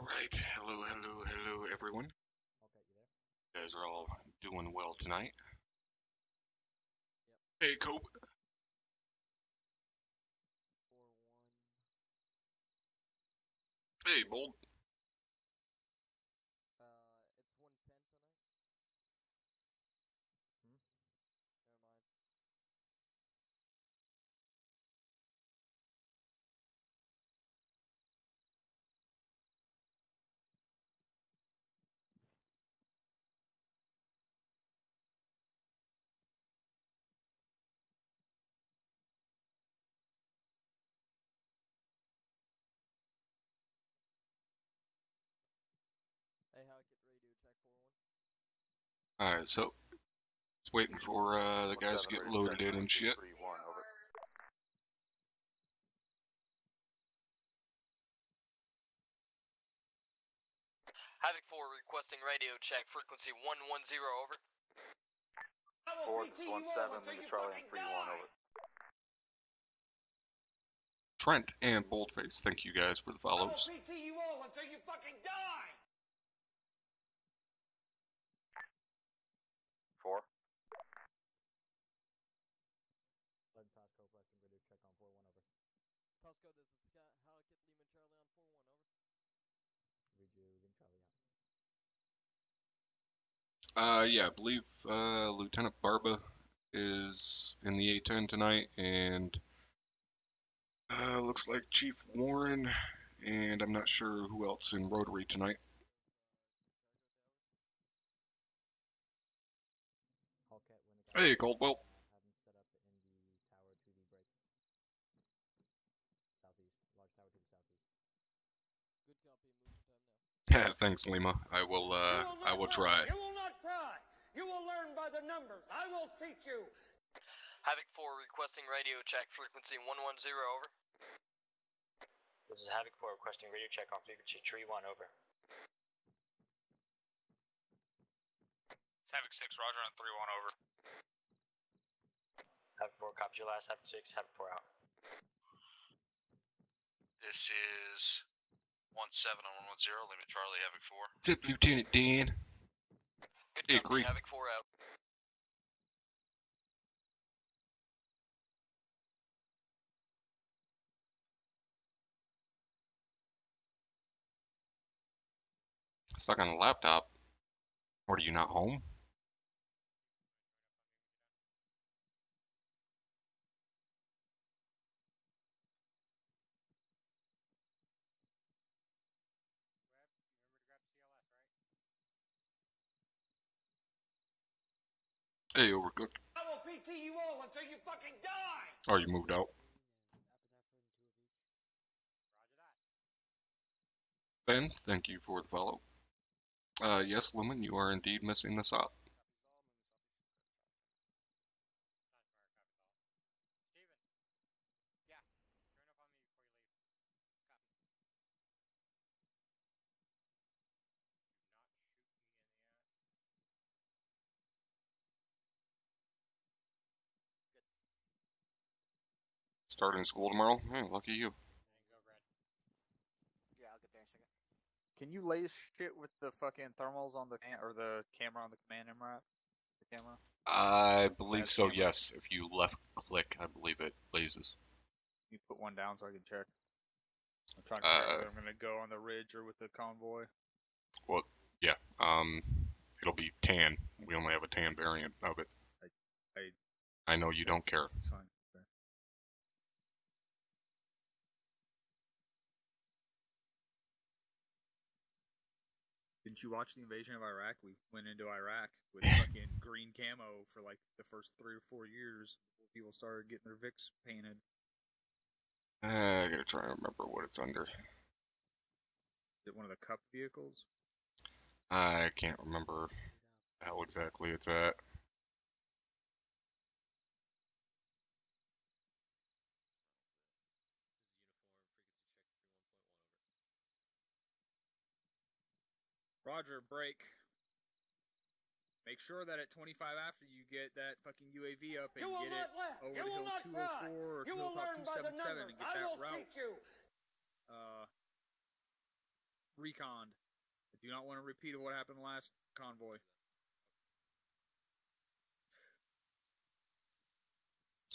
Alright, hello everyone. You guys are all doing well tonight. Hey, Cope. Hey, Bold. It's 110 tonight. Never mind. Hey, how I get radio check 4-1? Alright, so just waiting for the guys to get loaded in and shit. Havoc 4 requesting radio check, frequency 110, over. 4, 1-7, Lima Charlie on 3-1, over. Trent and Boldface, thank you guys for the follows. I will PT you all until you fucking die! 4. Tosco requesting radio check on 4-1, over. Tosco, this is Scott. How I get Lima Charlie on 4-1, over. Read you, Lima Charlie on. Yeah, I believe Lieutenant Barba is in the A-10 tonight, and looks like Chief Warren, and I'm not sure who else in Rotary tonight. Hey, Caldwell. Have him set up in the tower to the break. Southeast. Large tower to the southeast. Good copy. Moving time now. Thanks, Lima. I will try. You will not cry! You will learn by the numbers! I will teach you! Havoc 4 requesting radio check, frequency 110, over. This is Havoc 4 requesting radio check on frequency 3-1, over. It's Havoc 6, roger on 3-1, over. Havoc 4, copy your last. Havoc 6, Havoc 4 out. This is 17 on 110, Lima Charlie, Havoc 4. What's up, Lieutenant Dan? Good Hey, copy. Creek. Havoc 4 out. Stuck on a laptop. Or are you not home? Hey, Overcooked. I will PT you all until you fucking die! Oh, you moved out. Ben, thank you for the follow. Yes, Lumen, you are indeed missing the SOP. Starting school tomorrow? Hey, lucky you. Yeah, I'll get there in a second. Can you lay shit with the fucking thermals on the or the camera on the command MRAP? The camera? I believe so, camera. yes. If you left click, I believe it blazes. You put one down so I can check. I'm trying to figure out whether I'm gonna go on the ridge or with the convoy. Well, yeah. It'll be tan. We only have a tan variant of it. I know you don't care. It's fine. Okay. Didn't you watch the invasion of Iraq? We went into Iraq with fucking green camo for like the first 3 or 4 years before people started getting their VIX painted. I gotta try and remember what it's under. Is it one of the cup vehicles? I can't remember how exactly it's at. Roger, break. Make sure that at 25 after you get that fucking UAV up and You will get not it laugh! over You to will Hill not cry! 204 or You will Hilltop learn by the 277 numbers! and get I that will route teach you! reconned. I do not want to repeat what happened last convoy.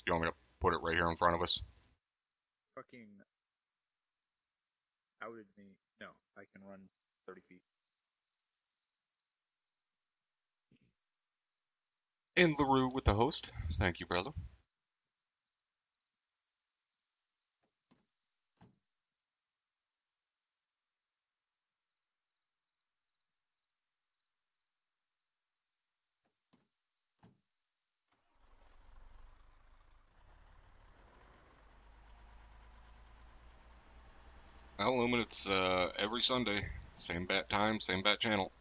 You want me to put it right here in front of us? Fucking outed me. No, I can run 30 feet. In LaRue with the host. Thank you, brother. Well, Lumen, it's every Sunday. Same bat time, same bat channel.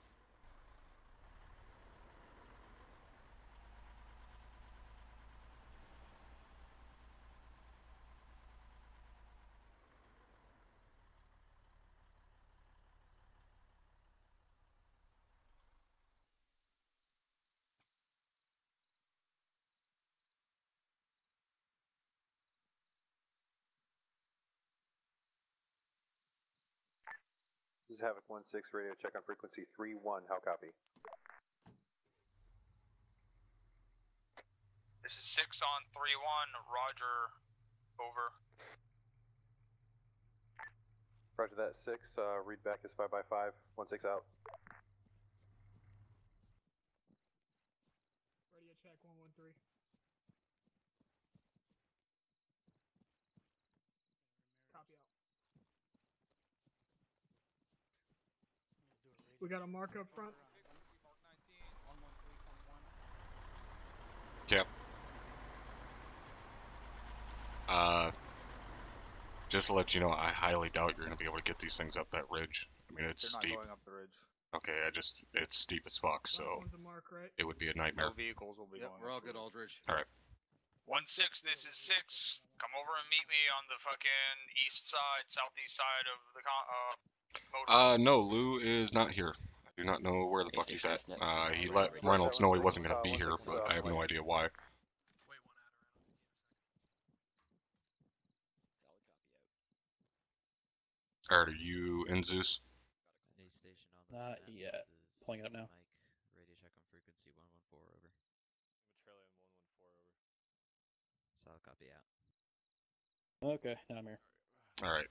This is Havoc 1-6 radio check on frequency 3-1. How copy? This is 6 on 3-1. Roger. Over. Roger that, 6. Read back is 5x5. 1-6 out. Radio check 113. Copy out. We got a mark up front. Cap. Just to let you know, I highly doubt you're going to be able to get these things up that ridge. I mean, it's They're steep. not going up the ridge. Okay, it's steep as fuck, so Last one's a mark, right? it would be a nightmare. No vehicles will be going we're all up the good, ridge. Aldridge. All right. 1-6, this is 6. Come over and meet me on the fucking east side, southeast side of the Motor. No, Lou is not here. I do not know where the fuck he's at. He let Reynolds know he wasn't going to be here, but I have no idea why. Alright, are you in Zeus? Not yet. Pulling it up now. Radio check on frequency 114 over. Petroleum 114 over. Solid copy out. Okay, now I'm here. Alright.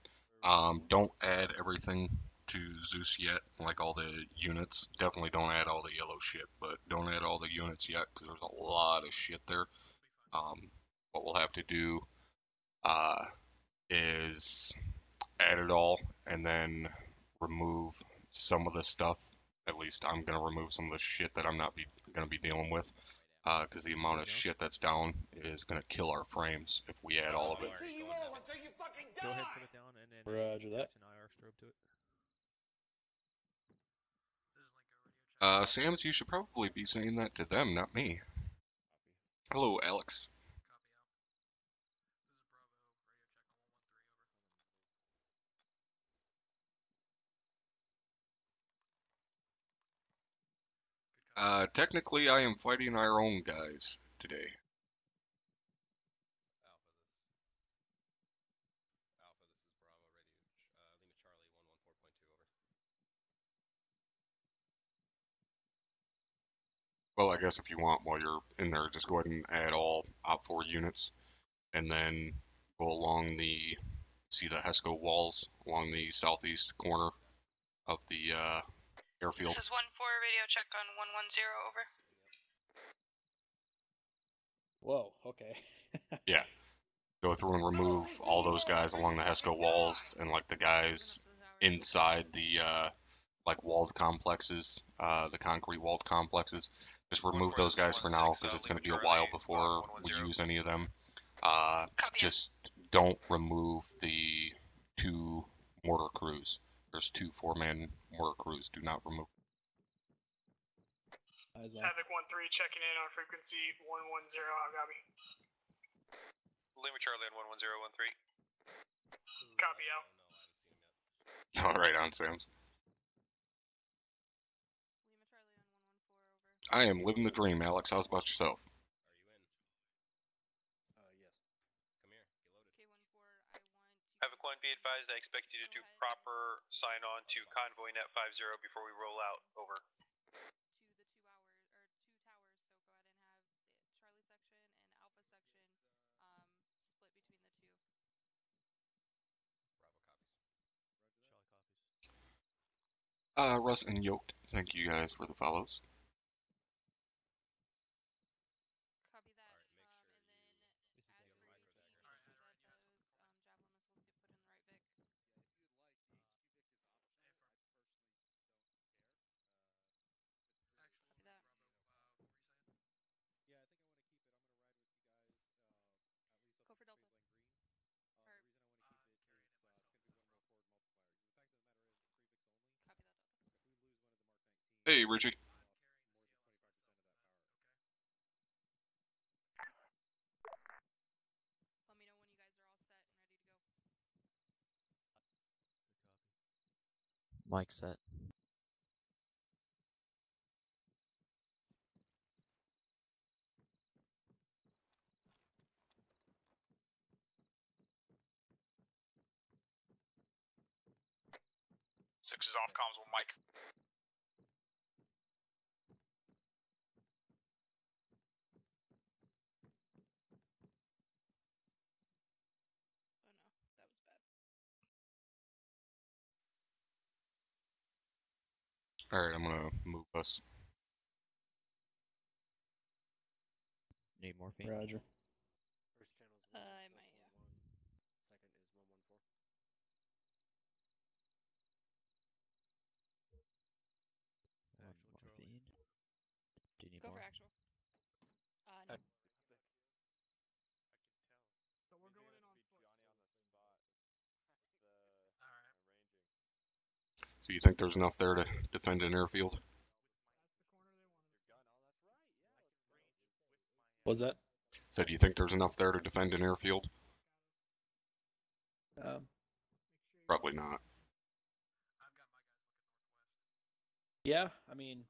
Don't add everything to Zeus yet, like all the units. Definitely don't add all the yellow shit, but don't add all the units yet, because there's a lot of shit there. What we'll have to do is add it all, and then remove some of the stuff. At least I'm going to remove some of the shit that I'm not going to be dealing with, because the amount of shit that's down is going to kill our frames if we add all of it. Go ahead, put it down, and then Roger that. an IR strobe to it. Sam's, you should probably be saying that to them, not me. Hello, Alex. Technically, I am fighting our own guys today. Well, I guess if you want, while you're in there, just go ahead and add all Op 4 units, and then go along the, see the HESCO walls along the southeast corner of the airfield. This is 1-4 radio check on 110 over. Whoa, okay. Yeah. Go through and remove all those guys along the HESCO walls and like the guys inside the like walled complexes, the concrete walled complexes. Just remove those guys for now because it's going to be a while before we use any of them. Just don't remove the 2 mortar crews. There's 2 4-man mortar crews. Do not remove. Havoc 1-3 checking in on frequency 110. How copy? Lima Charlie on 11013. Copy out. All right, on Sam's. I am living the dream, Alex. How's about yourself? Havoc 1, be advised I expect you to do proper sign-on to convoy net 50 before we roll out. Over. Russ and Yoked, thank you guys for the follows. Copy that. Hey, Richie. Let me know when you guys are all set and ready to go. Mic set. Six is off comms with Mike. Oh no, that was bad. Alright, I'm gonna move us. Need morphine? Roger. I might, yeah. Second is 114. One morphine. Do you need Go more? for actual. No. So we're going in on foot. So you think there's enough there to defend an airfield? What's that? So do you think there's enough there to defend an airfield? Probably not. Yeah, I mean,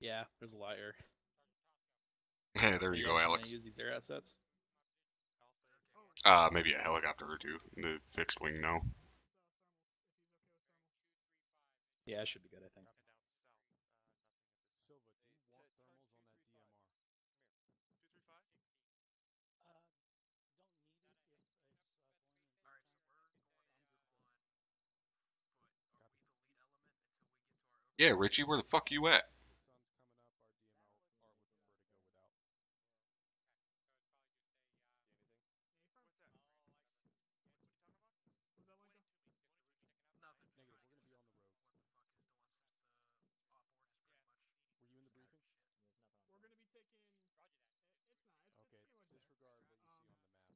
yeah, there's a lot here. Hey, there you go, Gonna Alex. use these air assets. Maybe a helicopter or two. The fixed wing, no. Yeah, it should be good, I think. Yeah, Richie, where the fuck you at?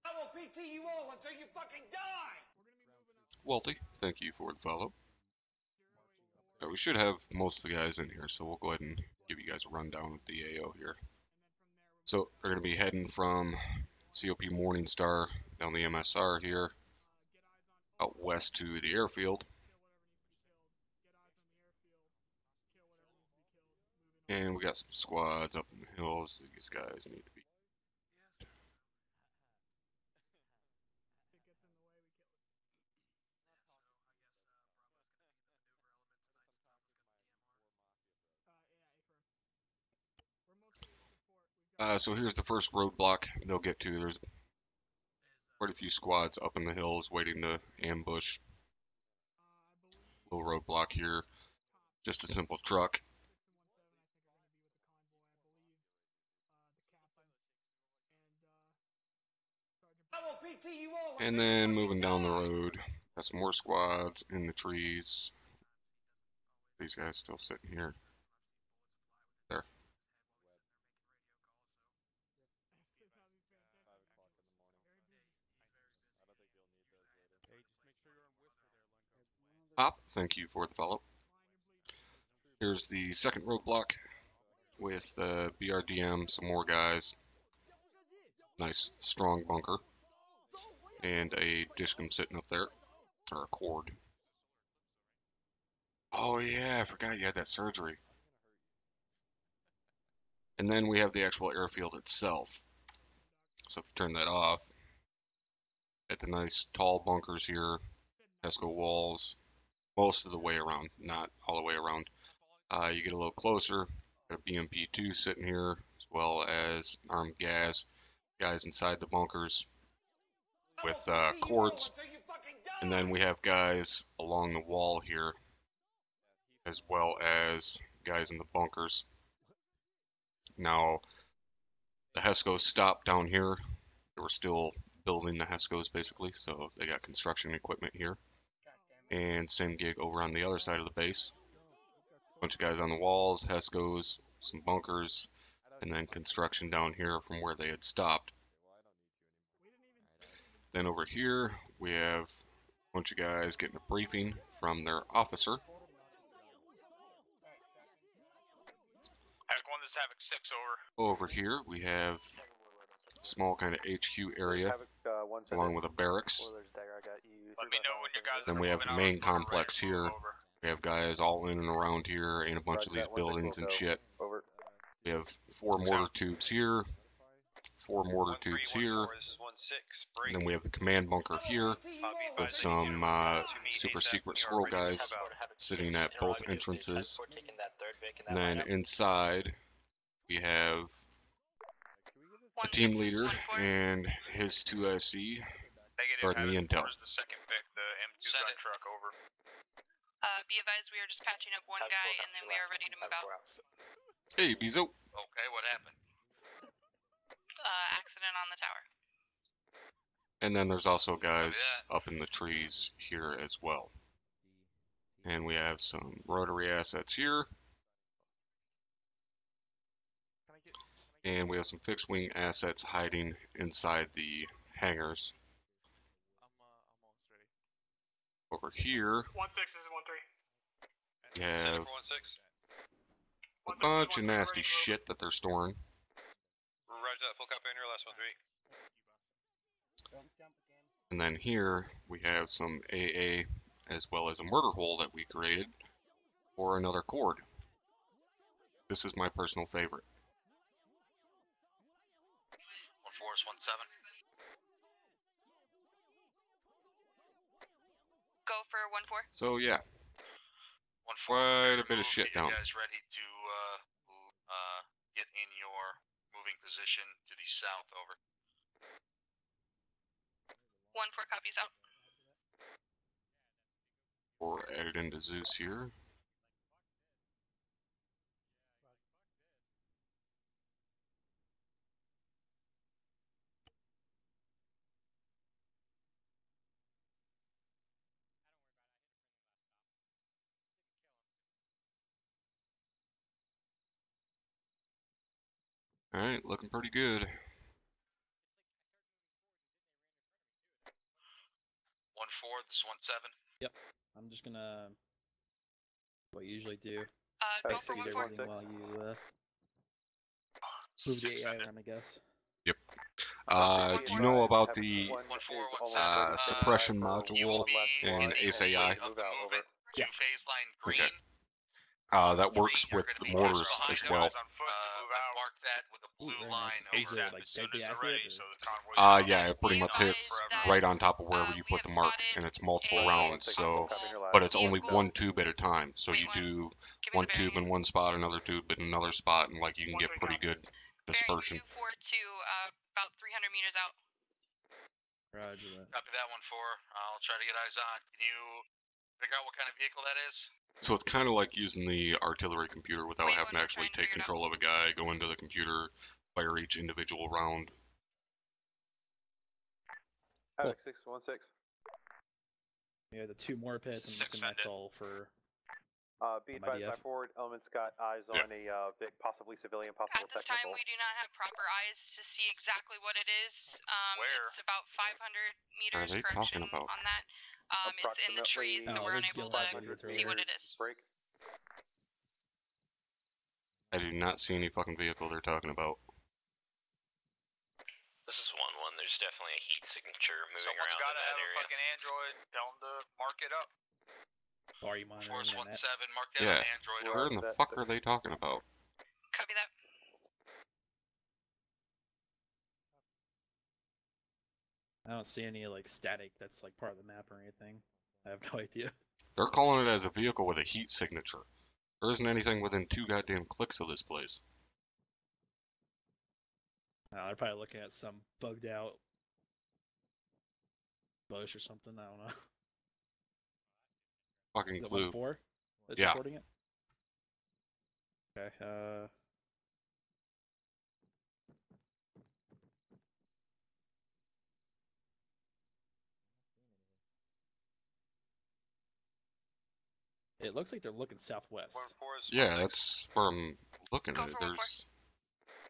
I will PT you all until you fucking die! Wealthy, thank you for the follow. We should have most of the guys in here, so we'll go ahead and give you guys a rundown of the AO here. So they're going to be heading from COP Morningstar down the MSR here, out west to the airfield. And we got some squads up in the hills. These guys need to be. So here's the first roadblock they'll get to. There's quite a few squads up in the hills waiting to ambush. Little roadblock here. Just a simple truck. And then moving down the road, got some more squads in the trees. These guys still sitting here. There. Hop, thank you for the follow. Here's the second roadblock with the BRDM, some more guys. Nice, strong bunker. And a Discum sitting up there, or a cord. Oh yeah, I forgot you had that surgery. And then we have the actual airfield itself. So if you turn that off, at the nice tall bunkers here, HESCO walls, most of the way around, not all the way around. You get a little closer, got a BMP-2 sitting here, as well as armed guys inside the bunkers with cords. And then we have guys along the wall here, as well as guys in the bunkers. Now, the HESCOs stopped down here. They were still building the HESCOs, basically, so they got construction equipment here. And same gig over on the other side of the base. Bunch of guys on the walls, HESCOs, some bunkers, and then construction down here from where they had stopped. Then over here, we have a bunch of guys getting a briefing from their officer. Havoc 1, this is Havoc 6, over. Over here, we have a small kind of HQ area, along with a barracks. Let me know when you guys Then are we have moving the out main on the motor complex range. here. Over. We have guys all in and around here, and a bunch of these buildings and shit. We have 4 mortar tubes here, 4 mortar tubes here. And then we have the command bunker here with some super secret squirrel guys sitting at both entrances. And then inside we have a team leader and his 2 IC guarding the intel. Where's the second pick, the M2 gun truck, over. Be advised, we are just patching up one guy, and then we are ready to move out. Hey, Bezo. Okay, what happened? Accident on the tower. And then there's also guys up in the trees here as well. And we have some rotary assets here. And we have some fixed wing assets hiding inside the hangars. Over here, 1-6 is 1-3. we have a bunch of nasty shit that they're storing. Roger that, full copy on your last 1-3. And then here we have some AA as well as a murder hole that we created for another cord. This is my personal favorite. 1-4 is 1-7. Go for 1-4. So yeah, 1-4. quite a bit of shit down. You guys ready to get in your moving position to the south, over. 1-4 copies out. Or added into Zeus here. Alright, looking pretty good. 1-4, this is 1-7. Yep. I'm just gonna what you usually do. Go for 1-4. While you move the AI around, I guess. Yep. Do you know about the suppression module in ACI? Yeah. Phase line green. Okay. That works with the mortars as well. Mark that with a blue line over that as soon as they're ready, so the convoys Yeah, it pretty much hits right on top of wherever you put the mark, and it's multiple rounds, so, but it's only one tube at a time, so you do one tube in one spot, another tube in another spot, and like you can get pretty good dispersion. 2-4 to about 300 meters out. Roger that. Copy that 1-4. I'll try to get eyes on. Can you figure out what kind of vehicle that is? So it's kind of like using the artillery computer without having to actually take control of a guy, go into the computer, fire each individual round. Cool. 6-1-6. Yeah, the 2 more pits, and that's all for. Be advised, my forward element's got eyes on a possibly civilian, possible At this technical. time, we do not have proper eyes to see exactly what it is. Where? It's about 500 meters. Are they correction talking about? on that? It's in the trees, so we're unable to see what it is. Break. I do not see any fucking vehicle they're talking about. This is 1-1. There's definitely a heat signature moving Someone's around got to in that have a area. fucking android. Tell them to mark it up. Are you 4 monitoring is that? 1-7. Mark that Yeah. on android. Where in the fuck are they talking about? Copy that. I don't see any like static that's like part of the map or anything. I have no idea. They're calling it as a vehicle with a heat signature. There isn't anything within 2 goddamn clicks of this place. They're probably looking at some bugged out bush or something. I don't know. Fucking Is it clue. 1-4 that's Yeah. reporting it? Okay. It looks like they're looking southwest. 1-4 is Yeah, 1-6. that's where I'm looking Go at it. for 1-4. There's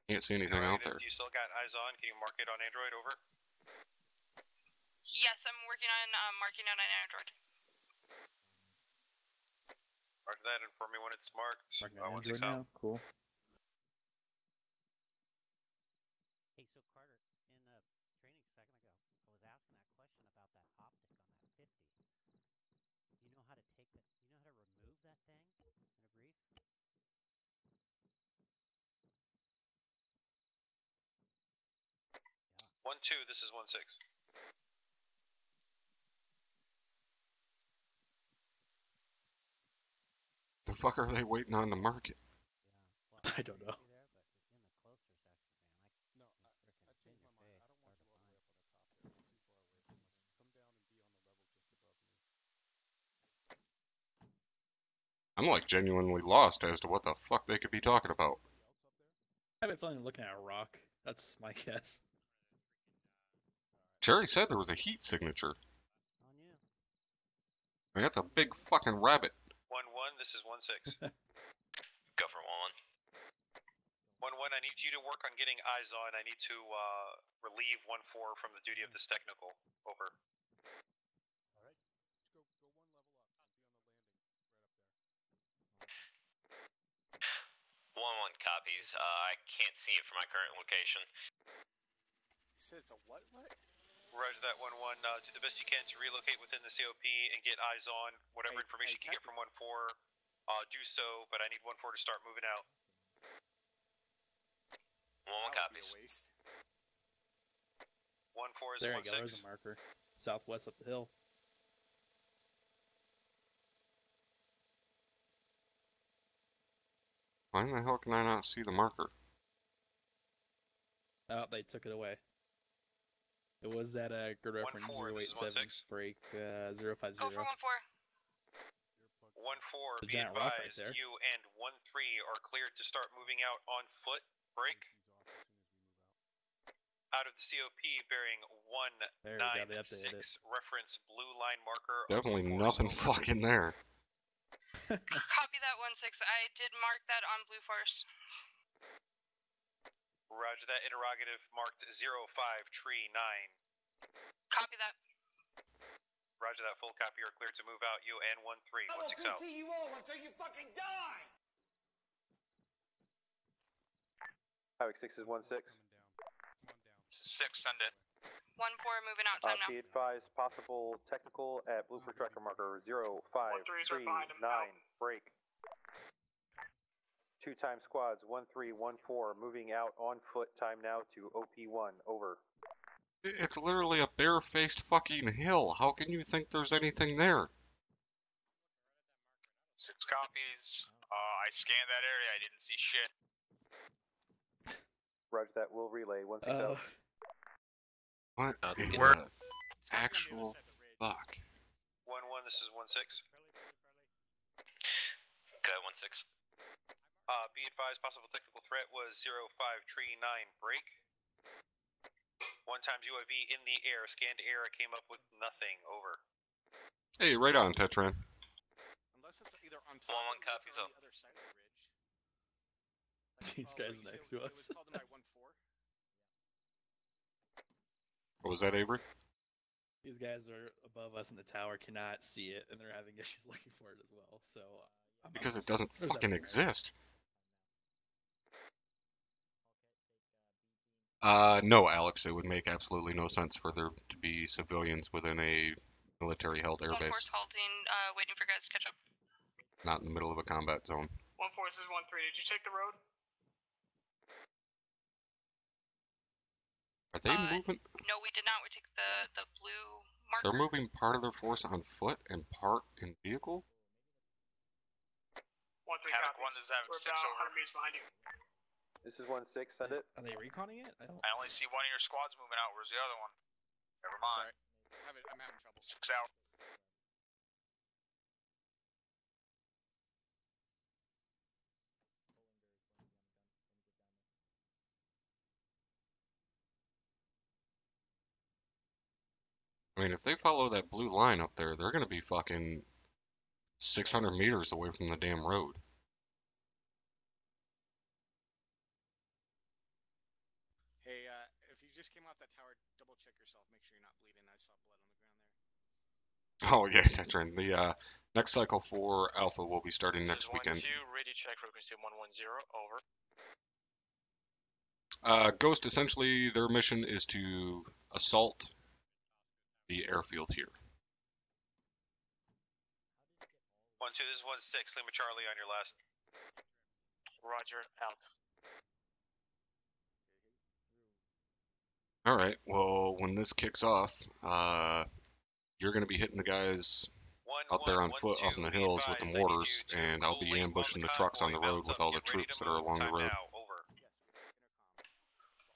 can't see anything out there. Do you still got eyes on? Can you mark it on Android? Over. Yes, I'm working on marking out on Android. Mark that. Inform me when it's marked. Marking on 1-6 Android out. now. Cool. Hey, so Carter, in the training a second ago, I was asking that question about that optic on that 50. You know how to take that? You know how to remove that thing in a brief? 1-2. This is 1-6. The fuck are they waiting on to market? Yeah. Well, I don't know. There, but it's in the closer section, man. No, I changed my mind. I don't want you all the way up on the top there. You're too far away from us. Come down and be on the level just above me. I'm like genuinely lost as to what the fuck they could be talking about. I have a feeling they're looking at a rock. That's my guess. Jerry said there was a heat signature. On you. I mean, that's a big fucking rabbit. 1-1. This is 1-6. Go for 1-1. 1-1. I need you to work on getting eyes on. I need to relieve 1-4 from the duty of this technical. Over. All right. Let's go 1 level up. I'll be on the landing right up there. 1-1 copies. I can't see it from my current location. You said it's a what? Roger that. 1-1. Do the best you can to relocate within the COP and get eyes on. Whatever information you can get from 1-4, do so. But I need 1-4 to start moving out. 1-1 copies. 1-4 is There 1-6. you go. There's a marker. Southwest up the hill. Why in the hell can I not see the marker? Oh, they took it away. It was at a grid reference 087 break 050. Go for 1-4. 1-4, The be giant rock right advised, there. you and 1-3 are cleared to start moving out on foot. Break. Out of the COP bearing There we go, they 196, updated it. reference blue line marker. Definitely 1-4 is nothing over. fucking there. Copy that 1-6. I did mark that on Blue Forest. Roger that. Interrogative marked 05 tree 9. Copy that. Roger that. Full copy. You're cleared to move out. You and 1-3. I will 1-6 out. PT you all until you fucking die! Havoc 6 is 1-6. 6, send it. 1-4 moving out time now. Be advised, possible technical at Blue for tracker marker 05 1-3s are tree behind him 9. now. Break. 2-time squads 1-3 1-4 moving out on foot. Time now to OP1. Over. It's literally a bare-faced fucking hill. How can you think there's anything there? 6 copies. I scanned that area. I didn't see shit. Roger that. Will relay 1-6 out. What in the It's actual on the other side of the ridge. fuck? 1-1. This is 1-6. Go 1-6. Be advised, possible technical threat was 05 tree 9. Break. 1 times UAV in the air. Scanned air. Came up with nothing. Over. Hey, right on, Tetran. Unless it's either on top 1-1 of the ridge copies or on up. the other side of the ridge. These Like, guys you said next to it us. was called in by 1-4. What was that, Avery? These guys are above us in the tower, cannot see it, and they're having issues looking for it as well. So Because it doesn't there's fucking that. exist. No, Alex, it would make absolutely no sense for there to be civilians within a military-held 1-4's airbase, halting, waiting for guys to catch up. not in the middle of a combat zone. 1-4, this is 1-3. Did you take the road? Are they moving? No, we did not. We took the blue marker. They're moving part of their force on foot and part in vehicle? 1-3 Havoc copies. 1 is Havoc We're 6 about over. 100 meters behind you. This is 1-6, send it. Are they reconning it? I don't. I only see one of your squads moving out. Where's the other one? Never mind. Sorry. I'm having trouble. 6 out. I mean, if they follow that blue line up there, they're gonna be fucking 600 meters away from the damn road. Hey, if you just came off that tower, double check yourself. Make sure you're not bleeding. I saw blood on the ground there. Oh yeah, that's right. The next cycle for Alpha will be starting next weekend. 1-2, ready check frequency 110, over. Ghost, essentially, their mission is to assault the airfield here. 1-2, this is 1-6, Lima Charlie on your last. Roger, out. Alright, well, when this kicks off, you're going to be hitting the guys up there on foot up in the hills with the mortars, and I'll be ambushing the trucks on the road with all the troops that are along the road.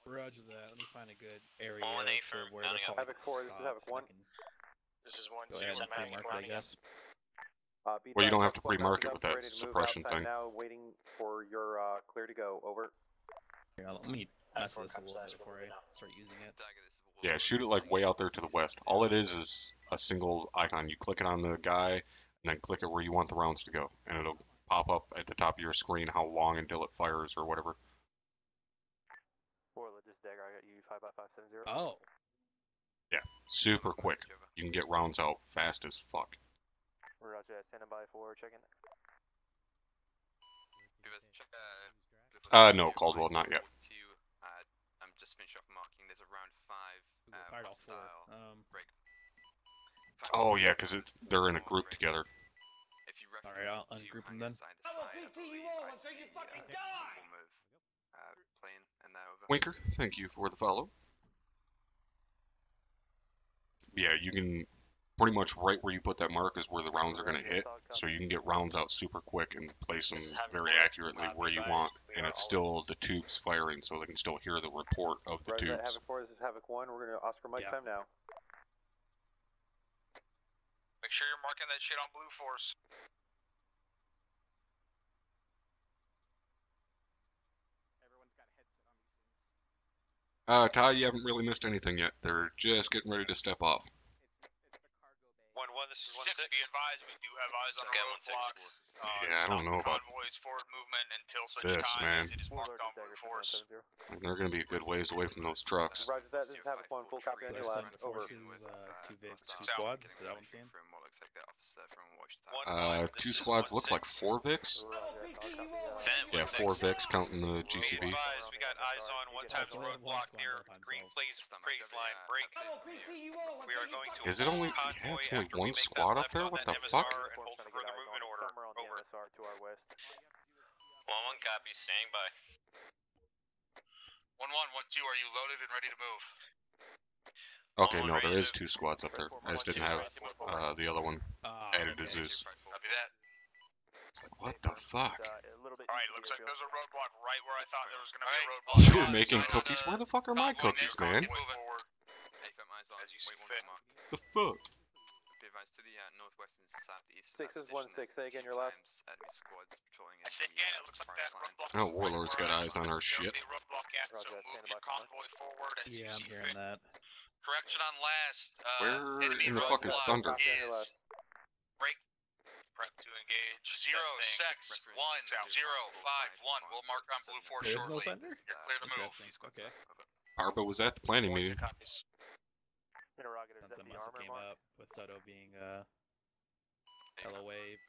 Roger that. Let me find a good area On A for firm, where mounting they're up. calling Havoc 4, this is Havoc 1. This is 1-2, Go ahead and send pre-mark it, I mounting up. guess. Well, you don't have to pre-mark it with that suppression thing. Now waiting for your clear to go. Over. Here, let me mess with this a little bit before I start using it. Yeah, shoot it like way out there to the west. All it is a single icon. You click it on the guy, and then click it where you want the rounds to go, and it'll pop up at the top of your screen how long until it fires or whatever. Just dagger, I got you 55570. Oh. Yeah, super quick. You can get rounds out fast as fuck. Roger that, standing by for checking. No, Caldwell, not yet. I'm just finished off marking. There's a round 5 Fired all four. break. Oh yeah, because they're in a group together. If you Alright, I'll ungroup them then. I will PT you all until you fucking die! Plane and that over. Winker, thank you for the follow. Yeah, you can pretty much right where you put that mark is where the rounds are going to hit, so you can get rounds out super quick and place them very accurately where you want, and it's still the tubes firing, so they can still hear the report of the tubes. Havoc 4, this is Havoc 1, we're going to Oscar Mike time now. Make sure you're marking that shit on Blue Force. Ty, you haven't really missed anything yet. They're just getting ready to step off. 1-1, this is 6, 1-6. be advised, we do have eyes on a roadblock. Yeah, I don't know about convoys forward movement until such this, time man. as it is marked on Blue Force. They're going to be a good ways away from those trucks. Roger that, this is Havoc 1, full copy on your last. Over. Two Vics, two squads. Is that what I'm saying? Two squads looks like 4 Vics. Yeah, 4 Vics counting the GCV. We got eyes on one time the roadblock near Green Plains line break. We are going to Is it only? Yeah, it's only one squad up there. What the fuck? and hold for further movement order. Over. To our west. 1-1 copy, staying by. 1-1, 1-2, are you loaded and ready to move? Okay, no, there is 2 squads up there. I just didn't have the other one added to Zeus. Copy that. It's like, what the fuck? Alright, looks like there's a roadblock right where I thought there was going to be a roadblock. You were making cookies? Where the fuck are my cookies, man? As you see fit. The fuck? Be advised to the northwest and southeast. 6 is 1-6, say again your last. Enemy squads patrolling I said again, it looks like that roadblock. Oh, Warlord's got eyes on our shit. So move your convoy forward as you Yeah, I'm see hearing fit. that. Correction on last. Where enemy in the fuck is roadblock Thunder? is break. Prep to engage. 0-6-1-0-5-1. We'll mark on Blue Force There's no shortly. thunder? You're clear to move. Interesting. Okay. Arba was at the planning meeting. Interrogator, is that Something the must have armor came mark? up with Soto being LOA.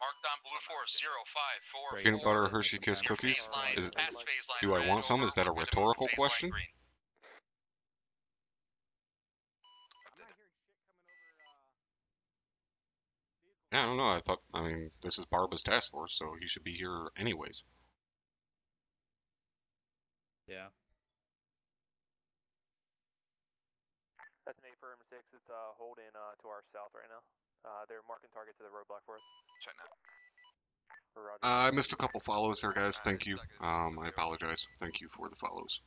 Marked on Blue Force 0-5-4. Peanut butter Hershey Kiss cookies? Do I want some? Is that a rhetorical question? Yeah, I don't know. I mean, this is Barba's task force, so he should be here anyways. Yeah. firm 6, it's holding to our south right now. They're marking target to the roadblock for us. Check now. Roger. I missed a couple follows there, guys. Thank you. I apologize. Thank you for the follows.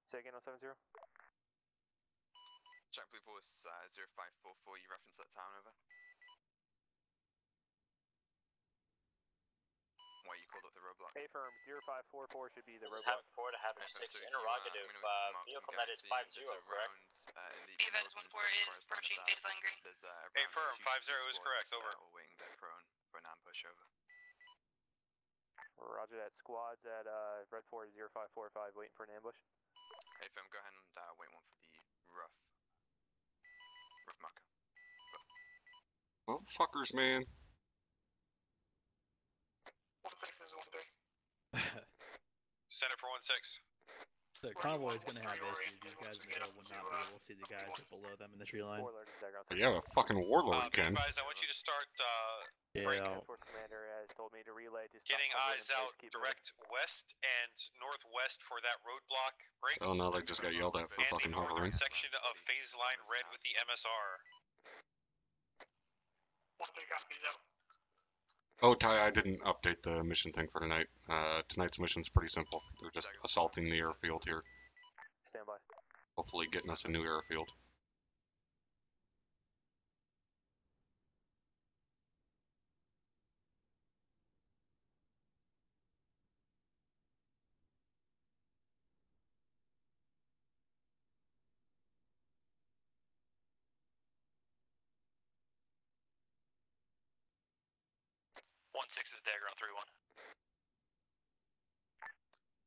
Say again, 070. Jack Blue Voice 0544, you reference that town over? Why you called up the roadblock? A firm 0544 should be the This is roadblock. Havoc 4 to Havoc 6. So if you, Interrogative, I'm gonna vehicle mark that some is guys 50, there's correct? around, Evans 1-4 is approaching baseline green. There's Hey, firm, 50 is correct, over. All waiting there prone for an ambush, over. Roger that. Squads at Red 4 0545 waiting for an ambush. Hey, firm, go ahead and wait one for the rough marker. Motherfuckers, man. 1-6 is 1-3. Center for 1-6. The convoy is going to have issues. These guys in the hill will not be able to see the guys that are below them in the tree line. Yeah, a fucking warlord Be can. advised, I want you to start Yeah. Force commander has told me to relay to stop getting covering eyes in place, out keep direct west and northwest for that roadblock break. Oh no, they just got yelled at for And the fucking northern hovering. section of phase line red with the MSR. 1-3 copies out. Oh, Ty, I didn't update the mission thing for tonight. Tonight's mission's pretty simple. They're just assaulting the airfield here. Stand by. Hopefully getting us a new airfield. One 6 is dagger on 3-1.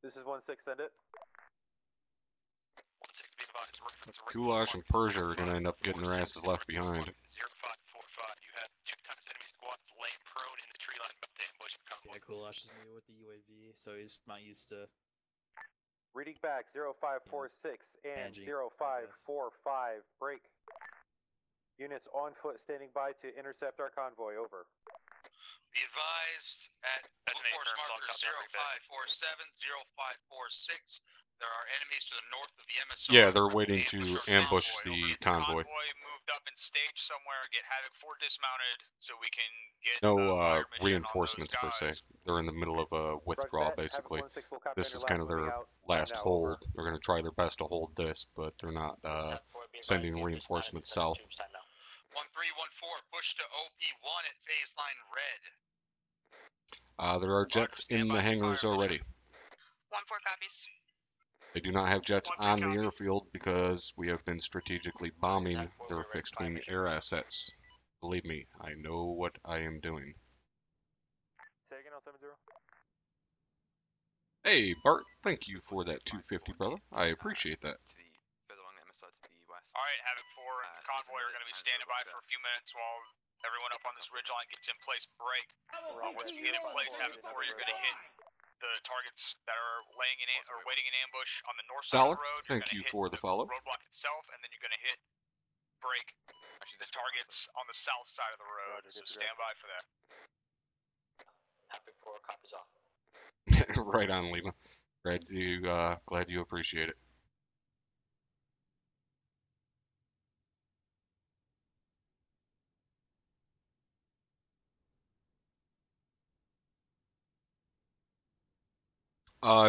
This is 1-6, send it. 1-6, be advised. Kulash and Persia are gonna end up getting their asses left behind. 0545, you have 2 times enemy squads laying prone in the tree line about to ambush the convoy. Yeah, Kulash is new with the UAV, so he's not used to. Reading back 0546 and 0545. Break. Units on foot standing by to intercept our convoy. Over. Be advised at course marker 0547, 0546. There are enemies to the north of the MSR. Yeah, they're waiting to ambush the convoy. Convoy moved up and staged somewhere. Get Havoc 4 dismounted so we can get No fire mission reinforcements on per those se. guys. They're in the middle of a withdrawal, basically. This is kind of their last hold. They're going to try their best to hold this, but they're not sending reinforcements south. 1314, push to OP1 at phase line red. There are jets in the hangars already. 1-4 copies. They do not have jets on the airfield because we have been strategically bombing their fixed-wing air assets. Believe me, I know what I am doing. Say again, 070. Hey, Bart, thank you for that 250, brother. I appreciate that. Alright, Havoc 4 and the convoy are going to be standing by for a few minutes while everyone up on this ridgeline gets in place. Break. Once we get in place, Havoc 4, you're going to hit the targets that are laying in or waiting in ambush on the north side Dollar, of the road. thank you for the follow. Roadblock itself, and then you're going to hit break the targets on the south side of the road. So stand by for that. Havoc 4 copies off. Right on, Lima. Glad you appreciate it.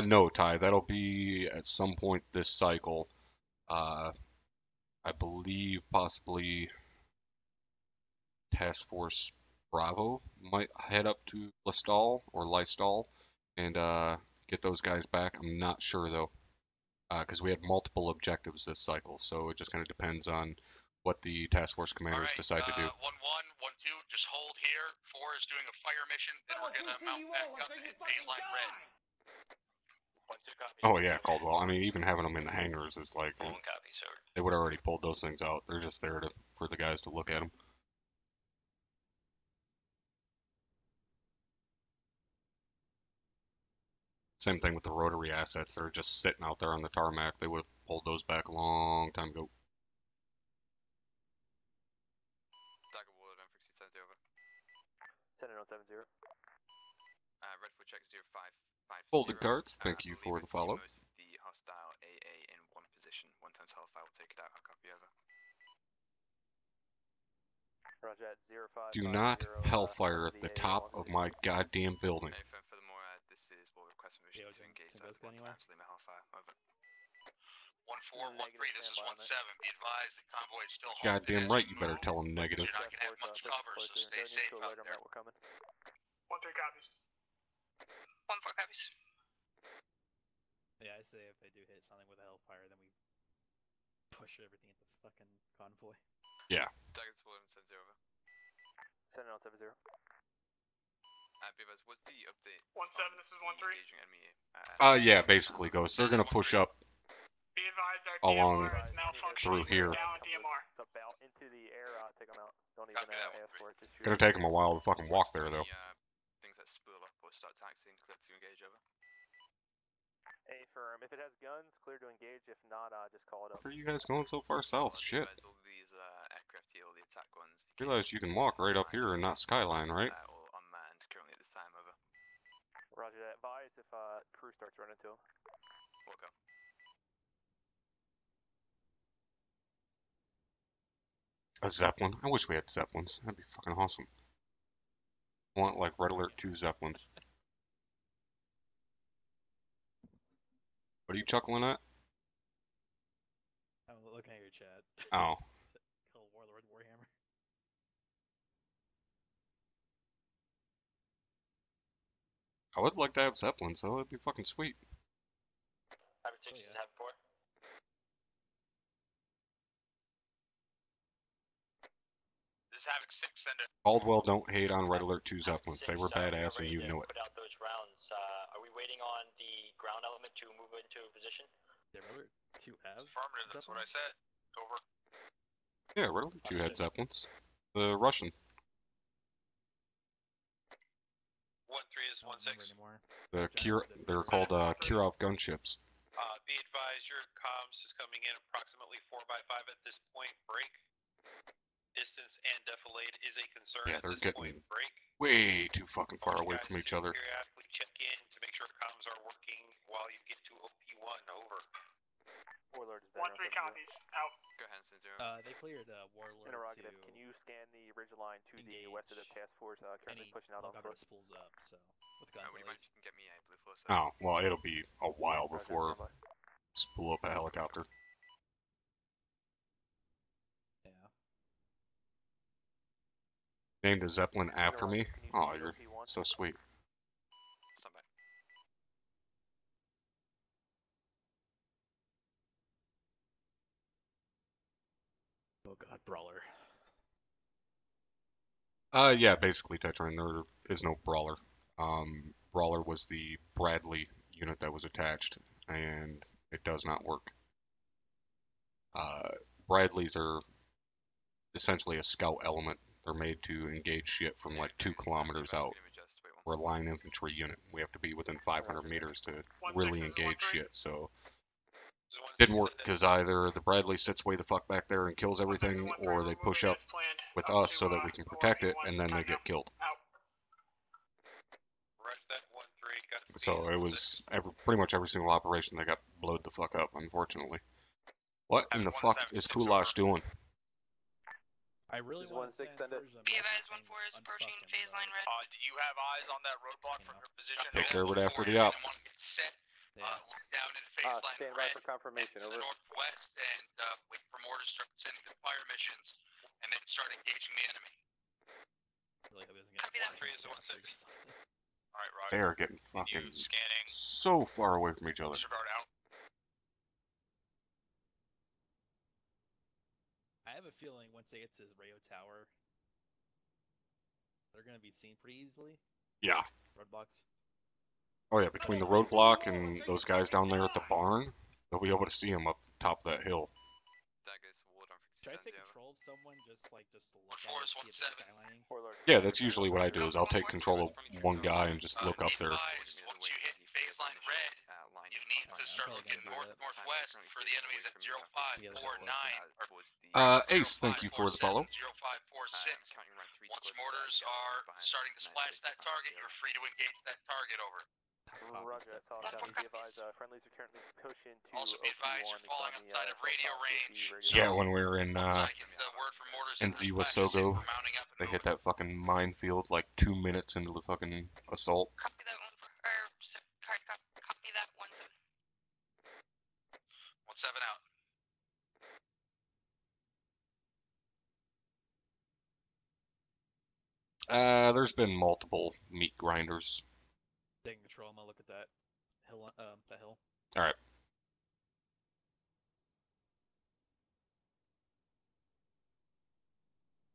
No, Ty. That'll be at some point this cycle. I believe possibly Task Force Bravo might head up to Lystal and get those guys back. I'm not sure though, because we had multiple objectives this cycle, so it just kind of depends on what the Task Force commanders decide to do. 1-1, 1-2, just hold here. 4 is doing a fire mission, then we're going to mount back up and hit phase line red. 1-2 copies. Oh yeah, Caldwell. I mean, even having them in the hangars is like, 1 copy, sir. they would have already pulled those things out. They're just there for the guys to look at them. Same thing with the rotary assets. They're just sitting out there on the tarmac. They would have pulled those back a long time ago. Send it on 70. Redfoot check 0550. Folded cards, thank you for the follow. Most of the Roger that. 0550, Do not hellfire at under the A top on of my goddamn building. Okay, furthermore, this is what we request permission to engage those one times limit hellfire. Over. 1413, this is 17. Be advised the convoy is still halted. Goddamn right, you better tell him negative. You're not gonna have much cover, so stay safe out there. We're coming. 13 copies. 14 copies. Yeah, I say if they do hit something with a hellfire, then we push everything into fucking convoy. Yeah. Target's 1170 over. 7970. Beavers, what's the update? 17, this is 13. Engaging enemy. Yeah, basically, Ghost. They're gonna push up Be advised our along DMR is malfunctioning. through here. Down DMR. About into the air, take them out. Don't even ask for it. Just shoot. Gonna take them a while to fucking walk there, though. Things that spool up or start taxiing, clear to engage over. A firm. If it has guns, clear to engage. If not, just call it up. Where are you guys going so far south? Shit. All these aircraft here, all the attack ones. Realize you can walk right up here and not skyline, right? All unmanned currently at this time, over. Roger that. Advise if crew starts running to them. Walk up. A Zeppelin? I wish we had Zeppelins. That'd be fucking awesome. I want, like, Red Alert 2 Zeppelins. What are you chuckling at? I'm looking at your chat. Oh. Kill Warlord Warhammer. I would like to have Zeppelins, though. That'd be fucking sweet. Advertise have 4. This is Havoc 6, send it. Caldwell don't hate on Red Alert 2 Zeppelins. They were badass and you know it. Put out those rounds. Are we waiting on the ground element to move into position? Yeah, Red Alert 2 have? Affirmative, that's what I said. Over. Yeah, Red Alert 2 had Zeppelins. The Russian. 1-3 is 1-6. They're called Kirov gunships. Be advised, your comms is coming in approximately 4x5 at this point. Break. Distance and defilade is a concern Yeah, at they're this getting point. Break. way too fucking far away from each other. Periodically check in to make sure comms are working while you get to OP1. Over. Warlord is 1-3 copies. Out. Go ahead, Zero. They cleared Warlord Interrogative. to Can you scan the ridge line to the west of the task force? Currently pushing out on foot. spools up, so with guns Would you mind if you can get me a blue force? Oh, well, it'll be a while before spool up a helicopter. Yeah. Named a Zeppelin after me? Oh, you're so sweet. Stand by. Oh god, Brawler. Yeah, basically, Tetran, there is no Brawler. Brawler was the Bradley unit that was attached, and it does not work. Bradleys are essentially a scout element. They're made to engage shit from like 2 kilometers out. We're a line infantry unit. We have to be within 500 meters to really engage shit, so didn't work because either the Bradley sits way the fuck back there and kills everything, or they push up with us so that we can protect it, and then they get killed. So it was pretty much every single operation that got blowed the fuck up, unfortunately. What in the fuck is Kulash doing? I really want to send Be advised, 1-4 is approaching phase line red. Do you have eyes on that roadblock from your position? Take care of it after the op. Look down into phase line Stand by for confirmation. to the Over. northwest and wait for Mortar to start sending the fire missions and then start engaging the enemy. Really hope he doesn't get Copy that. 3 is 1-6. Alright, Roger. They are getting fucking Scanning. so far away from each other. Disregard out. I have a feeling once they get to his radio tower, they're gonna be seen pretty easily. Yeah. Roadblocks. Oh yeah, between the roadblock and those guys down there at the barn, they'll be able to see him up top of that hill. Should I take control of someone just to look at it, see if it's skylining? Yeah, that's usually what I do, is I'll take control of one guy and just look up there. Once you hit phase line red, you need to start looking northwest for the enemies at 0549. Ace, thank you for the follow. 0546. Once mortars are starting to splash that target, you're free to engage that target. Over. Roger that, South County. Be advised, friendlies are currently pushing to Also be advised, you're falling outside of radio range. Yeah, when we were in Once I get the word from Mortar's in Ziwasogo, they hit that fucking minefield like 2 minutes into the fucking assault. Copy that one, or copy that 1-7. 1-7 out. There's been multiple meat grinders. Taking control, I'm gonna look at that hill. That hill. All right.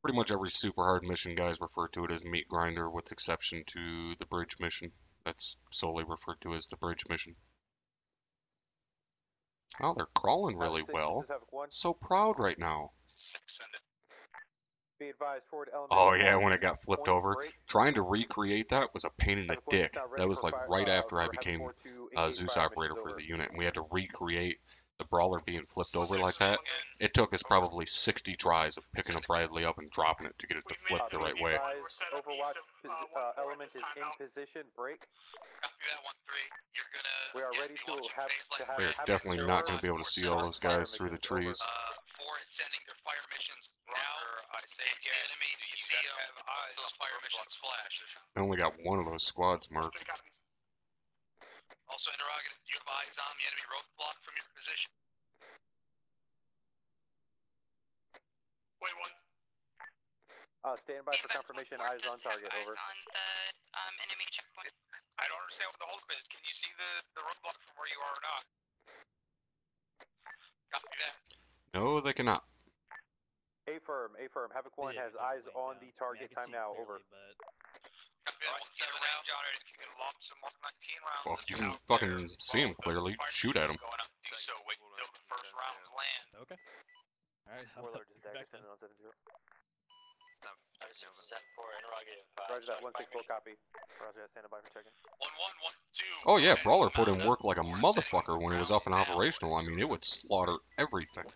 Pretty much every super hard mission guys refer to it as meat grinder, with exception to the bridge mission. That's solely referred to as the bridge mission. Oh, they're crawling really well. So proud right now. Be advised, forward element. Oh yeah, when it got flipped over. Trying to recreate that was a pain in the dick. That was like right after I became a Zeus operator for the unit, and we had to recreate the brawler being flipped over like that. It took us probably 60 tries of picking up Bradley up and dropping it to get it to flip the right way. Overwatch element is in position. Break. Copy that 1-3. You're gonna. We are ready to have. They're definitely not going to be able to see all those guys through the trees. For sending their fire missions now. I say the enemy. Do you see have eyes? Those fire missions flash. I only got one of those squads marked. Also interrogative. Do you have eyes on the enemy roadblock from your position? Wait, one. Stand by for confirmation. Eyes on target. Over. On the enemy checkpoint. I don't understand what the holdup is. Can you see the roadblock from where you are or not? Copy that. No, they cannot. Affirm. Havoc 1 has eyes on the target. Time now. Over. Copy that 1-7 out. John, if you can lob some Mark 19 rounds. Well, if you can fucking see them clearly, shoot at them. Going up, do so. Wait until the first rounds land. Okay. Alright, Warlord is dagger 7-0-7-0. Roger that, 164 copy. Roger that, standing by for checking. 1-1-1-2. Oh yeah, Brawler put in work like a motherfucker when he was up and operational. I mean, it would slaughter everything.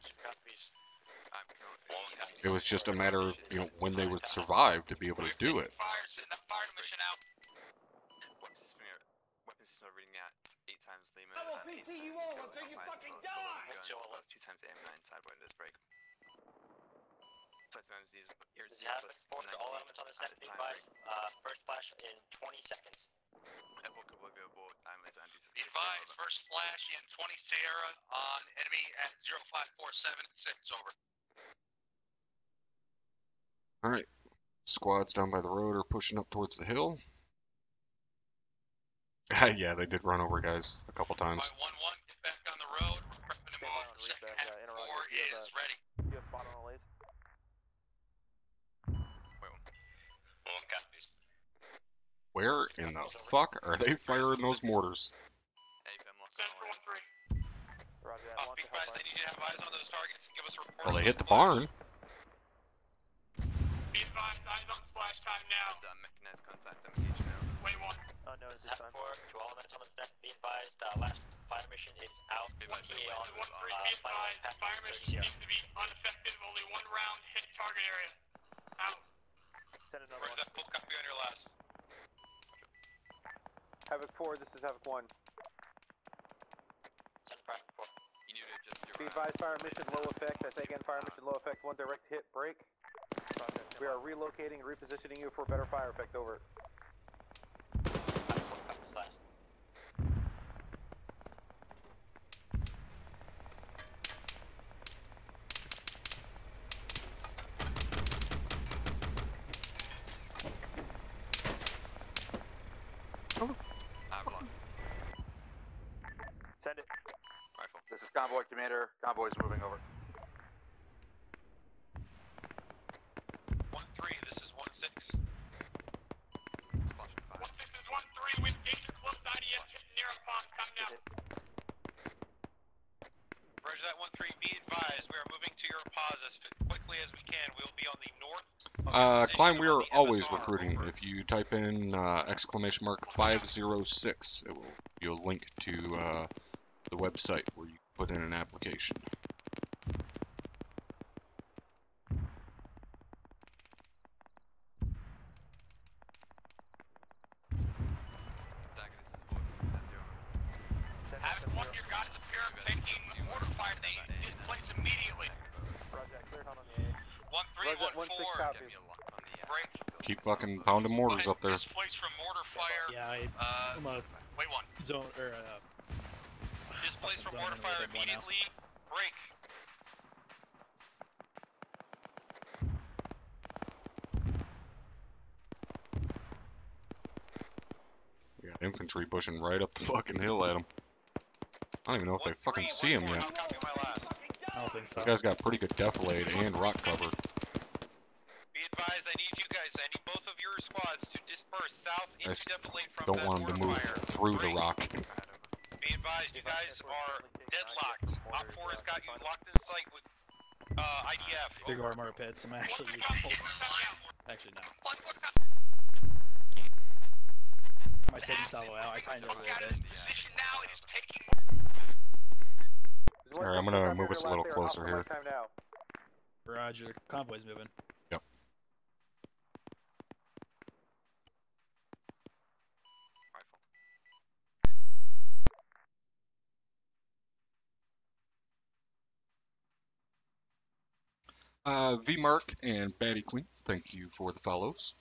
It was just a matter of, you know, when they would survive to be able to do it. Weapon system are reading at 8 times Lehman and 8 times you all until you fucking die! 2 times AM9 side windows break. 5 times these ears plus 19 all elements on the set, time break. First flash in 20 seconds. Be advised, first flash in 20 Sierra on enemy at 0547-6, over. Alright. Squads down by the road are pushing up towards the hill. Yeah, they did run over guys a couple times. 1-1, get back on the road. We're prepping to move. Second half 4 is ready. You have spot on the lace? One copies. Where in the fuck are they firing those mortars? Send for 1-3. Roger that. Be advised, they need you to have eyes on those targets and give us a report. Well, they hit the barn. Be advised, eyes on splash time now. Mechanized contact engaged now. Wait, one. Unknown at this time. To all elements on the set, be advised, last fire mission is out. 1-3, be advised, fire mission seems to be unaffected. Only 1 round hit target area. Out. Send another Where's one. that full copy on your last? Havoc 4, this is Havoc 1. You need to adjust your Be advised, fire mission low effect. I say again, fire mission low effect. 1 direct hit break. We are relocating and repositioning you for better fire effect. Over. Send it. rifle. This is Convoy Commander. Convoy's moving over. 1-3, this is 1-6. 1-6 is 1-3 with danger close IDF hitting near upon. Time now. Roger that, 1-3, be advised, we are moving to your pause as quickly as we can. We will be on the north. Climb, we are always recruiting. If you type in exclamation mark 506, it will be a link to the website where you put in an application. This is what we said. taking mortar fire. They displace immediately. Roger, clear hot on the A. 1314. copies. Break. Keep fucking pounding mortars up there. Displace from mortar fire. Yeah, I'm a wait one. zone or Displace from zone mortar enemy fire at one now. immediately. Break. We got infantry pushing right up the fucking hill at him. I don't even know if they fucking see him yet. I don't think so. This guy's got pretty good defilade and rock cover. Be advised, I need you guys, I need both of your squads to disperse south I into defilade from don't that want him to mortar move fire. through the rock. Be advised, you guys are deadlocked. Op 4 has got you locked in sight with IDF. Big armor pits. I'm actually using both. Actually, no. My second salvo out. I tightened it a little bit. Alright, I'm gonna move us a little closer here. Roger. Convoy's moving. Yep. V-Mark and Batty Queen, thank you for the follows.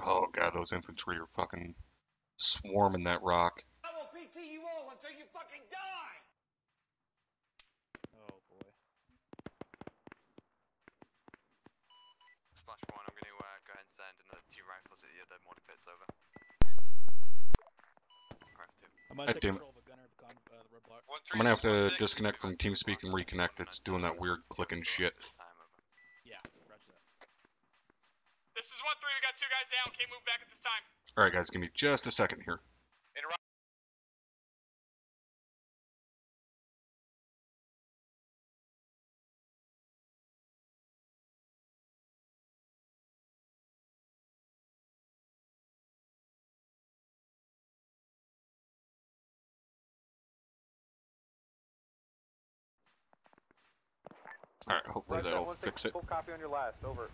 Oh god, those infantry are fucking swarming that rock. I will PT you all until you fucking die! Oh boy. Splash 1, I'm going to go ahead and send another 2 rifles at the other mortar pits over. I'm gonna take damn it. control of a gunner of the roadblock. I'm gonna have to disconnect from TeamSpeak and reconnect. It's doing that weird clicking shit. Yeah, roger that. This is 1-3, we got 2 guys down, can't move back at this time. Alright guys, give me just a second here. Alright, hopefully that'll fix it. Full copy on your last, over.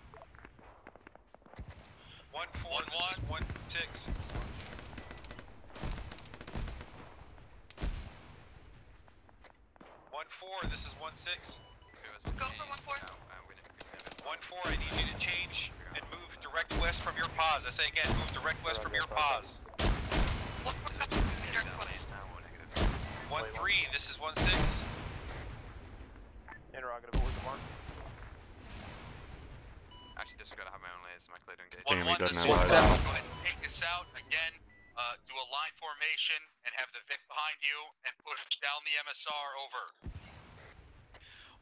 1-4, 1-6. 1-4, this is 1-6. Go for 1-4. 1-4, I need you to change and move direct west from your pause. I say again, move direct west from your pause. 1-3, this is 1-6. Interrogative, what was the mark? Actually, disregard, I have my own layers, so my clear don't get Damn, he doesn't have Go eyes. ahead and take this out again. Do a line formation and have the Vic behind you and push down the MSR over.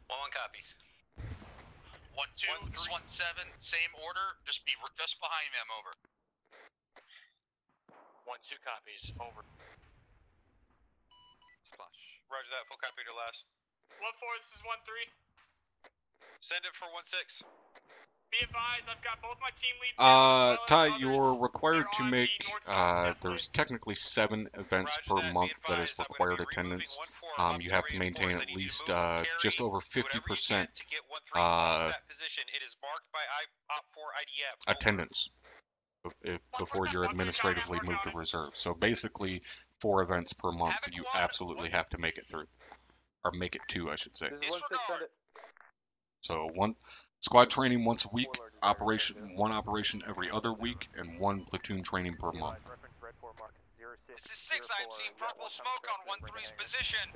1-1 copies. 1-2, 1-7, same order. Just be just behind them. Over. 1-2 copies. Over. Splash. Roger that. Full copy to last. 1-4, this is 1-3. Send it for 1-6. Be advised, I've got both my team leads. Ty, you're required to make, there's technically 7 events per month that is required attendance. You have to maintain at least, just over 50%, attendance before you're administratively moved to reserve. So basically, 4 events per month you absolutely have to make it through. Or make it 2, I should say. So 1 squad training once a week, one operation every other week, and 1 platoon training per month. This is 6. I'm seeing purple smoke on 1-3's position.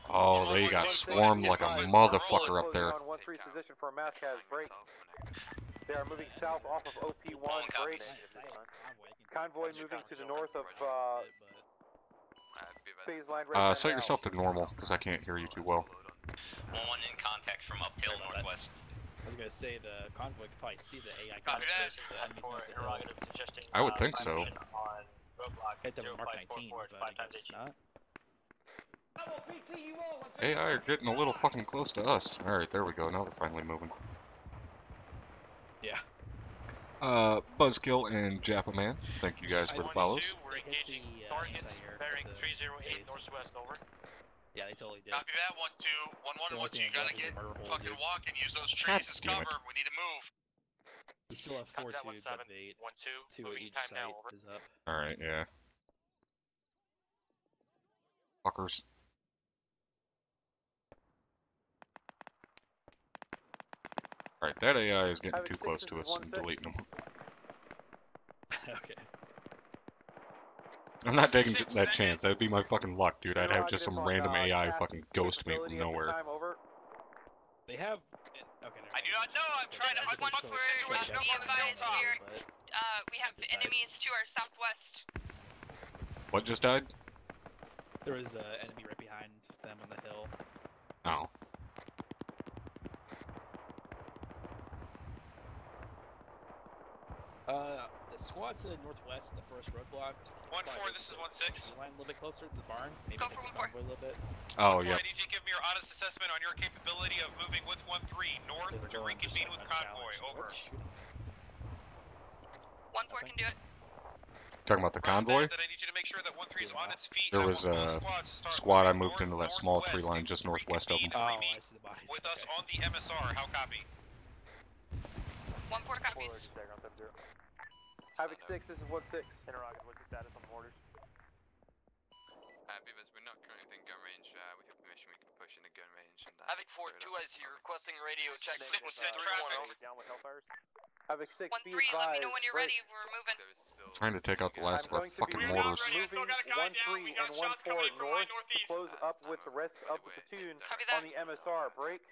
Oh, they got swarmed like a motherfucker up there. On 1-3's position for a mass cast break. They are moving south off of OP1 break. Convoy moving to the north of phase line. Set yourself to normal, because I can't hear you too well. 1-1 in contact from uphill northwest. I was gonna say the convoy could probably see the AI. Copy that. I would think so. Hit them Mark 19s, but I guess not. AI are getting a little fucking close to us. Alright, there we go. Now they're finally moving. Yeah. Buzzkill and Jaffa Man, thank you guys for the follows. We're engaging targets bearing 308 northwest, over. Yeah, they totally did. Copy that. 1-2, 1-1, 1-2. You gotta get fucking walk and use those trees God as damn cover. it. We need to move. We still have 4 tubes at bait. 2 at each site is up. Alright, yeah. Fuckers. Alright, that AI is getting too close to us. I'm deleting them. Okay. I'm not taking that chance. That would be my fucking luck, dude. I'd have just some random AI fucking ghost me from nowhere. They have. Okay. I do not know. I'm trying to One for be advised, we have enemies to our southwest. What just died? There was an enemy right behind them on the hill. Oh. The squad to the northwest, the first roadblock. 1-4, this is 1-6. Line a little bit closer to the barn. Maybe Go make for the convoy a little bit. Oh, yeah. yeah. I need you to give me your honest assessment on your capability of moving with 1-3 north to reconvene with convoy. Over. 1-4 can do it. Talking about the convoy? That I need you to make sure that 1-3 is on its feet. There was a squad I moved into that small tree line just northwest of them. Oh, I see the bodies. With us on the MSR. How copy? 1-4 copies. Havoc 6, this is 1-6. Interrogative, what's the status on the mortars? Beavers, we're not currently within gun range. With your permission, we can push into gun range. And, Havoc 4, 2 eyes here, requesting radio check 6% traffic. Down with Hellfires. Havoc 6, 1-3, let me know when you're ready. We're moving. Trying to take out the last of our fucking mortars. Moving 1-3 and 1-4 north to close up with the rest of the platoon on the MSR. Break.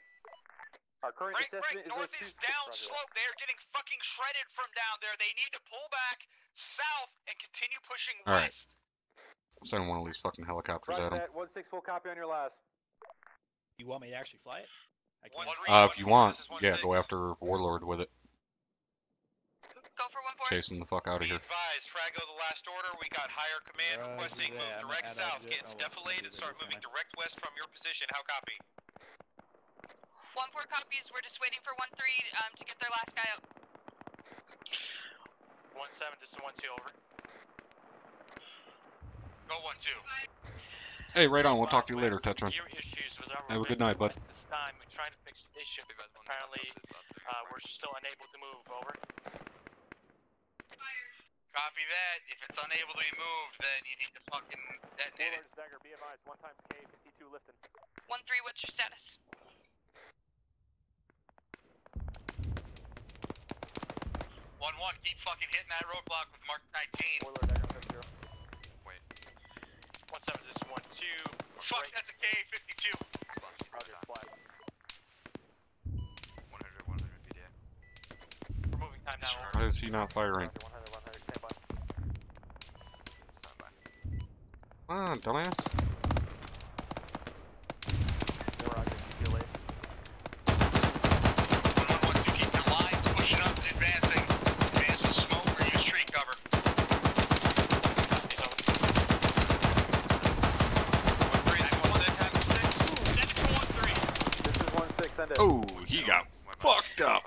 Our current assessment is north those is down slope. They are getting fucking shredded from down there. They need to pull back south and continue pushing Alright. west. I'm sending one of these fucking helicopters at them. 1-6, full copy on your last. You want me to actually fly it? I can. If you want, yeah, go after Warlord with it. Go for 1-4. Chase him the fuck out of here. Advised, Frago, the last order. We got higher command requesting move direct south. Get defilade and start moving direct west from your position. How copy? 1-4 copies. We're just waiting for 1-3 to get their last guy out. 1-7, this is 1-2, over. Go 1-2. Hey, right on. We'll talk to you later, Tetron. Your issues was our Have a good night, bud. This time, we're trying to fix the issue. Apparently, we're still unable to move, over. Copy that. If it's unable to be moved, then you need to fucking detonate it. Dagger, be advised, 1 times K, 52 lifting. 1-3, what's your status? 1-1, keep fucking hitting that roadblock with Mark 19. Warlord, Dagger, 0. Wait. 1-7, this is 1-2. Fuck, that's a K-52. Roger, flat. 100 PDA. We're moving time now. Why is he not firing? 100, stand by. Stand by. Come on, dumbass. Roger, see you later. 1-1, keep your lines pushing up and advancing. Advance with smoke or use tree cover. Oh, he got fucked up.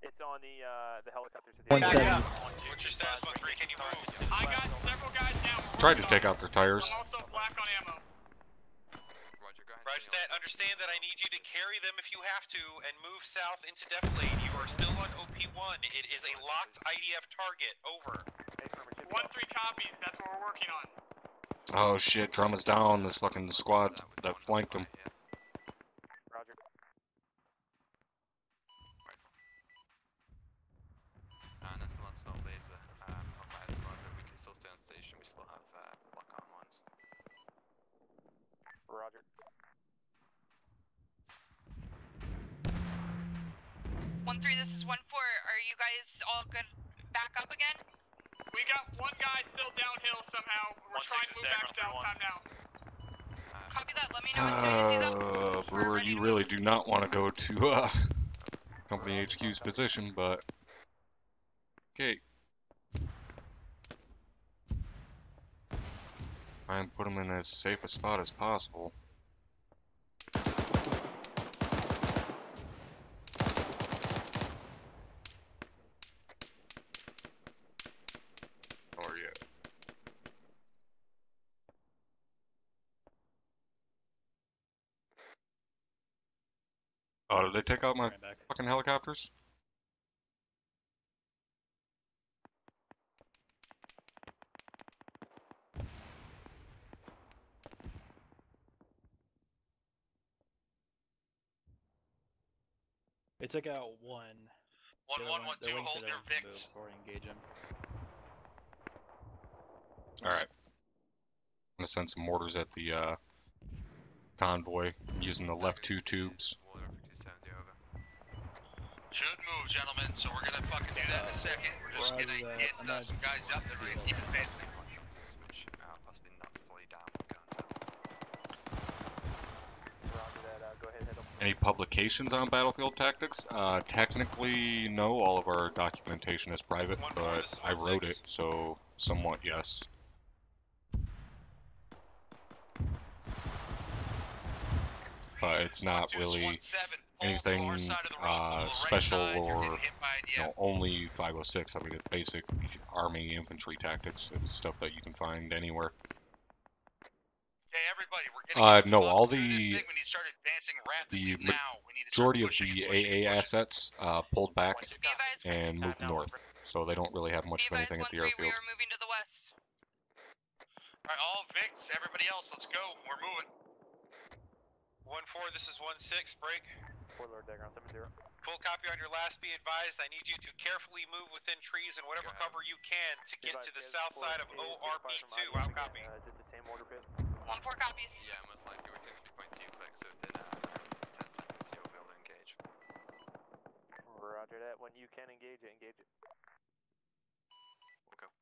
It's on the helicopter to the 1-7. What's your status, 1-3? Can you move? I got several guys now. Tried to take out their tires. I'm also black on ammo. Roger that. Understand that I need you to carry them if you have to and move south into defilade. You are still on OP1. It is a locked IDF target. Over. 1-3 copies. That's what we're working on. Oh shit, Drummer's down. This fucking squad that flanked him. Roger. That's the last spell laser. Not by a squad, but we can still stay on station. We still have lock on ones. Roger. This is 1-4. Are you guys all good back up again? We got one guy still downhill somehow. We're trying to move back south. Time now. Copy that. Let me know as soon as he's up. Brewer, you really do not want to go to Company HQ's position, but okay. Try and put him in as safe a spot as possible. Or yeah. Oh, did they take out my fucking helicopters? They took out one. 1-1-1-2, They're waiting hold for your their ones to move VIX. before we engage them. Alright. I'm gonna send some mortars at the convoy using the left 2 tubes. Should move, gentlemen, so we're gonna fucking do that in a second. We're just gonna get some guys up there, we're gonna keep advancing. Which must be not fully down with guns out. Roger that, go ahead, hit them. Any publications on battlefield tactics? Technically, no. All of our documentation is private, but I wrote it, so somewhat yes. But it's not really anything special or only 506. I mean, it's basic Army infantry tactics. It's stuff that you can find anywhere. Okay, everybody, we're getting No, all the majority of the AA assets pulled back and moved north, so they don't really have much of anything at the airfield. We are moving to the west. Alright, all VIX, everybody else, let's go. We're moving. 1-4, this is 1-6, break. Lord Diagram 7-0. Full copy on your last, be advised, I need you to carefully move within trees and whatever cover you can to get to the south side of ORB2, out copy. Is it the same order pit? 1-4 copies. Yeah, most likely within 3.2 clicks within 10 seconds you'll be able to engage. Roger that, when you can engage it, engage it. We'll go.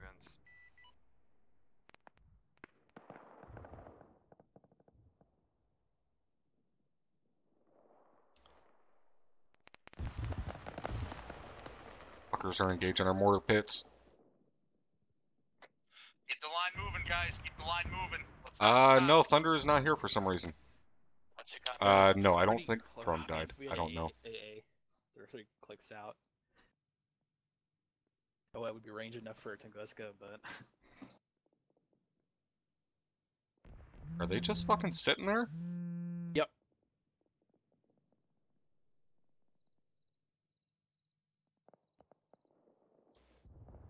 Guns. Fuckers are engaging our mortar pits. Keep the line moving, guys. Keep the line moving. No, Thunder is not here for some reason. No, I don't think Chrome died. I don't know. AA. 30 clicks out. Oh, that would be range enough for a Tunguska, but... Are they just fucking sitting there? Yep.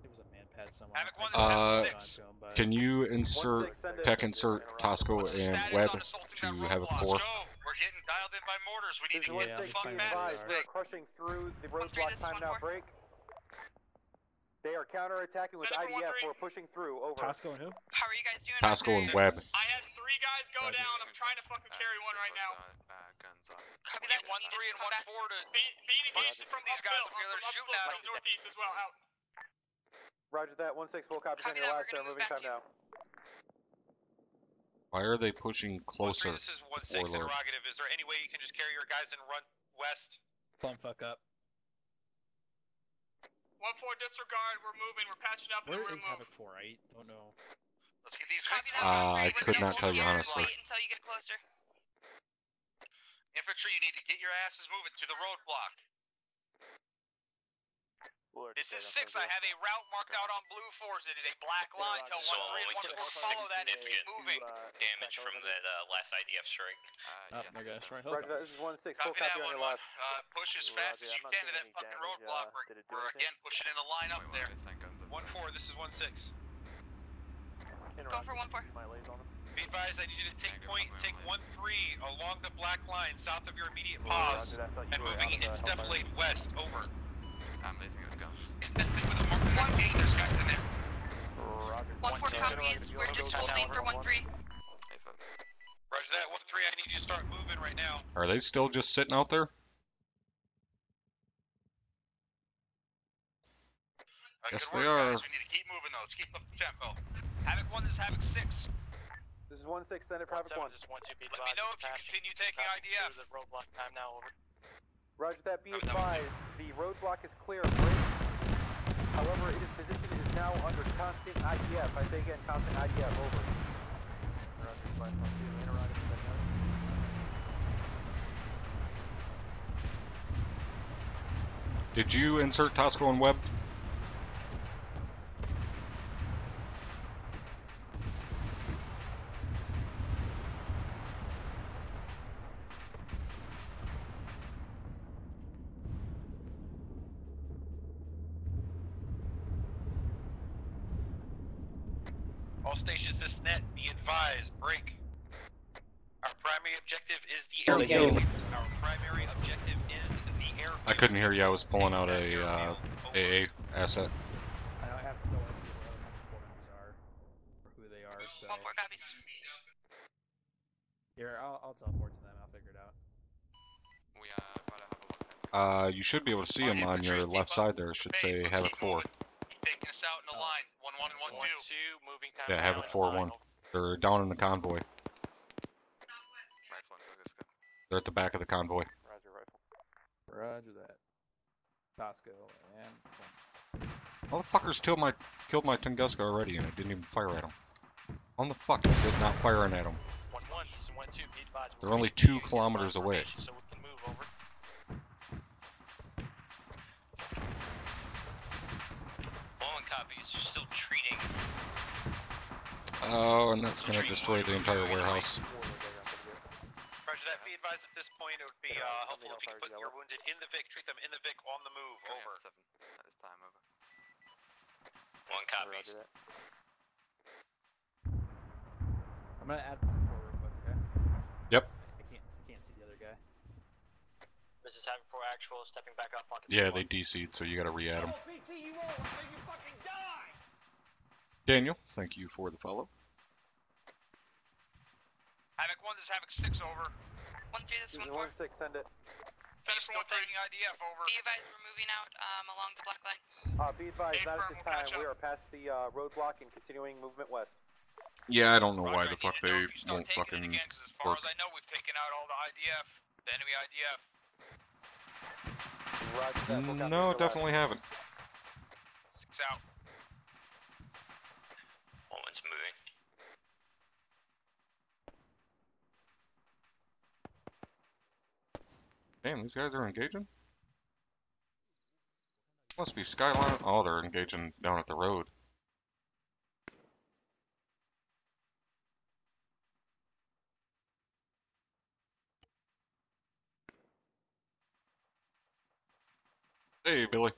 There was a man pad somewhere. Can you insert tech insert Tosco and Webb to Havoc 4? We're getting dialed in by mortars. We need to get the fuck past this They're crushing through the roadblock. Time now, break. They are counterattacking with IDF. We're pushing through. Over. Tosco and who? How are you guys doing? Tosco and Webb. I had 3 guys go down. I'm trying to fucking carry one right now. Guns on. Copy that. 1-3 and 1-4 to Being engaged from these guys uphill, over here. They're from shooting at them. northeast as well. Out. Roger that. 1-6 full copies on your last. They're moving time now. Why are they pushing closer? This is 1-6 interrogative. Is there any way you can just carry your guys and run west? Plum fuck up. 1-4 disregard. We're moving. We're patching up. Where and we're is moving. Havoc 4? I don't know. Let's get these I could not tell you honestly. Wait until you get closer. Infantry, you need to get your asses moving to the roadblock. This is 6. I have a route marked out on blue 4s. It is a black line. Tell 1-3 and 1-4 follow that and keep moving. Damage from the last IDF strike. My gosh, right. Roger that. This is 1-6 full Copy that, copy on 1-1. your last. Push as fast as you can to that fucking roadblock. We're again pushing in the line up there. 1-4, this is 1-6. Go for 1-4. Be advised, I need you to take point, take 1-3 along the black line south of your immediate pause, and moving into defilade west, over. I'm basing it with guns. Infested with a Mortar 8, there's guys in there. 1-4 copies. We're just holding for 1-3. Roger that, 1-3, I need you to start moving right now. Are they still just sitting out there? Yes, Good they work, are. guys. We need to keep moving though. Let's keep up the tempo. Havoc 1, this is Havoc 6. This is 1-6, send it for Havoc 1. Let me know if you continue taking IDF. The roadblock time now over. Roger that, be advised, the roadblock is clear. Break. However, its position is now under constant IDF. I say again, constant IDF, over. Roger, 5-2, interrogative, Did you insert Tosco and Webb? All stations this net, be advised, break. Our primary objective is the airfield. Our primary objective is the airfield. I couldn't hear you. I was pulling out a AA asset. I don't have to go into what the performers are, or who they are, so... 1-4 copies. Here, I'll teleport to them, I'll figure it out. We about to have a look. You should be able to see them on your left side there. It should say Havoc 4. Keep taking us out in a line. 1-1 and 1-2. 1-2, moving time. Yeah, Havoc 4-1. They're down in the convoy. They're at the back of the convoy. Roger, rifle. Roger that. Tosco, and... Motherfuckers killed my Tunguska already, and I didn't even fire at them. How the fuck is it not firing at them? 1-1, this is 1-2, be advised. They're only 2 kilometers away. So we can move over. All copies, you're still treating. Oh, and that's gonna destroy the entire warehouse. Roger that, be advised at this point it would be helpful if you could put your wounded in the Vic, treat them in the Vic, on the move, over. 7 at this time, over. 1 copies. I'm gonna add 1-4 real quick, okay? Yep. I can't see the other guy. This is having 4 actual, stepping back up on Yeah, they DC'd, so you gotta re-add them. Daniel, thank you for the follow. Havoc 1, this is Havoc 6, over. 1-3, this is 1-4. 1-6, send it. Send us 1 taking IDF, over. Be advised, we're moving out along the black line. Be advised, not at this time. We are past the roadblock and continuing movement west. Yeah, I don't know why the fuck they won't fucking As far work. as I know, we've taken out all the IDF, the enemy IDF. Roger that. We'll copy No, your definitely haven't. 6 out. One's moving. Damn, these guys are engaging? Must be Skyline. Oh, they're engaging down at the road. Hey, Billy.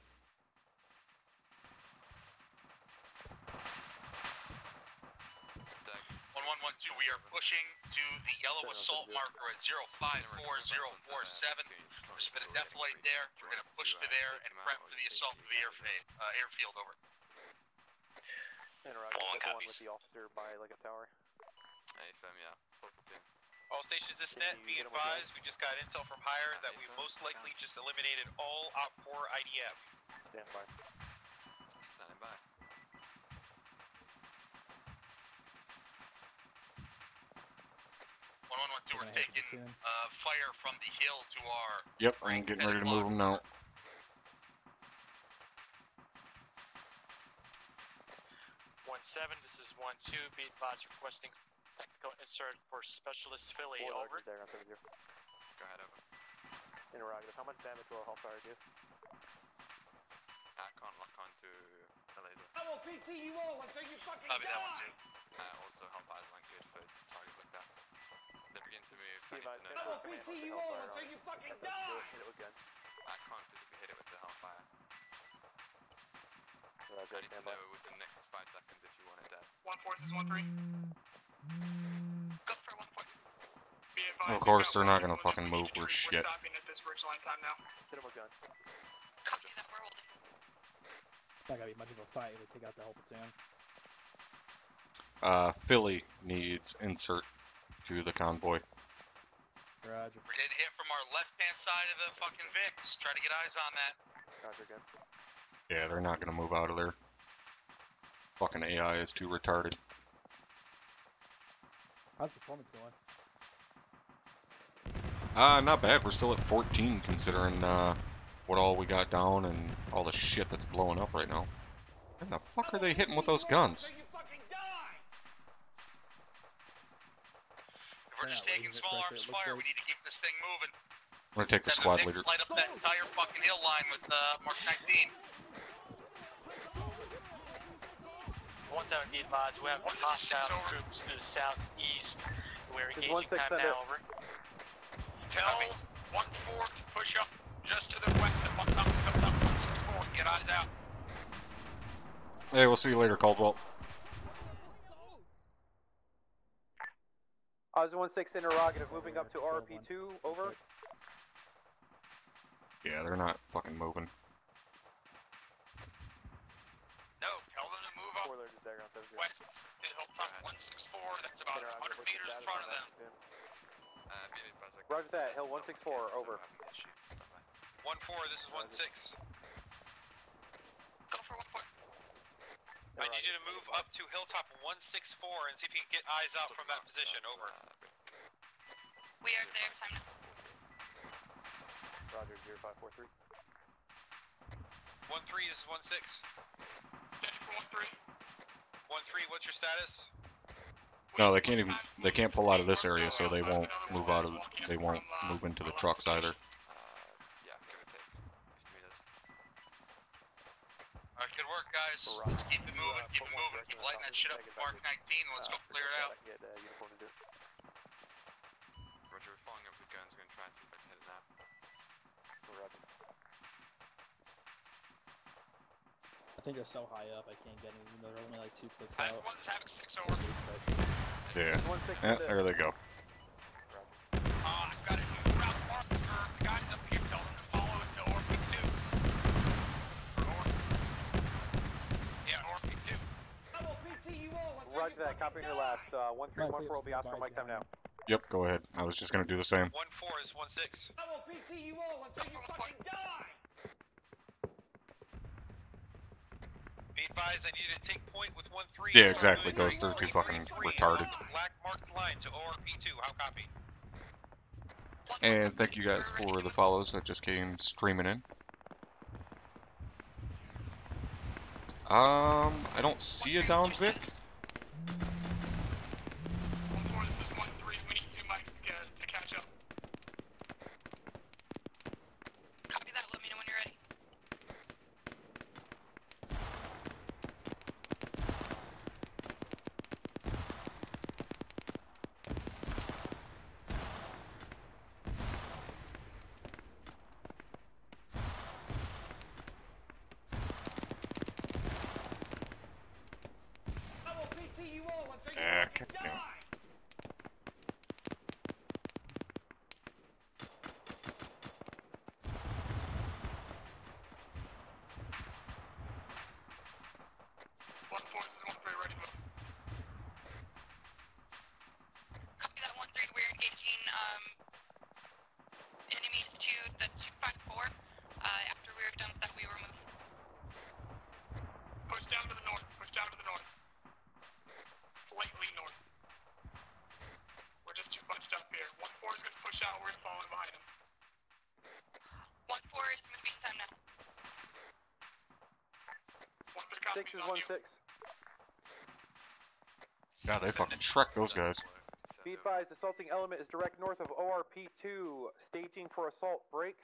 1-1-1-2, we are pushing to the yellow assault marker at 054-047. There's a bit of defilade there. We're going to push to there and prep for the assault of the airfield, over. Roger, the one with the officer by like a tower. AFM, yeah. All stations this net, be advised, we just got intel from higher that we most likely just eliminated all Op 4 IDF. Stand by. Standing by. We're taking fire from the hill to our... Yep, I'm getting ready to move them now. 1-7, this is 1-2, be advised, requesting technical insert for Specialist Philly, over. There, I'm you. Go ahead, over. Interrogative, how much damage will a Hellfire do? I can't lock on to the laser. I will PT you all until you fucking Copy that one, die! too. Also, Hellfire's not good for targets like that. They begin to move. I need to I will know. PT you all until you fucking die! I can't physically hit it with the Hellfire. I need to know within the next 5 seconds if you want it dead. 1-4, this is 1-3. Go for 1-4. Be advised, Of course, we've they're got not gonna 1-1 fucking move. we're We're shit. stopping at this ridgeline time now. Hit him with gun. Copy that, we're holding. It's not gonna be much of a fight to take out the whole platoon. Philly needs insert to the convoy. Roger. We're getting hit from our left-hand side of the fucking Vix. Try to get eyes on that. Roger again. Yeah, they're not gonna move out of there. Fucking AI is too retarded. How's performance going? Not bad. We're still at 14 considering what all we got down and all the shit that's blowing up right now. What the fuck are they hitting with those guns? If we're just taking small arms fire, we need to keep this thing moving. I'm gonna take the squad leader. Light up that entire fucking hill line with Mark 19. 1-7, be advised, we have hostile troops to the southeast. We're Just engaging 1-6, time send now, it. over. Tell 1-4 to push up just to the west of 1-4. Get eyes out. Hey, we'll see you later, Caldwell. Oz-16 interrogative, moving up to ORP2, over. Yeah, they're not fucking moving. No, tell them to move up west to Hilltop 164. That's about 100 meters in front of them. Roger that, Hill 164, over. 1-4, this is 1-6. Go for 1-4. I need you to move up to Hilltop 164 and see if you can get eyes out from that position, over. We are there, time now. Roger, 0543. 1-3, this is 1-6. Send for 1-3. 1-3, what's your status? No, they can't even. They can't pull out of this area, so they won't move out of. They won't move into the trucks either. Yeah, give or take 50 meters. Alright, good work, guys. Let's keep it moving, keep it moving. Keep lighting that shit up with Mark 19, and let's go clear it out. Roger, we're following up with guns. We're gonna try and see if I can hit it now. I think they're so high up I can't get them, even though they're only like 2 clicks Time out. 1's having 6 over. Yeah. There they go. I've got a new route marker for guys up here. Tell them to follow it to ORP2. Yeah, ORP2. Roger that, copying your last. 1314 will be Oscar Mike time now. Yep, go ahead. I was just gonna do the same. 1-4 is 1-6. I will PT you all until you fucking die! Be advised, I need you to take point with 1-3. Yeah, exactly. Goes through too fucking retarded. Black marked line to ORP2. How copy? And thank you guys for the follows that just came streaming in. I don't see a down Vic. 1-4, this is 1-3. We need 2 mics to catch up. Copy that, let me know when you're ready. I will PT you all until you Yeah, fucking goddamn. die! Copy that 1-3, we're engaging enemies to the 254. After we're done with that, we will move. Push down to the north. Push down to the north. Slightly north. We're just too bunched up here. 1-4 is gonna push out. We're gonna follow in behind him. 1-4 is moving time now. 1-3 copy. 6 is 1-6. God, they fucking Shrek those guys. Be advised, assaulting element is direct north of ORP2. Staging for assault, break.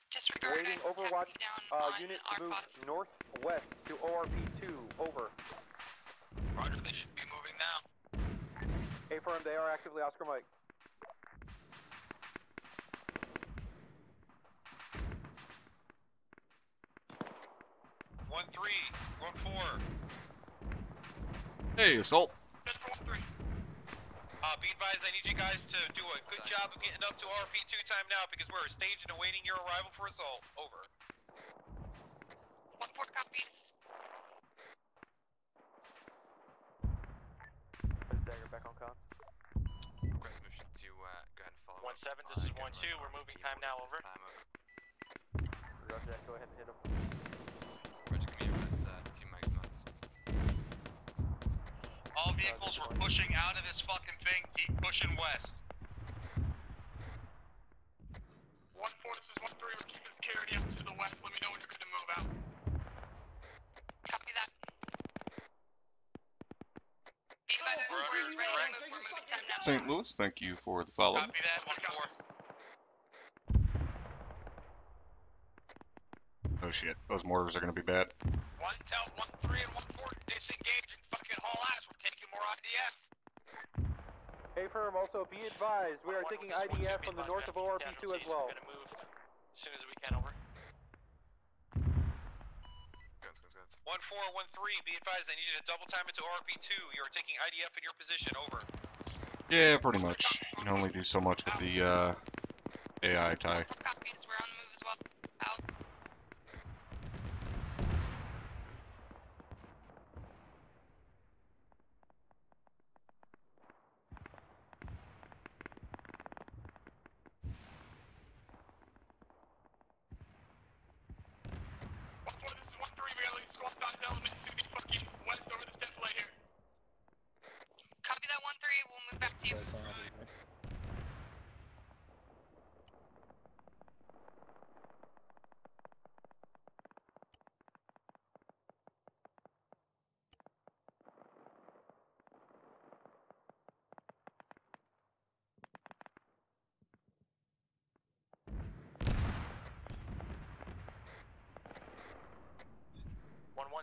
Disregard Waiting guys, overwatch tack me down on unit our to move post. northwest to ORP2. Over. Roger, they should be moving now. Affirm, they are actively Oscar Mike. One 1-4. Hey, assault. Send for 1-3. Be advised, I need you guys to do a good job of getting up to RP2 time now because we're staged and awaiting your arrival for assault. Over. 1-4 copies. Dagger back on cons. Request permission to go ahead and follow. 1-7, this is 1-2. We're moving time now, over. Roger that, go ahead and hit him. Roger, give me your red 2 mic knots. All vehicles were pushing out of this fucking thing. Keep pushing west. 1-4, this is 1-3. We're keeping security up to the west. Let me know when you're good to move out. Copy that. Be advised, we're ready to move. We're moving time now. St. Louis, thank you for the follow. Copy that, 1-4. Oh shit, those mortars are gonna be bad. 1-3 and 1-4 disengage and fucking haul ass. We're taking more IDF. Affirm, also be advised, we are taking IDF from the north of ORP2 as well. We're gonna move as soon as we can, over. Guns. 1-4, 1-3. Be advised, I need you to double time into RP2. You're taking IDF in your position. Over. Yeah, pretty much. You can only do so much with the AI tie. Copies, we're on the move as well. Out. This is 1-3, we gotta leave squad size element to the fucking west over this template here. Copy that 1-3, we'll move back to you.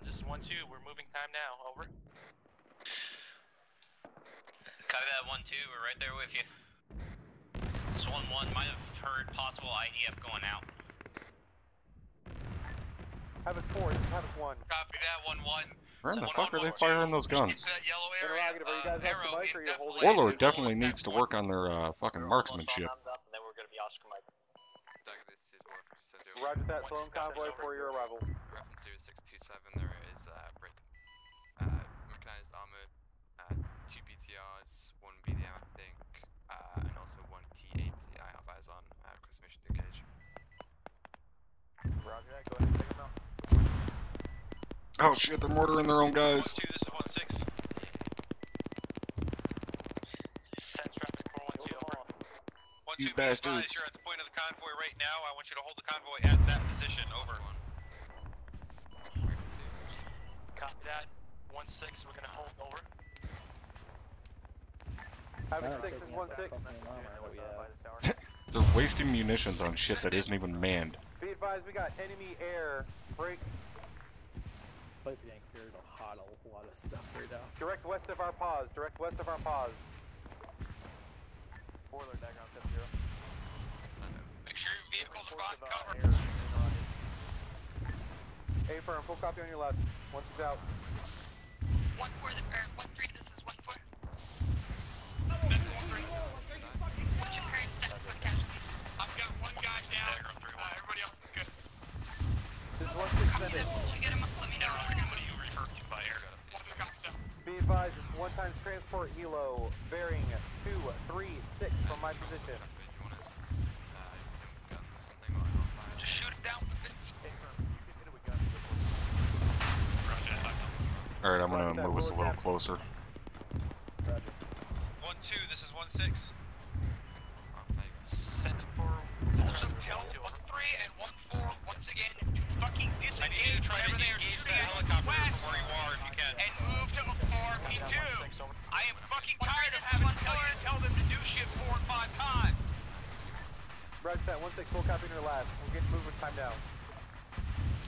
This is 1-2, we're moving time now, over. Copy that 1-2, we're right there with you. This 1-1 might have heard possible IDF going out. Havoc 4, this is Havoc 1. Copy that 1-1. Where the fuck are they firing those guns? That yellow area. Interrogative, are you guys off the mic or you're holding? Warlord definitely needs to work on their fucking marksmanship. Then we're gonna be Oscar Mike. Roger that, Sloan convoy for your arrival. Reference 0627, there is mechanized armor, 2 BTRs, 1 BDM I think, and also 1 T80 I have eyes on, request mission to engage. Roger that, go ahead and take them out. Oh shit, they're mortaring their own guys. 1-2, this is 1-6. Send traffic 412, over. 1-2, You be advised, bastards. you're at the point of the convoy right now. I want you to hold the convoy at that position. Over. Copy that. 1-6, we're gonna hold, over. Havoc 6 is 1-6. They're wasting munitions on shit that isn't even manned. Be advised, we got enemy air break Pipe yank here to hot a lot of stuff right now. direct west of our pause. Direct west of our pause. Boiler diagram 7-0. Make sure your vehicles are on cover. A firm, full copy on your left. Once it's out. 1-4, 1-3, this is 1-4. What's your current status on casualties? I've got one guy down. Everybody else is good. This is 1-6 Copy that, once you get him up, let me know. What are you referred to by air? Be advised, it's one times transport helo bearing 236 from my position. Just shoot it down. Alright, I'm gonna move us a little closer. 1-2, this is 1-6. Set for also tell 1-3 and 1-4 once again to fucking I need you to disengage try to whenever they are engage shooting that at helicopter west from where you are if you can. and move to 4P2. I am fucking tired of having to tell them to do shit 4 and 5 times. Roger that, 1-6, full copy on your last. We'll get movement time now.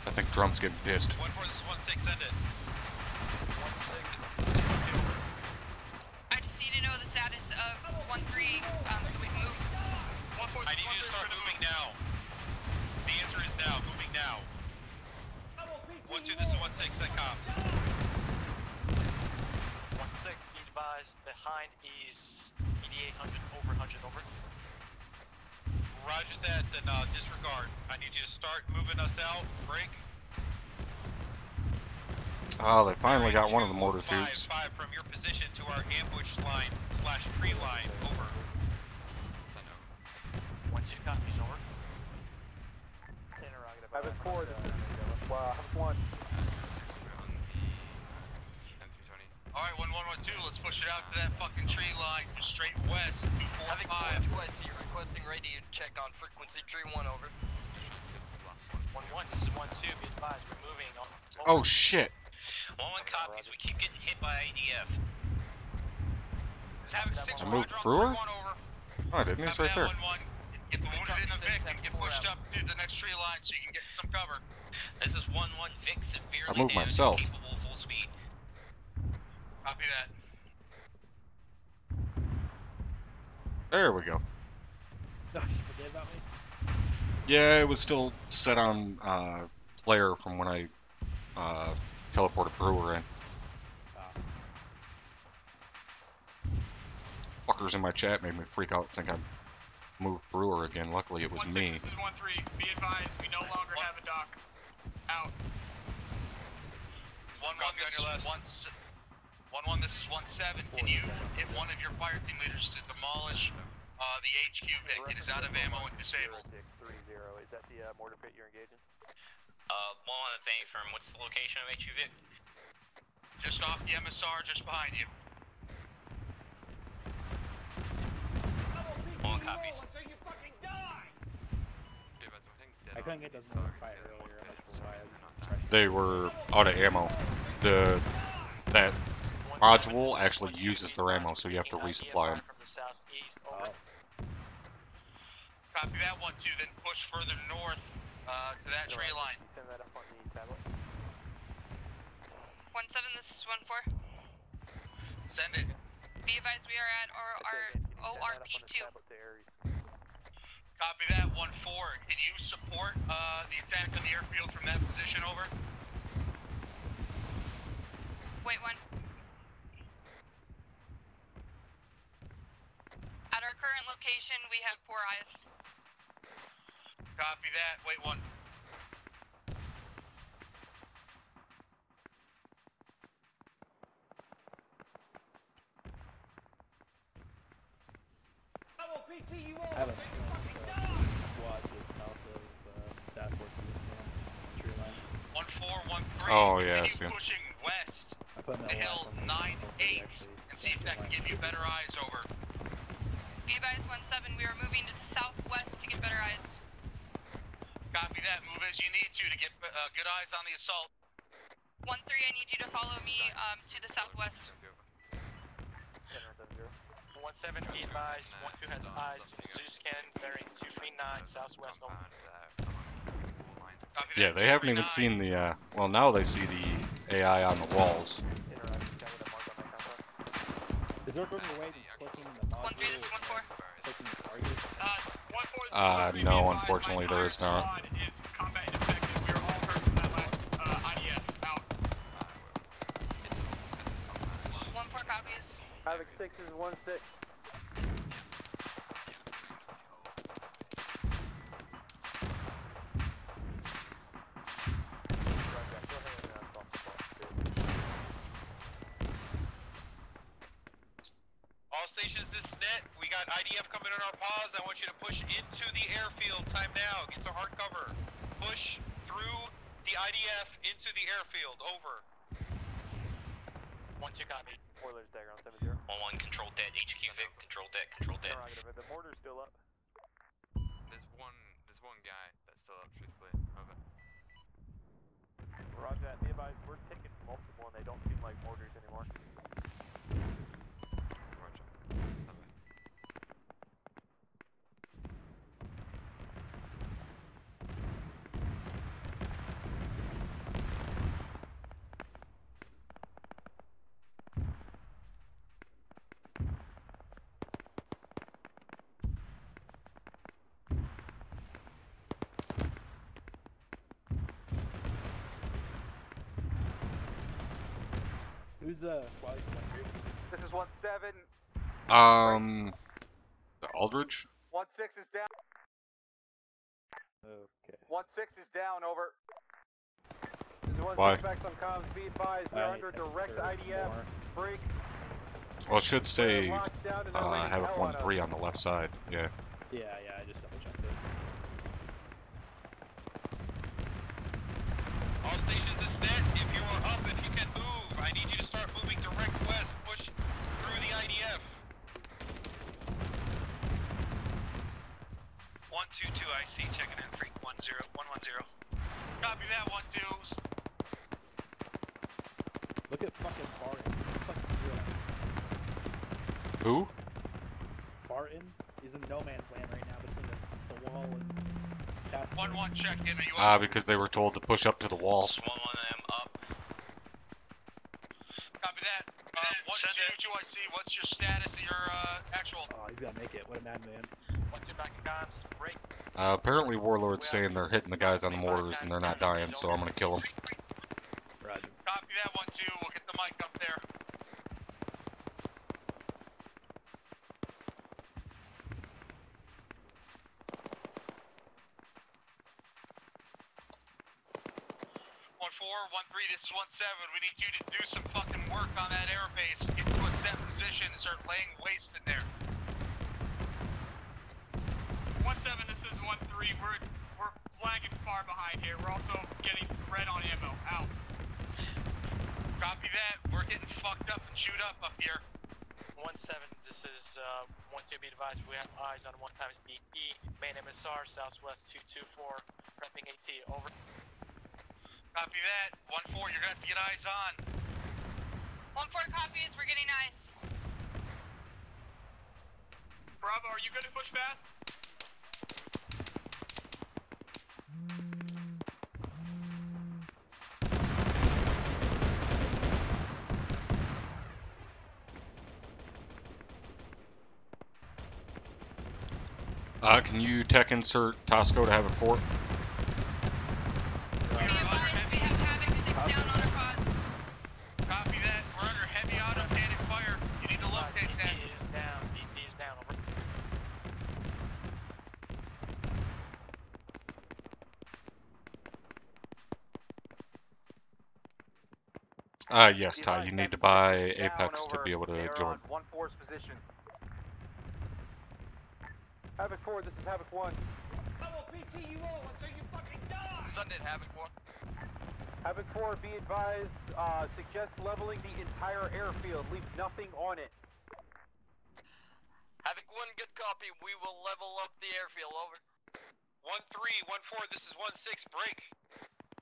I think Drum's getting pissed. 1-4, this is 1-6, send it. I just need to know the status of 1-3, so we can move. I need you to start moving now. The answer is now, moving now. 1-2, this is 1-6, send cops. 1-6, be advised, behind is ED 800, over 100, over. Roger that, then disregard. I need you to start moving us out. Break. Oh, they finally got one of the mortar tubes. 5 from your position to our ambush line / tree line. Over. 1-2 copies, over. Interrogative. Havoc 4, this is Havoc 1. Alright, 1112, let's push it out to that fucking tree line, straight west, 245. West, you're requesting radio check on frequency tree 1, over. 1-1, this is 1-2, be advised, we're moving on. Oh shit. 1-1 copies, we keep getting hit by IDF. I moved Brewer? Oh, I didn't. He's right there. Get the wounded in the Vic and get pushed up to the next tree line so you can get some cover. This is 1-1 Vic severely I moved damaged, myself. capable full speed. Copy that. There we go. No, you forget about me? Yeah, it was still set on player from when I teleported Brewer in. Fuck fuckers in my chat made me freak out, think I moved Brewer again. Luckily, it was me. This is 1-3. Be advised, we no longer have a dock. Out. 1-1, this is 1-1, this is 1-7. Can you get one of your fire team leaders to demolish the HQ Vic? It is out of ammo and disabled. 630. Is that the mortar pit you're engaging? One on the thing from what's the location of HU Vic? Just off the MSR, just behind you. All copies. I couldn't get those notified earlier. I'm not sure why. They were out of ammo. That module actually uses their ammo, so you have to resupply them. Copy that 1-2, then push further north to that tree line. Send that up on the tablet. 1-7, this is 1-4. Send it. Be advised, we are at our ORP2. Copy that 1-4. Can you support the attack on the airfield from that position? Over. Wait, 1. At our current location, we have 4 eyes. Copy that. Wait, 1. I have a squad to south of task force tree line. 1-4, 1-3. Oh, yeah, I see. Continue pushing west I put the hill 9-8 and see if that can give you better eyes. Over. Be advised, 1-7, we are moving to the southwest to get better eyes. Copy that. Move as you need to get good eyes on the assault. 1-3, I need you to follow me to the southwest. 1-7, be advised, 1-2 has eyes. Zeus cannon bearing 239 southwest. Yeah, they haven't even seen the, well, now they see the AI on the walls. Is there a quicker way to clicking the module? 1-3, this is 1-4. Clicking the target? No, unfortunately there is not. 1-4 copies. Havoc 6 is 1-6. All stations, this is Net. We got IDF coming in our pause. I want you to push into the airfield. Time now. Get to hard cover. Push through the IDF into the airfield. Over. 1-2 copy. Spoilers dagger on 7-0. 1-1, control dead. HQ Vic, control dead, control dead. The mortar's still up. There's one guy that's still up, truthfully. Over. Roger that. Be advised, we're taking multiple and they don't seem like mortars anymore. Roger. Who's squad? This is 1-7. Aldridge? 1-6 is down. Okay. 1-6 is down. Over. This is 1-6 Why? back on comms. Be advised, we're under direct IDF. Break. Well, it should say Havoc 1-3 on the left side. Yeah. Yeah, I just double checked it. All stations, this is Net. If you are up, if you can move, I need you to start moving direct west. Push through the IDF. 1-2-2, I see. Checking in. Freak 1-0. 1-1-0. Copy that 1-2. Look at fucking Barton. What the fuck's he doing? Who? Barton is in no man's land right now between the wall and task force. 1-1 checked in. Are you up? Because they were told to push up to the wall. 1-1, I'm up. Copy that. 1-2-2, I see. What's your status of your actual? Oh, he's gonna make it. What a madman. 1-2 back in comms. Break. Apparently Warlord's saying they're hitting the guys on the mortars and they're not dying, so I'm gonna kill them. Roger. Copy that 1-2. We'll get the mic up there. 1-3, this is 1-7. We need you to do some fucking work on that airbase. Get to a set position and start laying waste in there. 1-7, this is 1-3. We're flagging far behind here. We're also getting red on ammo. Out. Copy that. We're getting fucked up and chewed up here. 1-7, this is 1-2, be advised. We have eyes on 1x BE. Main MSR, southwest 224. Prepping AT, over. Copy that. 1-4, you're gonna have to get eyes on. 1-4 copies, we're getting eyes. Bravo, are you good to push fast? Can you tech insert Tosco to have it 4? Copy that. We're under heavy automatic fire. You need to locate that. DT is down. DT is down. Over. Yes, Ty, you need to buy Apex to be able to join. 1-4's position. Havoc 4, this is Havoc 1. I will PT you all until you fucking die! Sunday, Havoc 4. Havoc 4, be advised, suggest leveling the entire airfield. Leave nothing on it. Havoc 1, good copy. We will level up the airfield, over. 1-3, 1-4, this is 1-6, break.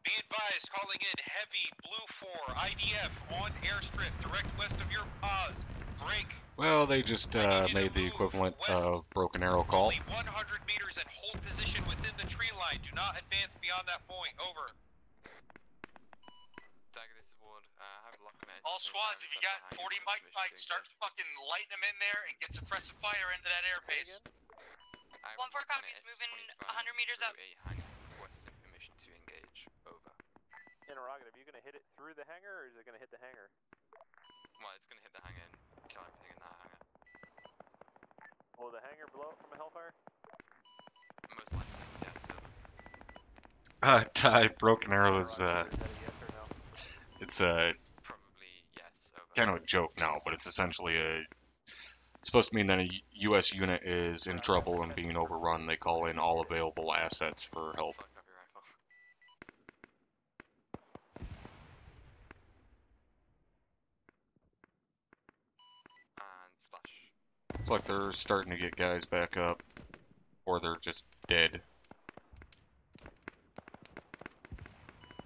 Be advised, calling in heavy blue 4 IDF on airstrip direct west of your pause. Break. Well, they just made the equivalent of Broken Arrow call. Only 100 meters and hold position within the tree line. Do not advance beyond that point. Over. Tiger, this is Ward. Have a lock on it. All squads, if you got 40 mic bikes, start fucking lighting them in there and get suppressive fire into that airbase. 1-4 copies, moving 100 meters up. Requesting permission to engage. Over. Interrogative, are you gonna hit it through the hangar or is it gonna hit the hangar? Well, it's gonna hit the hangar and kill everything in that hangar. Will the hangar blow up from a Hellfire? Most likely, yeah, so. Ty, Broken Arrow is, it's Probably yes, over. kind of a joke now, but it's essentially it's supposed to mean that a U.S. unit is in trouble and being overrun. They call in all available assets for help. It's like they're starting to get guys back up, or they're just dead.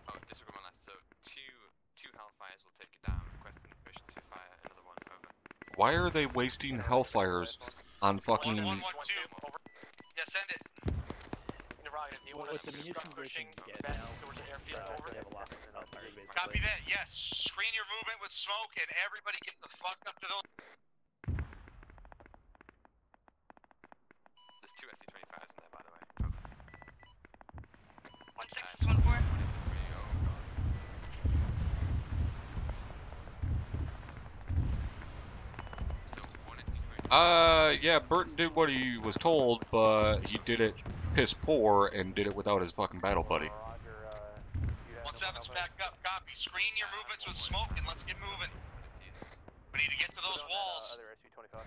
Oh, disregard my last. So two Hellfires will take you down. Requesting permission to fire another one. Over. Why are they wasting Hellfires on fucking... 1-1-1-2, over. Yeah, send it. Interrogative, do you want to start pushing back towards the airfield? Over. Copy that, yes. Screen your movement with smoke and everybody get the fuck up to those. There's two SC-25s in there, by the way. Over. 1-6 is 1-4. Yeah, Burton did what he was told, but he did it piss poor and did it without his fucking battle buddy. 1-7's back up, copy. Screen your movements with smoke and let's get moving. We need to get to those walls. Other SC-25.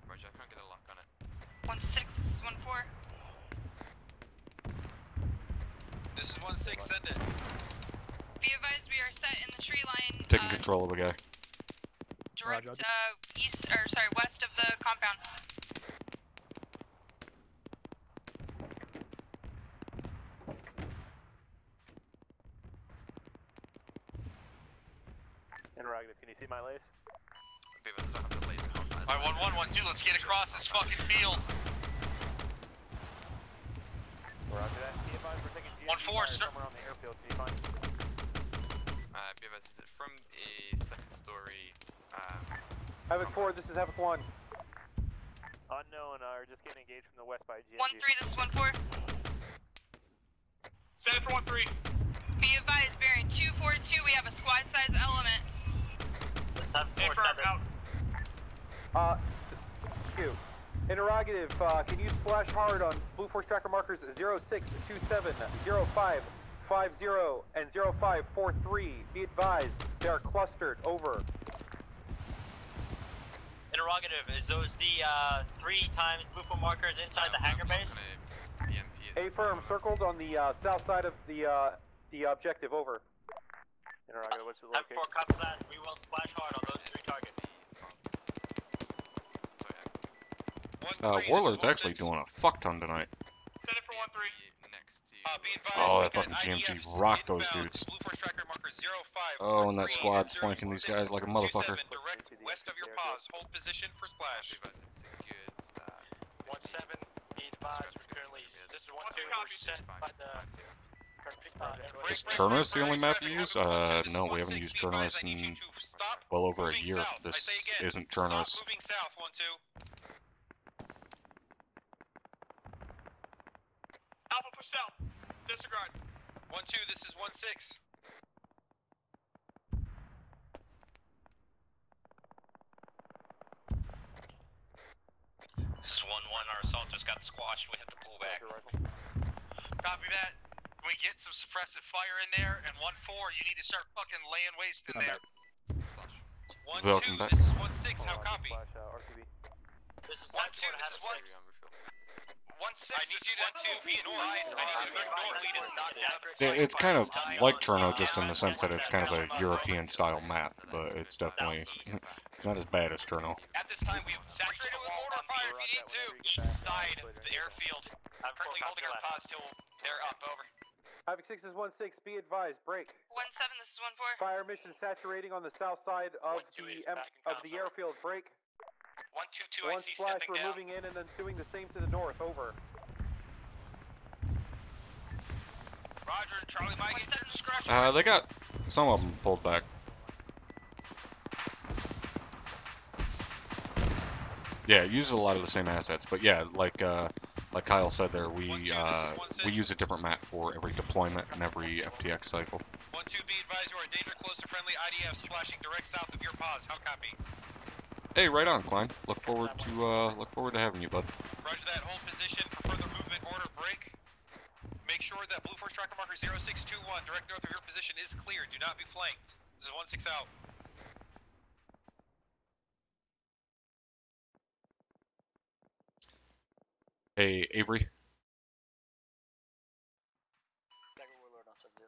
Roger, I can't get a lock on it. 1-6 is 1-4. This is 1-6, send it. Be advised, we are set in the tree line. Taking control of the guy. Direct west of the compound. Interrogative, can you see my lace? Alright, 1-1-1-2, let's get across this fucking field. Roger that. Be advised, we're taking 1-4, start. somewhere on the airfield. Can you find? Be advised, is it from a second story? Havoc 4, this is Havoc 1. Unknown, are just getting engaged from the west by GMG. 1-3, this is 1-4. Send it for 1-3. Be advised, bearing 242, we have a squad size element. Confirm, out. Q. Interrogative, can you splash hard on Blue Force tracker markers 0627, 0550, and 0543? Be advised, they are clustered. Over. Interrogative, is those the 3 times Blue Force markers inside the hangar base? A-firm, circled on the south side of the objective. Over. Interrogative, what's the location? 4 copy that. We will splash hard on those 3 targets. Warlord's actually doing a fuck ton tonight. Set it for 1-3. Oh, that fucking GMG rocked those dudes. Oh, and that squad's flanking these guys like a motherfucker. West of your pause. Hold position for splash. 1-7, be advised, we're currently, this is 1-2, we're set by the... Is Chernos the only map you use? No, we haven't used Chernos in well over a year. This isn't Chernos. Moving south, 1-2. Alpha push south. Disregard. 1-2, this is 1-6. This is 1-1, our assault just got squashed, we have to pull back. Copy that. Can we get some suppressive fire in there? And 1-4, you need to start fucking laying waste in there. 1-2, back. this is 1-6, how copy? This is 1-2, this is 1. 1-6, I need you to be advised. I need you to move north. Lead is not yet. It's kind of like Cherno, just in the sense that it's kind of a European-style map, but it's definitely it's not as bad as Cherno. At this time, we've saturated with mortar fire if you need to. East side of the airfield. I'm currently holding our pause till they're up. Over. Havoc 6 is 1-6, be advised, break. 1-7, this is 1-4. Fire mission saturating on the south side of the airfield, break. 1-2-2, One I see splash, stepping we're down. moving in and then doing the same to the north. Over. Roger, Charlie Mike, get your discretion. They got some of them pulled back. Yeah, it uses a lot of the same assets, but yeah, like Kyle said there, we use a different map for every deployment and every FTX cycle. 1-2, be advised, you are danger close to friendly IDF splashing direct south of your pause. How copy? Hey, right on, Klein. Look forward to having you, bud. Roger that. Hold position for further movement. Order break. Make sure that Blue Force tracker marker 0621 direct north of your position is clear. Do not be flanked. This is 1-6 out. Hey, Avery. Dagger Warlord on 7-0.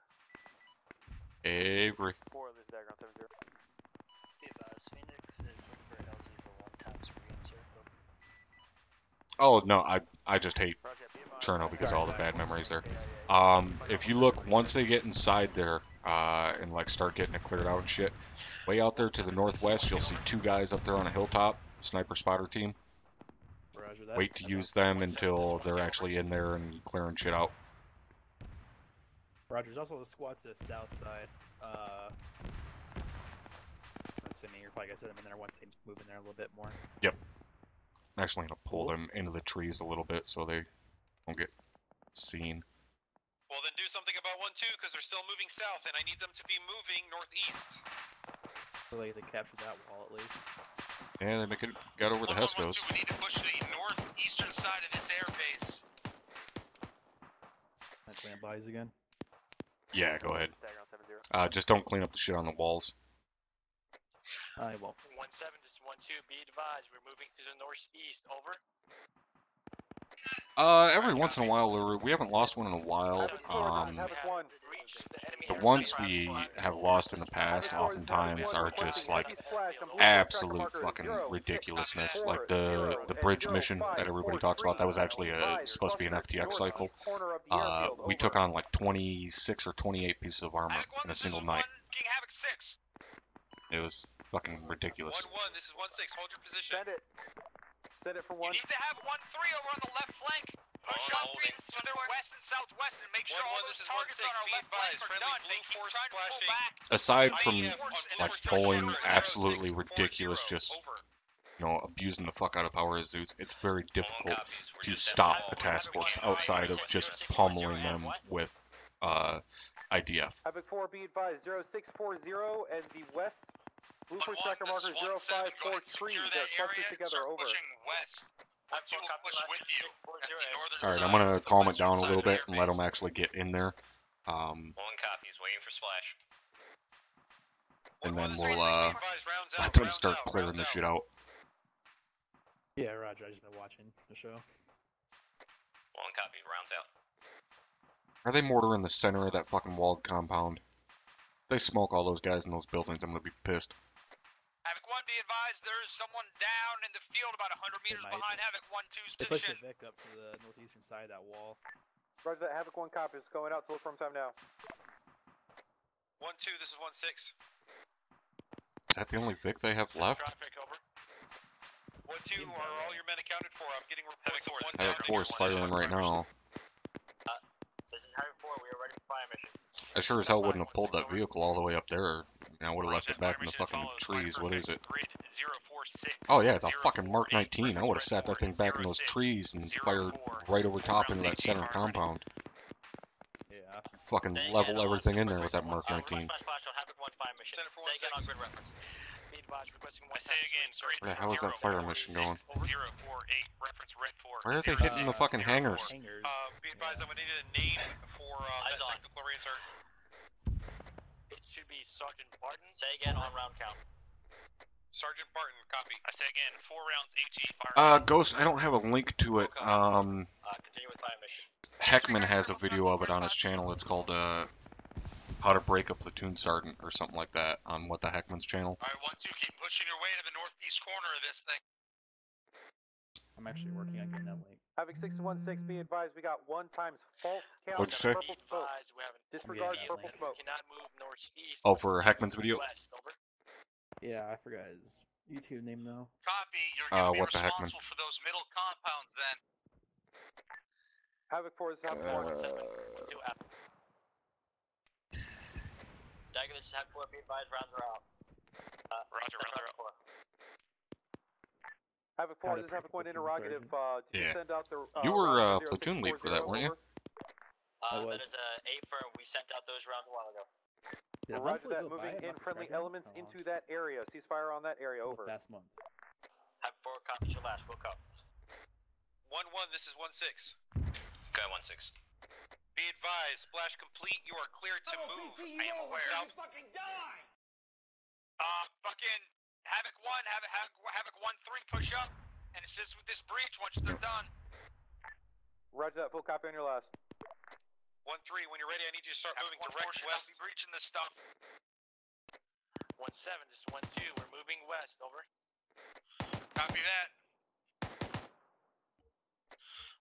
Avery. 4, this is Dagger on 7-0. Be advised, Phoenix is looking for LZ for 1 screen circle. Oh no, I just hate Cherno because of all the bad memories there. If you look, once they get inside there and like start getting it cleared out and shit, way out there to the northwest, you'll see 2 guys up there on a hilltop, sniper spotter team. Roger that. Wait to use them until they're actually in there and clearing shit out. Roger, there's also the squad to the south side. I'm assuming you're probably gonna set them in there once they move in there a little bit more. Yep. I'm actually gonna pull them into the trees a little bit so they don't get seen. Well, then do something about 1-2 because they're still moving south, and I need them to be moving northeast. So they capture that wall at least. Yeah, they got over the Hescos. We need to push to the northeastern side of this air base. Can I clean up bodies again? Yeah, go ahead. Just don't clean up the shit on the walls. I won't. 1-7, this is 1-2, be advised, we're moving to the northeast. Over. Every once in a while, we haven't lost one in a while. The ones we have lost in the past oftentimes are just like absolute fucking ridiculousness. Like the bridge mission that everybody talks about, that was actually supposed to be an FTX cycle. We took on like 26 or 28 pieces of armor in a single night. It was fucking ridiculous. 1-1, this is 1-6, hold your position. Send it. Send it for 1. You need to have 1-3 over on the left flank. Push up to the west and southwest and make sure all those targets on our left flank are done. They keep trying to pull back. Aside from like pulling absolutely ridiculous, just abusing the fuck out of power of Zeus, it's very difficult to stop a task force outside of just pummeling them with IDF. Havoc 4, be advised, 0640 and the west. Blue Force tracker marker 0543. They're clustered together. Over. West. 1-2 will push with you at the northern All right, side. I'm gonna the calm it western down a side little of the bit and let airbase. them actually get in there. One copy's waiting for splash. And then we'll rounds let out, them rounds start out, clearing rounds this out. shit out. Yeah, Roger. I just been watching the show. One copy, rounds out. Are they mortar in the center of that fucking walled compound? If they smoke all those guys in those buildings, I'm gonna be pissed. Havoc 1, be advised, there's someone down in the field about 100 meters might. behind Havoc 1-2's They pushed position. the Vic up to the northeastern side of that wall. Roger that. Havoc 1 copy. It's going out to look for him time now. 1-2, this is 1-6. Is that the only Vic they have left? Traffic, over. 1-2, are all your men accounted for? I'm getting reports of 1 Havoc 4 is firing right now. This is Havoc 4, we are ready for fire mission. I sure as hell wouldn't have pulled that vehicle all the way up there. I would have left it back in the fucking trees. What is it? Oh yeah, it's a fucking Mark 19. I would have sat that thing back in those trees and fired right over top into that center compound. Yeah. Fucking level everything in there with that Mark 19. Where the hell is that fire mission going? Where are they hitting the fucking hangars? Be advised, I'm gonna need a name for that technical reinsert. It should be Sergeant Barton. Say again on round count. Sergeant Barton, copy. I say again, 4 rounds HE fire. Ghost, I don't have a link to it. Continue with fire mission. Heckman has a video of it on his channel. It's called, How to Break a Platoon Sergeant or something like that on What the Heckman's channel. Alright, 1-2, keep pushing your way to the northeast corner of this thing. I'm actually working on getting that link. Havoc 616, be advised, we got 1 times false count. What'd you say? Purple smoke. Disregard Yeah, purple smoke. Cannot move northeast. Oh, for Heckman's video? West, over. Yeah, I forgot his YouTube name though. Copy, you're going to be What the Heckman? responsible for those middle compounds then. Havoc 4 is Havoc 4. Dagger, this is Havoc 4, be advised, rounds are out. Roger, rounds are out. Havoc 4, this is Havoc 1 interrogative. Did you Yeah. send out the You were round platoon lead for 0640 that, weren't you? over? That is a firm. We sent out those rounds a while ago. Did a month Roger that. go by? Moving I in must friendly describe it. elements How long? into that area. Ceasefire on that area. It was Over. the past month. Havoc 4, copy your last. We'll copy. 1-1, this is 1-6. Go 1-6. Be advised, splash complete, you are clear to move. I am aware. fucking die! Fucking Havoc 1, Havoc 1-3, push up, and assist with this breach once they're done. Roger that. Full copy on your last. 1-3, when you're ready, I need you to start moving Havoc 1-4 direct should west. not be breaching this stuff. 1-7, this is 1-2, we're moving west, over. Copy that.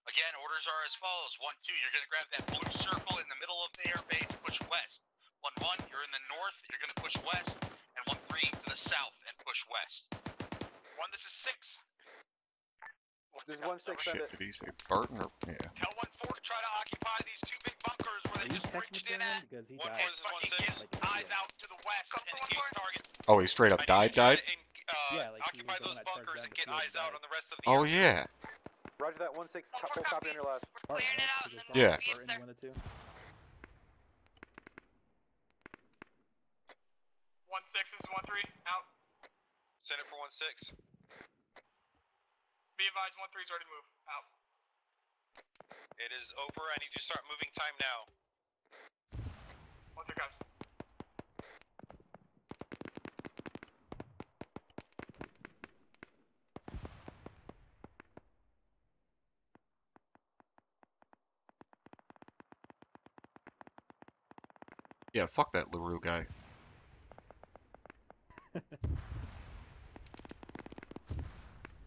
Again, orders are as follows. 1-2, you're going to grab that blue circle in the middle of the airbase and push west. 1-1, you're in the north, you're going to push west. And 1-3 to the south and push west. 1, this is 6. This is 1-6. Send Shit, it. did he say Barton or yeah? Tell 1-4 to try to occupy these 2 big bunkers where Are they you just texting breached in him? at. Because he 1-4, died. this is Fucking 1-6. get eyes out to the west and engage target. Oh, he straight up died? Yeah, like he occupy was the one those that charged bunkers down and the get field eyes and out died. on the rest of the Oh area. yeah. Roger that. 1-6. Full copy on your last. Barton, Clearing it right? out, and Because then Yeah. we'll be Barton there. wanted to. 1-6, this is 1-3, out. Send it for 1-6. Be advised, 1-3's ready to move, out. It is over. I need you to start moving time now. 1-3 comes. Yeah, fuck that LaRue guy.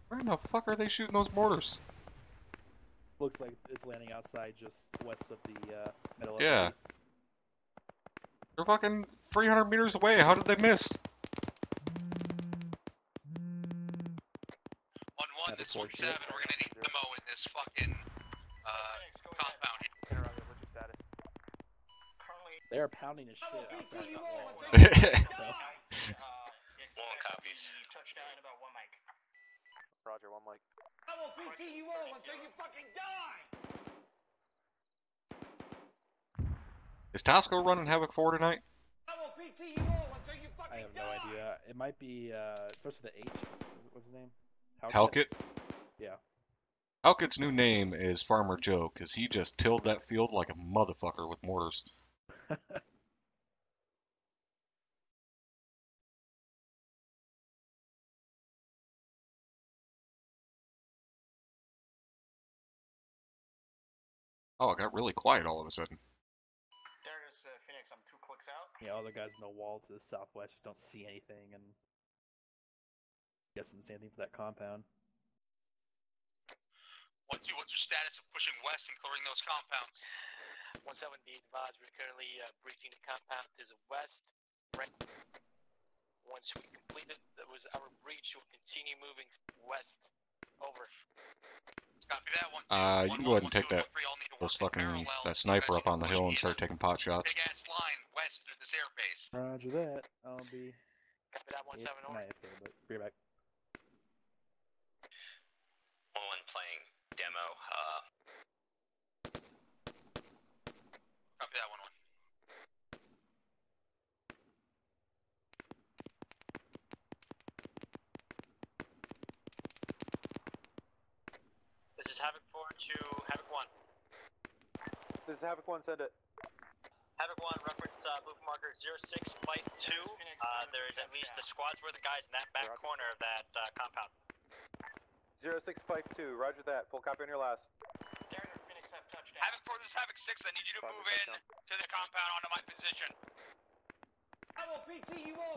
Where in the fuck are they shooting those mortars? Looks like it's landing outside just west of the middle of Yeah. the They're fucking 300 meters away. How did they miss? 1-1, this 1-7, we're gonna need demo in this fucking compound. They are pounding his shit outside that wall. One copies. Touchdown in about 1 mic. Roger. 1 mic. I will PT you all until you fucking die! Is Tosco running Havoc 4 tonight? I will PT you all until you I fucking have no die! idea. It might be, it starts with the H. What's his name? Halkett? Yeah. Alkit's new name is Farmer Joe, because he just tilled that field like a motherfucker with mortars. Oh, it got really quiet all of a sudden. There's Phoenix, I'm 2 clicks out. Yeah, all the guys in the wall to the southwest just don't see anything, and guessing the same thing for that compound. 1-2, what's your status of pushing west and clearing those compounds? 1-7, be advised, we're currently breaching the compound to the west. Right. Once we complete it, that was our breach. We'll continue moving west. Over. Copy that. 1-2. You can go ahead and take that sniper up on the hill and start taking pot shots. Big ass line west of this airbase. Roger that. I'll be. Copy that. 1-7 over. But be right back. 1-1 playing demo. Copy that 1-1. This is Havoc 4 to Havoc 1. This is Havoc 1, send it. Havoc 1, reference move marker 06, flight 2. There's at least a squad's worth of guys in that back corner of that compound. 0652, roger that. Full copy on your last. Phoenix have touchdown. Havoc 4, this is Havoc 6. I need you to move in to the compound onto my position.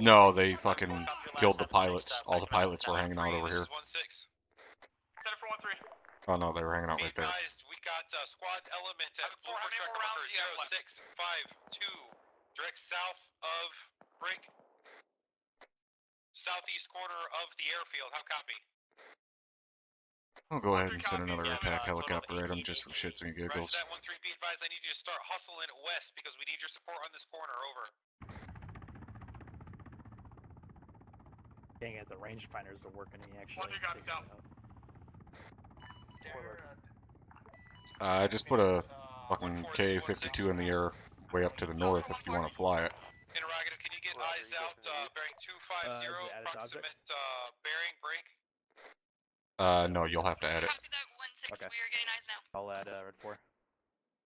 No, they fucking killed the pilots. All the pilots were hanging out over here. Set it for 1-3. Oh no, they were hanging out right there. We got squad element at infrastructure marker 0652, direct south of Brick, southeast corner of the airfield. How copy? I'll go ahead and send another attack helicopter at them just for shits and giggles. That 1-3, be advised, I need you to start hustling west because we need your support on this corner. Over. Dang it, the rangefinders are working and he actually. I just put a fucking K-52 in the air way up to the north if you want to fly it. Interrogative, can you get eyes out, bearing 250, approximate bearing, break? No, you'll have to add it. Copy that 1-6, Okay. we are getting eyes now. I'll add Red 4.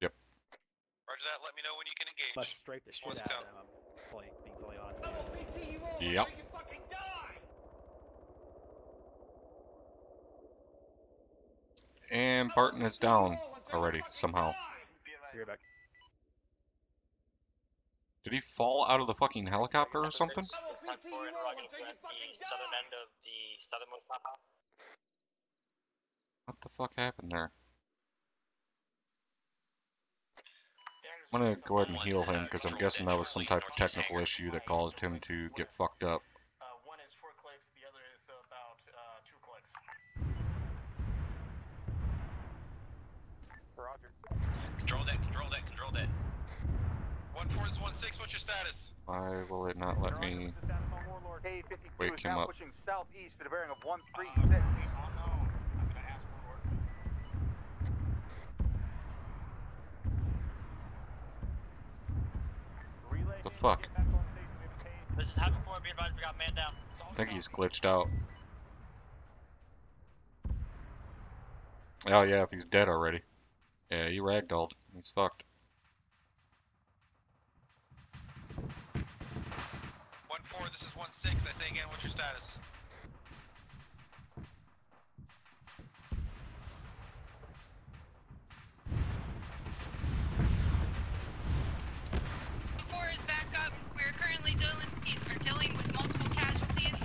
Yep. Roger that, let me know when you can engage. Must strafe the shit out of them. I'm being totally honest with you. Yep. And Barton is down already, somehow. Be right back. Did he fall out of the fucking helicopter or something? The southern end of the southernmost compound. What the fuck happened there? I'm gonna go ahead and heal him because I'm guessing that was some type of technical issue that caused him to get fucked up. One is 4 clicks, the other is about 2 clicks. Roger. Control deck, control deck, control deck. 1-4, this is 1-6, what's your status? Why will it not let me K-52 wake is him now up? pushing southeast at a bearing of 136. The fuck? This is Havoc 4, be advised we got man down. I think he's glitched out. Oh yeah, if he's dead already. Yeah, he ragdolled. He's fucked. 1-4, this is 1-6, I say again, what's your status? Four is back up. We're currently dealing with multiple casualties.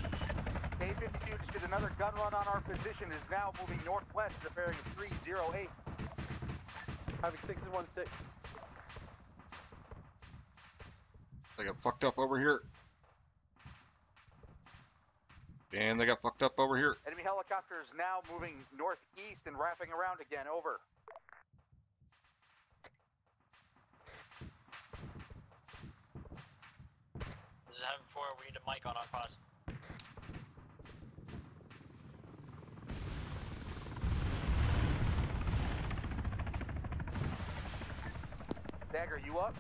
K-52 just did another gun run on our position, is now moving northwest at a bearing of 308. Havoc 6 is 1-6. They got fucked up over here. And they got fucked up over here. Enemy helicopters now moving northeast and wrapping around again. Over. This is Havoc 4, we need a mic on our pause. Dagger, you up?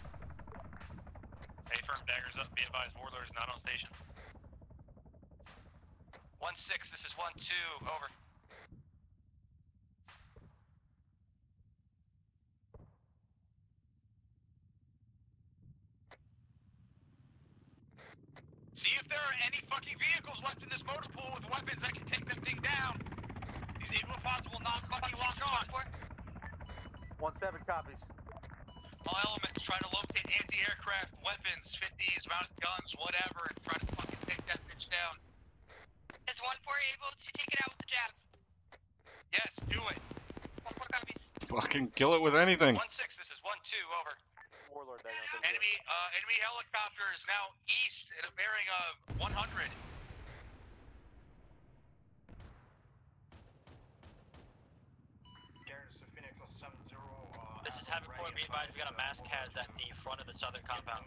Hey, firm, Dagger's up. Be advised, Warlord's not on station. 1-6, this is 1-2, over. fucking vehicles left in this motor pool with weapons that can take that thing down. These iglopods will not fucking lock on. 1-7 copies. All elements try to locate anti-aircraft weapons, 50s, mounted guns, whatever, and try to fucking take that bitch down. Is 1-4 able to take it out with the jab? Yes, do it. 1-4 copies. Fucking kill it with anything. 1-6, this is 1-2, over. Warlord down. Enemy helicopter is now east at a bearing of 100. This is Havoc 4, be advised, we got a mass cas at the front of the southern compound.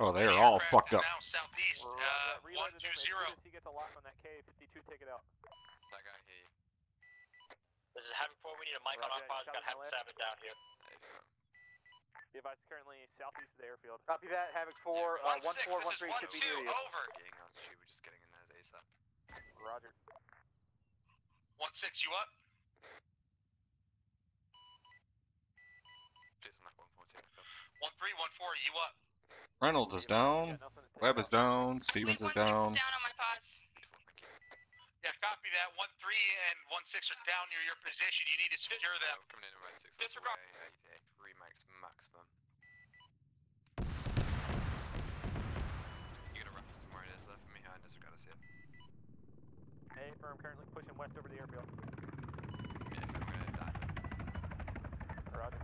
Oh, they are all fucked up. Now southeast, 120. He gets a lock on that K-52, take it out. That guy here. This is Havoc 4, we need a mic on our pod, got Havoc 7 down here. Be advised, currently southeast of the airfield. Copy that, Havoc 4, 1-4, 1-3 should be near you. Over. Getting on the street, we're just getting in there as ASAP. Roger. 1-6, you up? Please on that 1-4, 1-3, 1-4, you up? Reynolds is down. Webb is down. Stevens is down. Down on my pause. Yeah, copy that. 1-3 and 1-6 are down near your position. You need to secure them. Coming in at 6. Disregard. 3 max maximum. You got a reference from where it is there for me? I disregard to see it. Hey, firm currently pushing west over the airfield. Yeah, if I'm gonna die. Roger.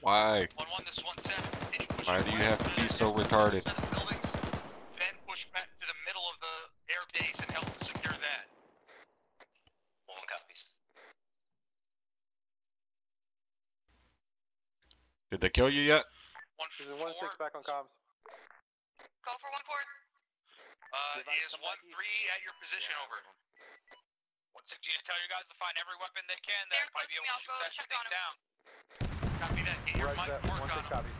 Why? 1-1, this is 1-7. Why do you have to be so retarded? Buildings, then push back to the middle of the air base and help secure that. 1 copies. Did they kill you yet? This is 1-6 back on comms. Go for 1-4. Is 1-3 at your position, over? 1-6, you need to tell your guys to find every weapon they can. They're That close might be to me, able I'll to go shoot that check thing on 'em. down. Copy that. Get your mic to work on 1-6 them. copies.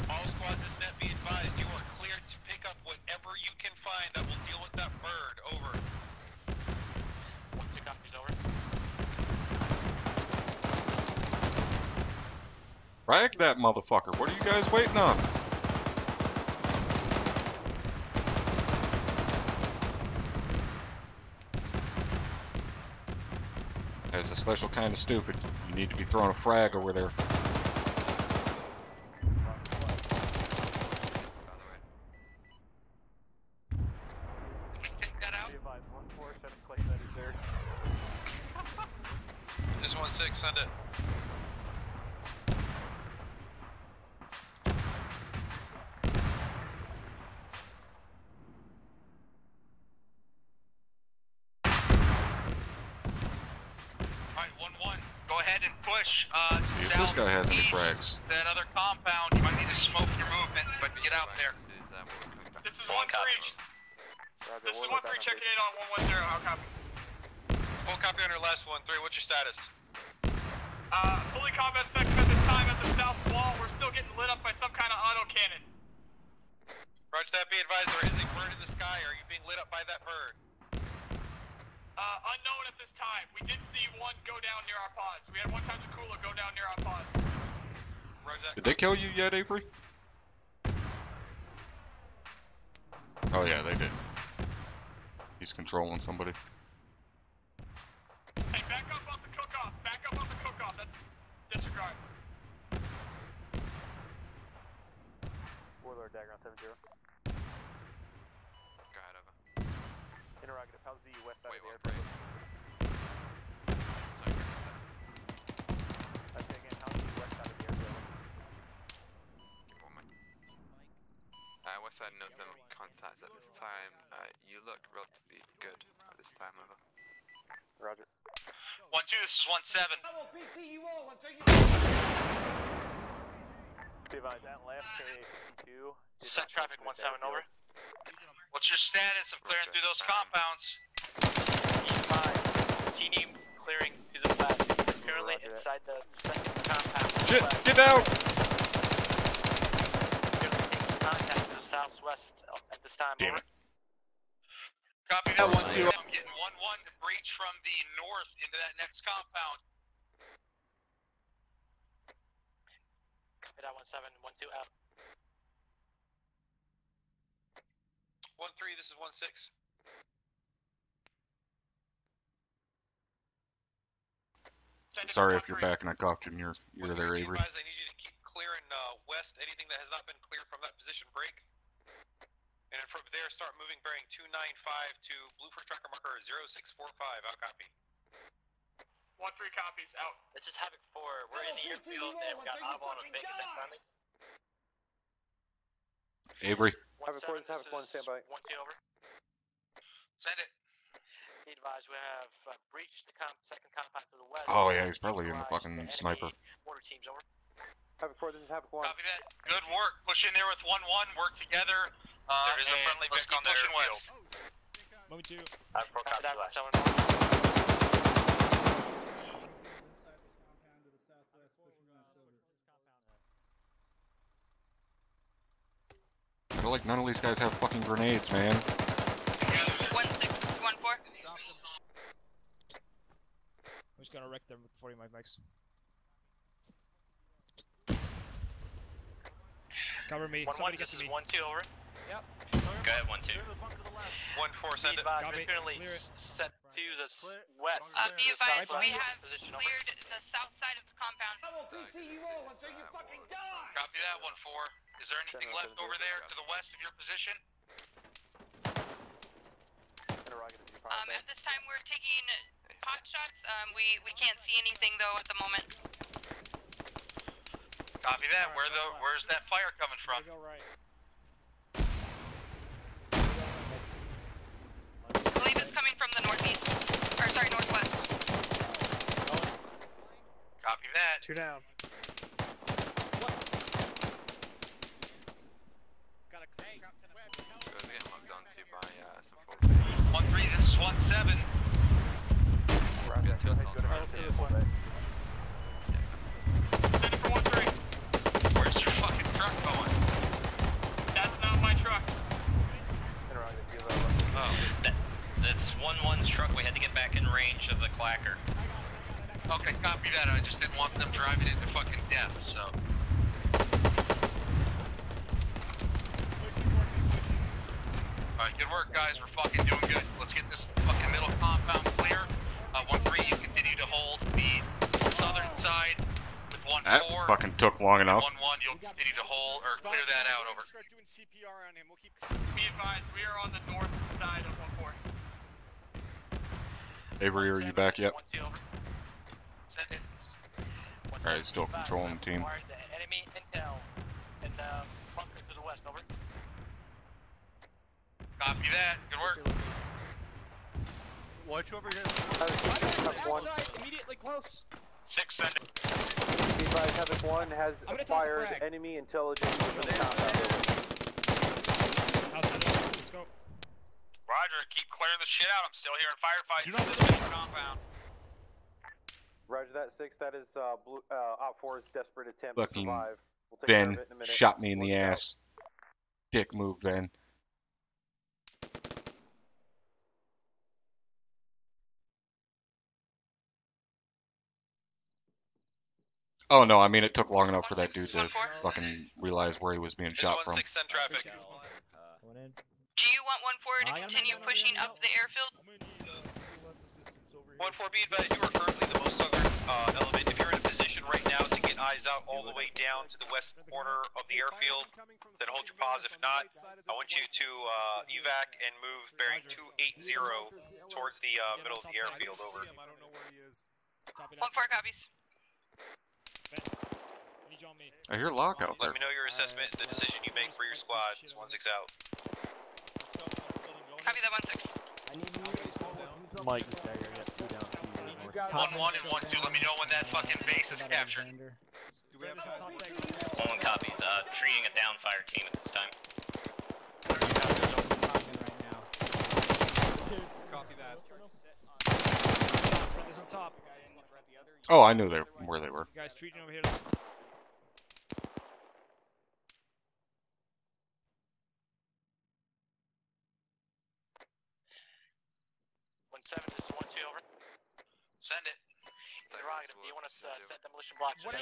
All squads, this net be advised, you are cleared to pick up whatever you can find that will deal with that bird, over. 1-2 copies, over. Frag that motherfucker. What are you guys waiting on? That's a special kind of stupid. You need to be throwing a frag over there. Take that out. Be advised, 1-4, set a claim that is there. This 1-6, send it. Alright, 1-1. Go ahead and push See if this guy has any frags. that other compound. You might need to smoke your movement, but get out there. This is 1-3. This is 1-3 checking in on 110. How copy? Full copy on your last 1-3. What's your status? Fully combat effective at this time at the south wall. We're still getting lit up by some kind of auto cannon. Roger that. Be advised, there is a bird in the sky. Are you being lit up by that bird? Unknown at this time. We did see one go down near our pods. We had one time the cooler go down near our pods. Roger that. Did they kill you yet, Avery? Oh yeah, they did. He's controlling somebody. Hey, back up on the cook-off. Back up on the cook-off. That's disregard. Warlord dagger on 7-0. Go ahead, over. Interrogative, how's the west side Wait, of the 1-3. airfield? I say again, how's the west side of the airfield? Give 1 mic. West side, no thermal contacts at this time. You look relatively good at this time, over. Roger. 1-2, this is 1-7. I will PT you all until you... Be advised, that last K-52... Set traffic 1-7, over. What's your status of clearing through those compounds? Continue clearing to the west. Currently inside the second compound. Shit, get down! Currently taking contact to the southwest at this time, Damn over. it. Copy that 1-2. I'm getting 1-1 to breach from the north into that next compound. Copy that 1-7, 1-2 out. 1-3, this is 1-6. Sorry if you're back and I coughed in your ear there, Avery. I need you to keep clearing west anything that has not been cleared from that position break. And then from there, start moving bearing 295 to Blue First Tracker marker 0645. Out copy. 1-3 copies, out. This is Havoc 4. We're in the airfield and we got Avalon and Vegas that friendly. Avery. Havoc 4, this is Havoc 1, stand by. 1-2 over. Send it. Be advised, we have breached the second compound to the west. Oh yeah, he's probably in the fucking sniper. Mortar teams over. Havoc 4, this is Havoc 1. Copy that. Good work. Push in there with 1-1. Work together. There is a friendly Vic on the airfield. Moment 2. Havoc 4, copy that 1-7. I feel like none of these guys have fucking grenades, man. 1-6, 1-4. I'm just gonna wreck them with 40 mic bikes. Cover me. Somebody get to me. 1-2 over. Yep. Go ahead, 1-2. 1-4, send it. Be currently set to the west. Be advised, south we side have position over. cleared the south side of the compound. I will PT you all until you fucking die! Copy that 1-4. Is there anything left over there to the west of your position? At this time, we're taking pot shots. We can't see anything though at the moment. Copy that. Where's that fire coming from? Go right. I believe it's coming from the northeast. Or sorry, northwest. Copy that. 2 down. We're getting locked onto by some 1-3, this is 1-7. We got 2 assaults around here. Send it for 1-3. Where's your fucking truck going? That's not my truck. Oh. That's 1-1's truck. We had to get back in range of the clacker. Okay, copy that. I just didn't want them driving into fucking death, so. Alright, good work, guys. We're fucking doing good. Let's get this fucking middle compound clear. 1-3, you continue to hold the southern side with 1-4. That fucking took long enough. 1-1, you'll continue to hold or clear that out. Over. Start doing CPR on him. We'll keep. Be advised, we are on the north side of 1-4. Avery, are you back yet? 1-2 over. Send it. Alright, still controlling the team. The enemy intel and bunker to the west, over. Copy that. Good work. Watch over here. Havoc 1. Immediately close. 6, send it. Be advised, Havoc 1 has acquired enemy intelligence within the compound. Let's go. Roger, keep clearing the shit out. I'm still here in firefights in this big compound. Roger that, 6. That is Op 4's desperate attempt to Fucking survive. We'll take Ben care of it in a minute. shot me in the Look out. ass. Dick move, Ben. Oh no, I mean it took long enough for that dude to fucking realize where he was being shot from. 1-6, send traffic. Do you want 1-4 to continue pushing up the airfield? 1-4, be advised, you are currently the most southern element. If you're in a position right now to get eyes out all the way down to the west corner of the airfield, then hold your pause. If not, I want you to evac and move bearing 280 towards the middle of the airfield. Over. 1-4 copies. I hear lockout there. Let me know your assessment and the decision you make for your squad. It's 1-6 out. Copy that 1-6. Mike is there. Yes, 2 down. 1-1 and 1-2. Let me know when that fucking base is captured. 1-1 copies. Treating a down fire team at this time. Copy that. On top. Oh, I knew where they were. You guys treating over here.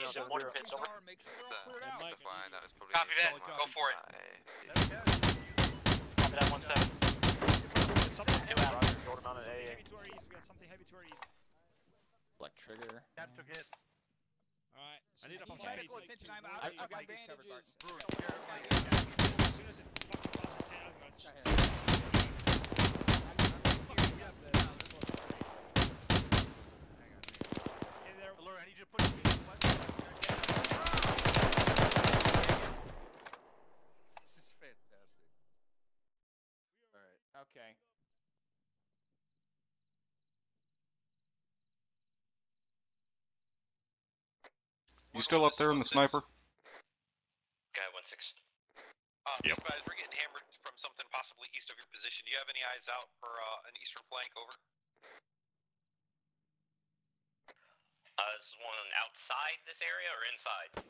East of Mortar pits, over. That's fine, that was probably... Copy that, go for it. Copy that, 1-7. Something 2 out. heavy to our east. We got something heavy to our east. Black trigger. That took hits. Alright, I need up on Medical some attention, I'm out. I've got bandages. As soon as it fucking pops its head, I'm gonna... Hey there. Alert, I need you to push me to the left. This is fantastic. Alright. Okay. You still up there in the sniper? Guy 1-6. Yep. Guys, we're getting hammered from something possibly east of your position. Do you have any eyes out for an eastern flank? Over. Is one outside this area or inside?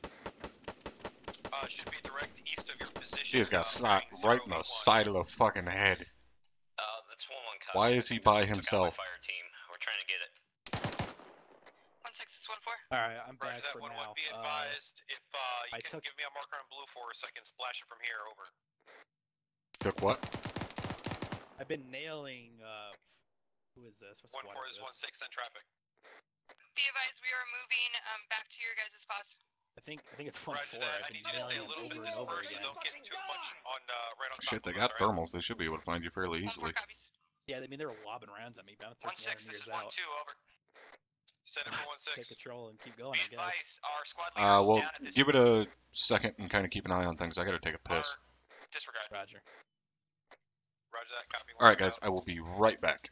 Should be direct east of your position. He just got shot right in the side of the fucking head. That's 1-1 copy. Why is he by Took out my himself? fire team. We're trying to get it. 1-6 is 1-4. Alright, I'm Roger back that, for 1-1. now. Be advised, if you I can give me a marker on blue for us, I can splash it from here. Over. Took what? I've been nailing, who is this? What 1-4 squad is is this? 1-6 on traffic. Be advised, we are moving back to your guys' pause. I think it's 1-4. Roger that. I've I been need you to stay a nailing little it bit over and over dispersed. again. Don't get too much on right on top Shit, they of got us, alright? thermals. They should be able to find you fairly easily. Yeah, I mean, they were lobbing rounds at me, but I'm 1-6, 1,300 this meters is out. 1-2, over. Send it for 1-6. Take control and keep going, Be I guess. advised, our squad leaders Well, down at this... give it a second and kind of keep an eye on things. I gotta take a piss. Disregard. Roger. Roger that, copy. Alright, guys, I will be right back.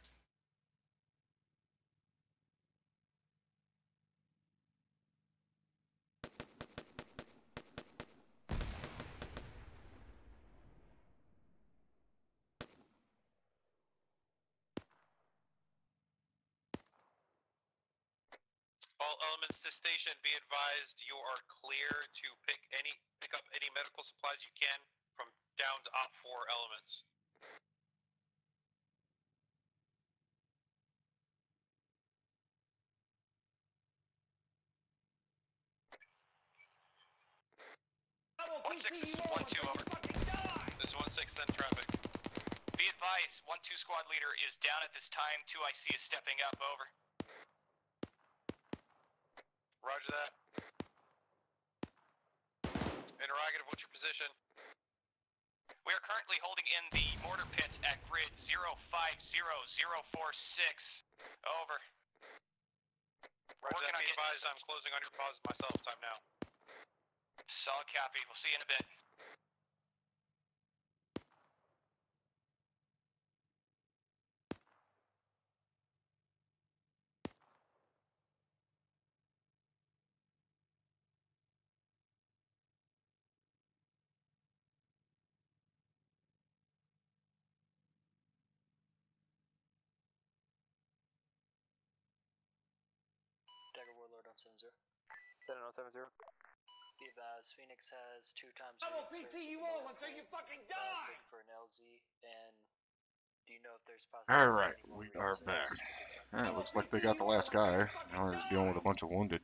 All elements to station, be advised you are clear to pick up any medical supplies you can from down to op 4 elements. One 6, this is 1-2, over. This is 1-6, send traffic. Be advised, 1-2 squad leader is down at this time. 2IC is stepping up, over. Roger that. Interrogative, what's your position? We are currently holding in the mortar pits at grid 050046. Over. Roger that, be advised I'm closing on your pause myself, time now. Solid copy, we'll see you in a bit. Dagger Warlord on 7-0. 7-0. Be advised, Phoenix has 2 times. I will PT you all until you fucking die! For an LZ, and do you know if there's Alright, we are back. Alright, looks like they got the last guy. Now they're just dealing with a bunch of wounded.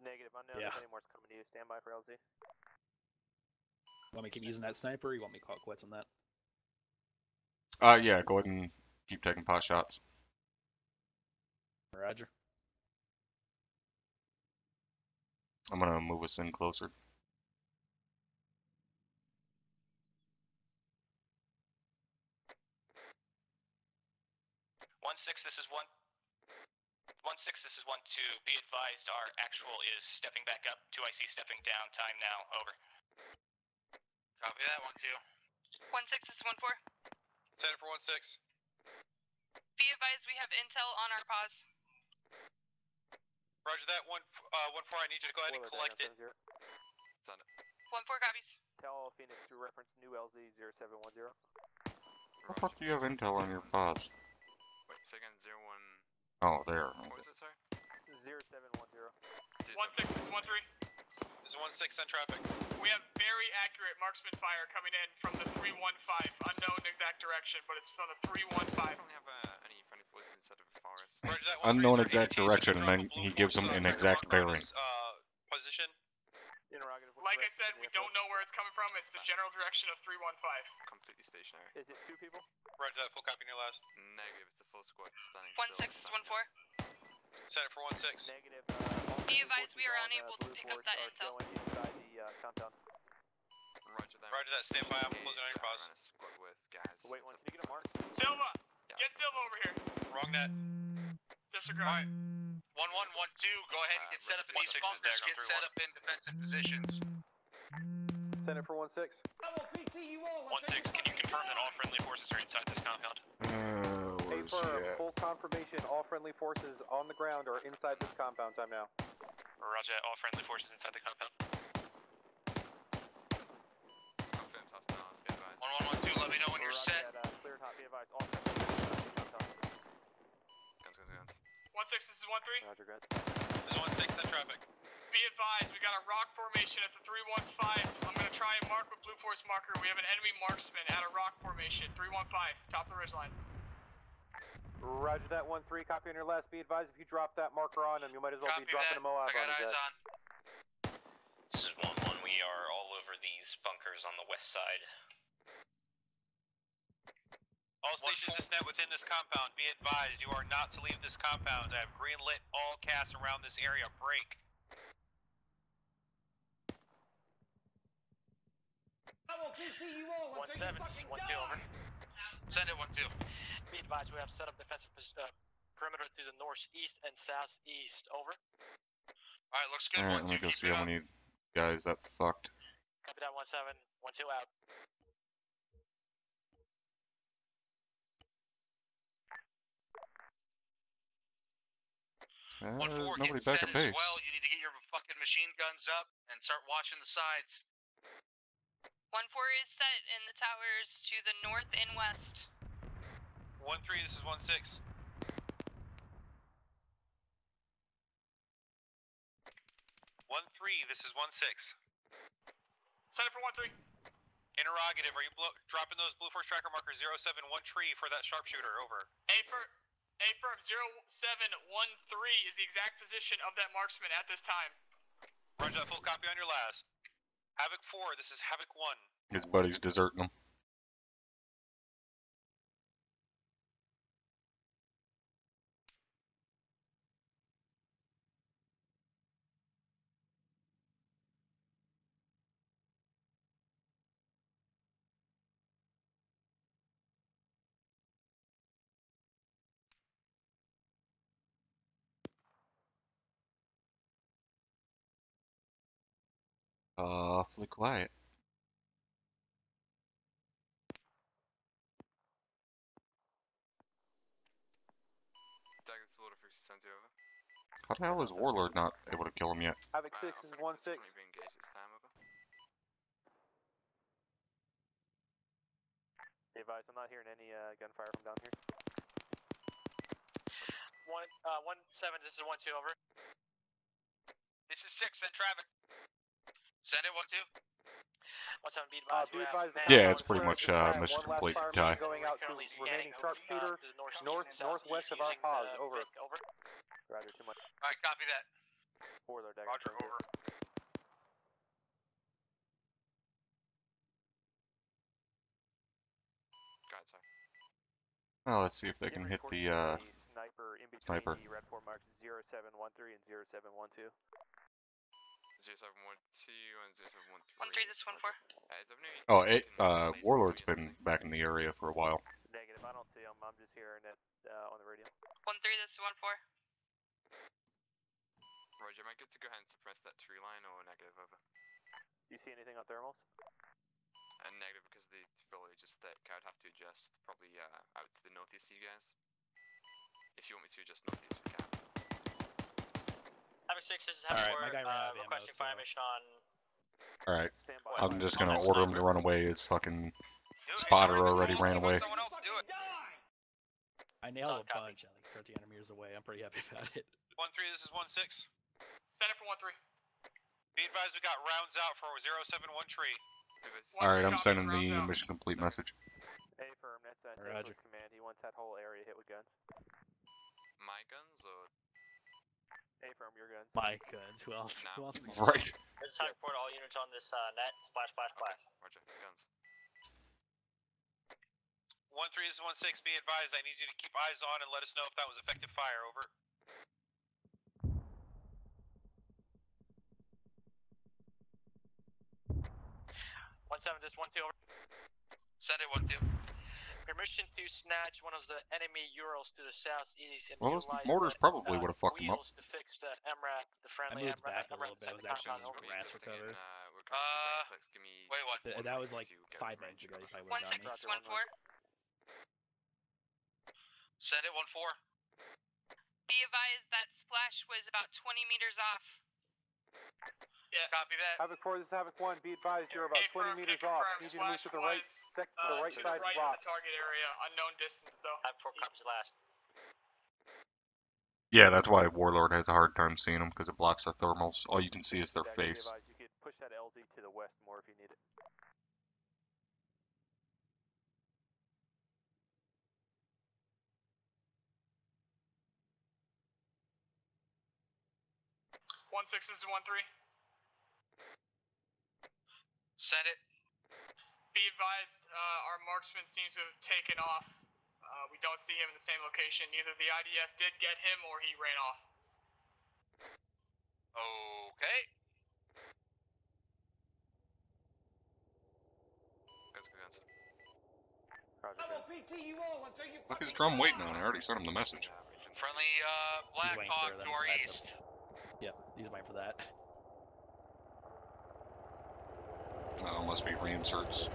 Negative, unknown. Yeah. If any more's coming to you, stand by for LZ. Want me to keep using that sniper, or you want me to call quits on that? Yeah, go ahead and keep taking pot shots. Roger. I'm gonna move us in closer. 1-6, this is 1. 1-6, this is 1-2. Be advised, our actual is stepping back up. 2IC stepping down. Time now. Over. Copy that, 1-2. 1-6, this is 1-4. Send it for 1-6. Be advised, we have intel on our pause. Roger that, 1-4, I need you to go ahead and collect it. 1-4 copies. Tell Phoenix to reference new LZ 0710. How the fuck do you have intel on your pods? Wait, second, 01... Oh, there. What was it, sorry? 0710. 1-6, this is 1-3. This is 1-6, send traffic. We have very accurate marksman fire coming in from the 315. Unknown exact direction, but it's from the 315. I don't have any friendly forces inside of a forest. Roger that, Unknown exact direction, and then he gives them an exact bearing. direction? Interrogative. Like I said, we don't know where it's coming from. It's the general direction of 315. Completely stationary. Is it 2 people? Roger that, full copy on your last. Negative, it's a full squad standing 1-6 still. 1-4. Send it for 1-6. Negative. Be advised, we are unable to pick up that intel. Inside the compound. Roger that, stand by, I'm closing on your pause. Squad with guys. Wait, can you get a mark? Silva! Get Silva over here! Wrong net. Disregard. 1-1-1-2, go ahead and get set up in these bunkers, get set up in defensive positions. Send it for 1-6. 1-6, can you confirm that all friendly forces are inside this compound? Where's he Affirm, at? full confirmation, all friendly forces on the ground or inside this compound time now. Roger that, all friendly forces inside the compound. Confirms hostiles, be advised. 1-1-1-2, let me know when you're set. Cleared hot, be advised, all friendly forces inside the compound. Guns. 1-6, this is 1-3. Roger, guys. This is 1-6, in traffic. Be advised, we got a rock formation at the 315. I'm gonna try and mark with Blue Force marker. We have an enemy marksman at a rock formation. 315, top of the ridgeline. Roger that, 1-3, copy on your last. Be advised, if you drop that marker on him, you might as well be dropping a Moab I got on his eyes head. on. This is 1-1. We are all over these bunkers on the west side. All stations is net within this compound. Be advised, you are not to leave this compound. I have green lit all casts around this area. Break. I will PT you all until you 1-7, fucking 1-2, die. over. Send it 1-2. Be advised, we have set up defensive perimeter through the northeast and southeast, over. Alright, looks good. Alright, let me go see how many guys that fucked. Copy that, 1-7, 1-2 out. One-4, Nobody get back set at as base. well. You need to get your fucking machine guns up and start watching the sides. 1-4 is set in the towers to the north and west. 1-3, this is 1-6. 1-3, this is 1-6. Send it for 1-3. Interrogative, are you dropping those Blue Force tracker markers 071 tree for that sharpshooter? Over. Affirm 0713 is the exact position of that marksman at this time. Roger that, full copy on your last. Havoc 4, this is Havoc 1. His buddy's deserting him. Awfully quiet. How the hell is Warlord not able to kill him yet? Havoc 6 is 1-6. Be advised, I'm not hearing any gunfire from down here. 1-7, this is 1-2, over. This is 6, send traffic. Send it 1-2. 1-7, be advised, Be advised, Yeah, it's pretty much mission one last complete, fireman Ty. going out to remaining sharpshooter, northwest of our pause, over. Roger, too much. Alright, copy that. Warlord dagger. Roger, over. Well, let's see if they can hit the sniper in between sniper. the red 4 marks 0713 and 0712. 0712 and 0713. 1-3, this is 1-4. Oh, Warlord's been back in the area for a while. Negative, I don't see him. I'm just hearing it on the radio. 1-3, this is 1-4. Roger, am I good to go ahead and suppress that tree line or negative, over? Do you see anything on thermals? Negative because the fully just thick. I would have to adjust probably out to the northeast, you guys. If you want me to adjust northeast, we can. Havoc 6, this is Havoc 4, requesting fire mission on... Alright, I'm just gonna order him to run away. His fucking spotter already ran away. I nailed a bunch at like 1300 meters away. I'm pretty happy about it. 1-3, this is 1-6. Send it for 1-3. Be advised, we got rounds out for 071 tree. Alright, I'm sending the mission complete message. Affirm, that's Roger. command. He wants that whole area hit with guns. My guns or Affirm your guns. My guns. Who else? No. Who else? Right. This is time report all units on this net. Splash, splash, splash. Roger, guns. 1316, be advised, I need you to keep eyes on and let us know if that was effective fire, over. 17, this 1-2 over. Send it 1-2. Permission to snatch one of the enemy Urals to the southeast and Well, those utilize mortars the, probably would have fucked them up. wheels to fix the MRAP, the friendly I moved MRAP. back a little bit. I was actually grass recover. Give me Wait, what? That was like 5 minutes ago. You probably would have got me. 1614. Send it 1-4. Be advised that splash was about 20 meters off. Yeah, copy that. Havoc 4, this is Havoc 1. Be advised, you're about 20 meters off. Need you to move to the right, the right side of the Right box. of the target area, unknown distance though. Havoc 4 comes last. Yeah, that's why Warlord has a hard time seeing them, because it blocks their thermals. All you can see is their Yeah, face. Be advised, you could push that LZ to the west more if you need it. One 6 is 1-3. Send it. Be advised, our marksman seems to have taken off. We don't see him in the same location. Either the IDF did get him or he ran off. Okay. Guns. PT you all until you Fuck is Drum waiting on? I already sent him the message. Friendly Black waiting Hawk for them to our to back east. Yep, he's waiting for that. Oh, must be reinserts.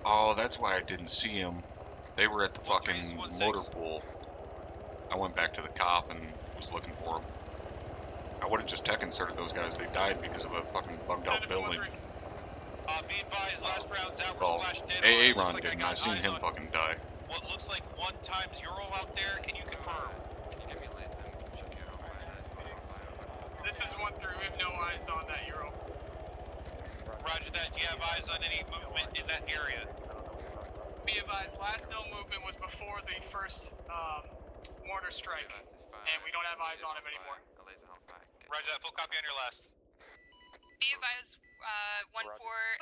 Oh, that's why I didn't see him. They were at the fucking motor pool. I went back to the cop and was looking for them. I would have just tech inserted those guys. They died because of a fucking bugged out building. Be advised, last round's out. Well, Aaron didn't. I seen him fucking die. What looks like 1 times Ural out there. Can you confirm? This is 1-3. We have no eyes on that Ural. Roger that. Do you have eyes on any movement in that area? Be advised, last known movement was before the first mortar strike, and we don't have eyes on him anymore. Roger that. Full copy on your last. Be advised, 1-4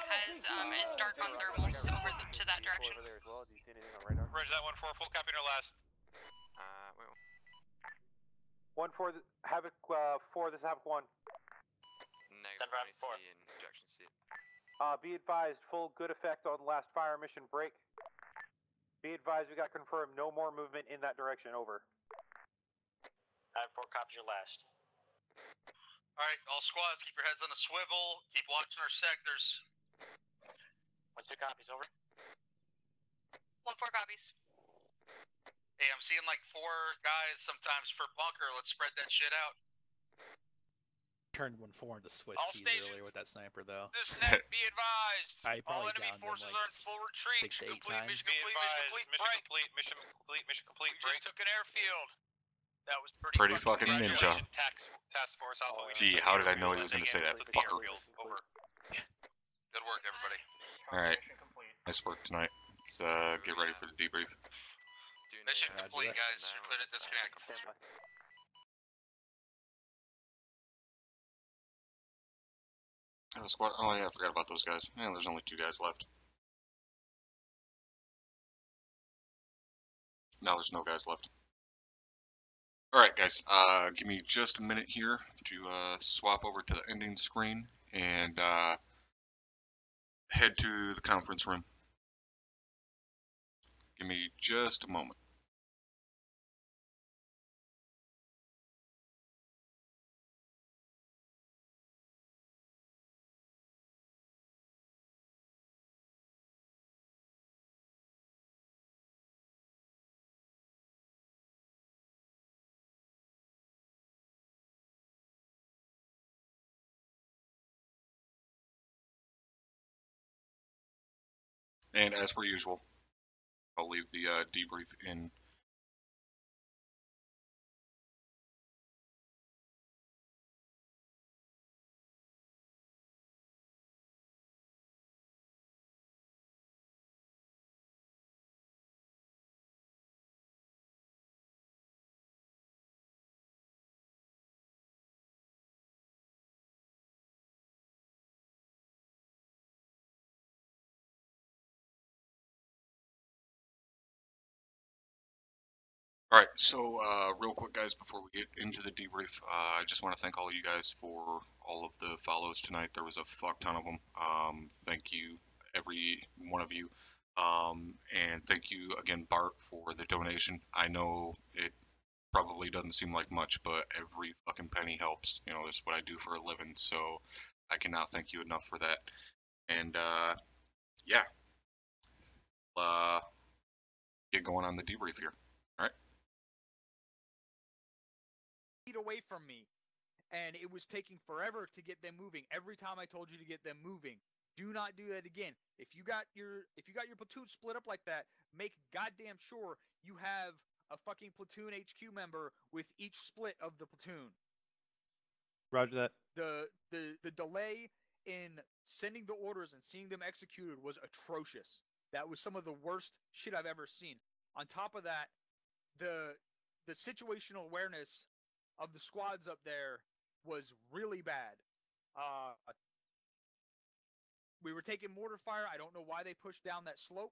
has is dark on thermals over to that direction. Over there as well. Do you see anything on radar? Roger that. 1-4. Full copy on your last. Wait. 1-4, Havoc 4, this is Havoc 1. Send for Havoc 4. Injection seat. Be advised, full good effect on last fire mission break. Be advised, we got confirmed no more movement in that direction, over. Havoc 4 copies your last. Alright, all squads, keep your heads on the swivel. Keep watching our sectors. 1-2 copies, over. 1-4 copies. Hey, I'm seeing like 4 guys sometimes per bunker. Let's spread that shit out. Turned 1-4 into switch All keys stations. earlier with that sniper though. This net, be advised. I All probably enemy downed him forces like are in full retreat. 6 to 8 Complete, times. mission complete, mission complete, mission complete, mission complete. We just took an airfield. That was pretty fucking ninja. Task Force Alpha. Gee, how did I know he was going to say that? Fucker. Over. Good work, everybody. Alright. Nice work tonight. Let's get ready for the debrief. Mission complete, guys. You're clear to disconnect. Squad. Oh yeah, I forgot about those guys. Yeah, there's only 2 guys left. Now there's no guys left. Alright guys, give me just a minute here to swap over to the ending screen and head to the conference room. Give me just a moment. And as per usual, I'll leave the debrief in All right, so real quick, guys, before we get into the debrief, I just want to thank all of you guys for all of the follows tonight. There was a fuck ton of them. Thank you, every one of you. And thank you again, Bart, for the donation. I know it probably doesn't seem like much, but every fucking penny helps. You know, this is what I do for a living, so I cannot thank you enough for that. And yeah, get going on the debrief here. All right. Feet away from me, and it was taking forever to get them moving. Every time I told you to get them moving, do not do that again. If you got your platoon split up like that, make goddamn sure you have a fucking platoon HQ member with each split of the platoon. Roger that. The delay in sending the orders and seeing them executed was atrocious. That was some of the worst shit I've ever seen. On top of that, the situational awareness of the squads up there was really bad. We were taking mortar fire. I don't know why they pushed down that slope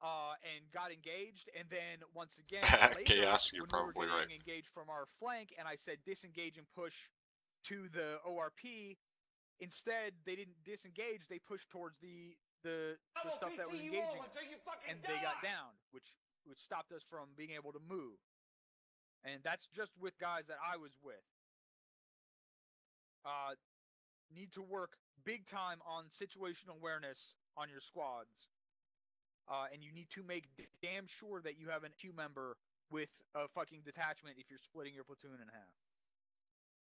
and got engaged. And then once again, later, Chaos, you're when probably we were right. getting engaged from our flank, and I said disengage and push to the ORP. Instead, they didn't disengage. They pushed towards the stuff that was engaging us, and they got down, which stopped us from being able to move. And that's just with guys that I was with. Need to work big time on situational awareness on your squads. And you need to make damn sure that you have an Q member with a fucking detachment if you're splitting your platoon in half.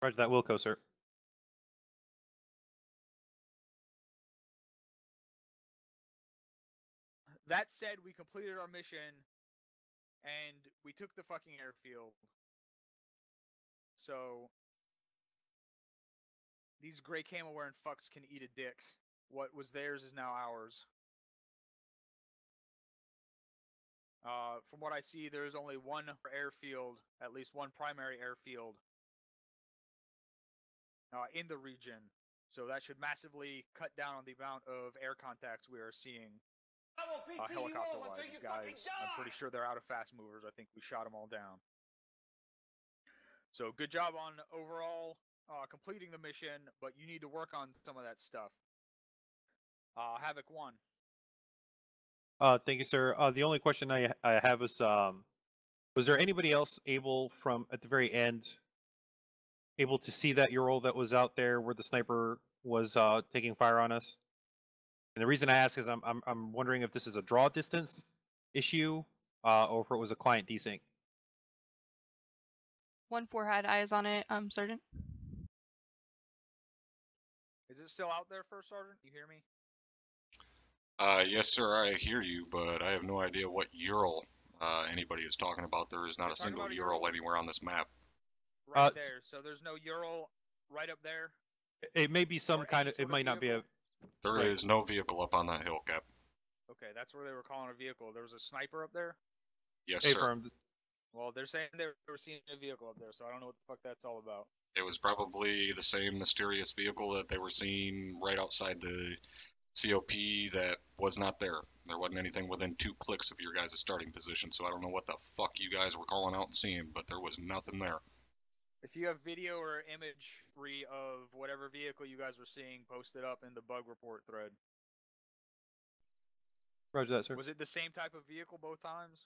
Roger that, Wilco, sir. That said, we completed our mission, and we took the fucking airfield. So, these gray camo wearing fucks can eat a dick. What was theirs is now ours. From what I see, there is only one airfield, at least one primary airfield in the region. So that should massively cut down on the amount of air contacts we are seeing helicopter-wise. These guys, I'm pretty sure they're out of fast movers. I think we shot them all down. So good job on overall completing the mission, but you need to work on some of that stuff. Havoc 1. Thank you, sir. The only question I have is, was there anybody else able from at the very end, able to see that Ural that was out there where the sniper was taking fire on us? And the reason I ask is I'm wondering if this is a draw distance issue, or if it was a client desync. 1-4 had eyes on it, Sergeant. Is it still out there, First Sergeant? You hear me? Yes, sir, I hear you, but I have no idea what Ural anybody is talking about. There is not a single Ural anywhere on this map. Right there. So there's no Ural right up there? It may be some kind of, it might not be a... There is no vehicle up on that hill, Cap. Okay, that's where they were calling a vehicle. There was a sniper up there? Yes, sir. Well, they're saying they were seeing a vehicle up there, so I don't know what the fuck that's all about. It was probably the same mysterious vehicle that they were seeing right outside the COP that was not there. There wasn't anything within 2 clicks of your guys' starting position, so I don't know what the fuck you guys were calling out and seeing, but there was nothing there. If you have video or imagery of whatever vehicle you guys were seeing, post it up in the bug report thread. Roger that, sir. Was it the same type of vehicle both times?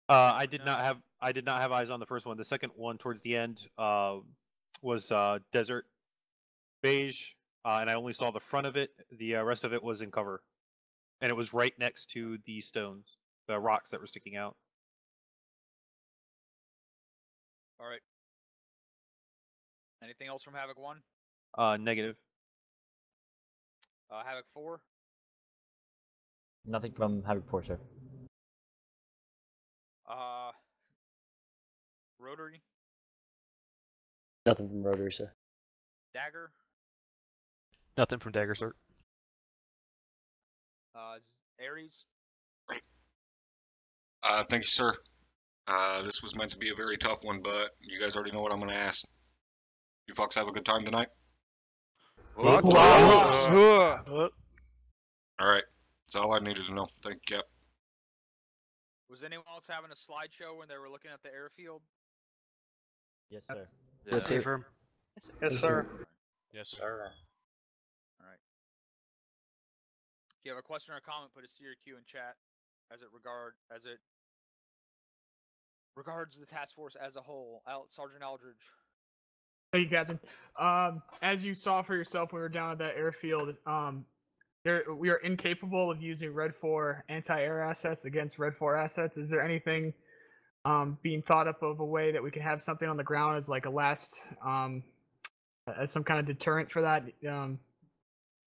I did not have eyes on the first one. The second one towards the end was desert beige, and I only saw the front of it. The rest of it was in cover, and it was right next to the stones, the rocks that were sticking out. All right. Anything else from Havoc 1? Negative. Havoc 4? Nothing from Havoc 4, sir. Rotary? Nothing from Rotary, sir. Dagger? Nothing from Dagger, sir. Ares? Thank you, sir. This was meant to be a very tough one, but you guys already know what I'm going to ask. You fucks have a good time tonight? Alright. That's all I needed to know. Thank you, Cap. Was anyone else having a slideshow when they were looking at the airfield? Yes, sir. Yes, sir. Confirm. Yes, sir. Yes, sir. All right. If you have a question or a comment, put a C or Q in chat as it regards the task force as a whole. Sergeant Aldridge. Thank you, Captain. As you saw for yourself when we were down at that airfield, we are incapable of using Red 4 anti-air assets against Red 4 assets. Is there anything being thought up of a way that we can have something on the ground as like a last, as some kind of deterrent for that?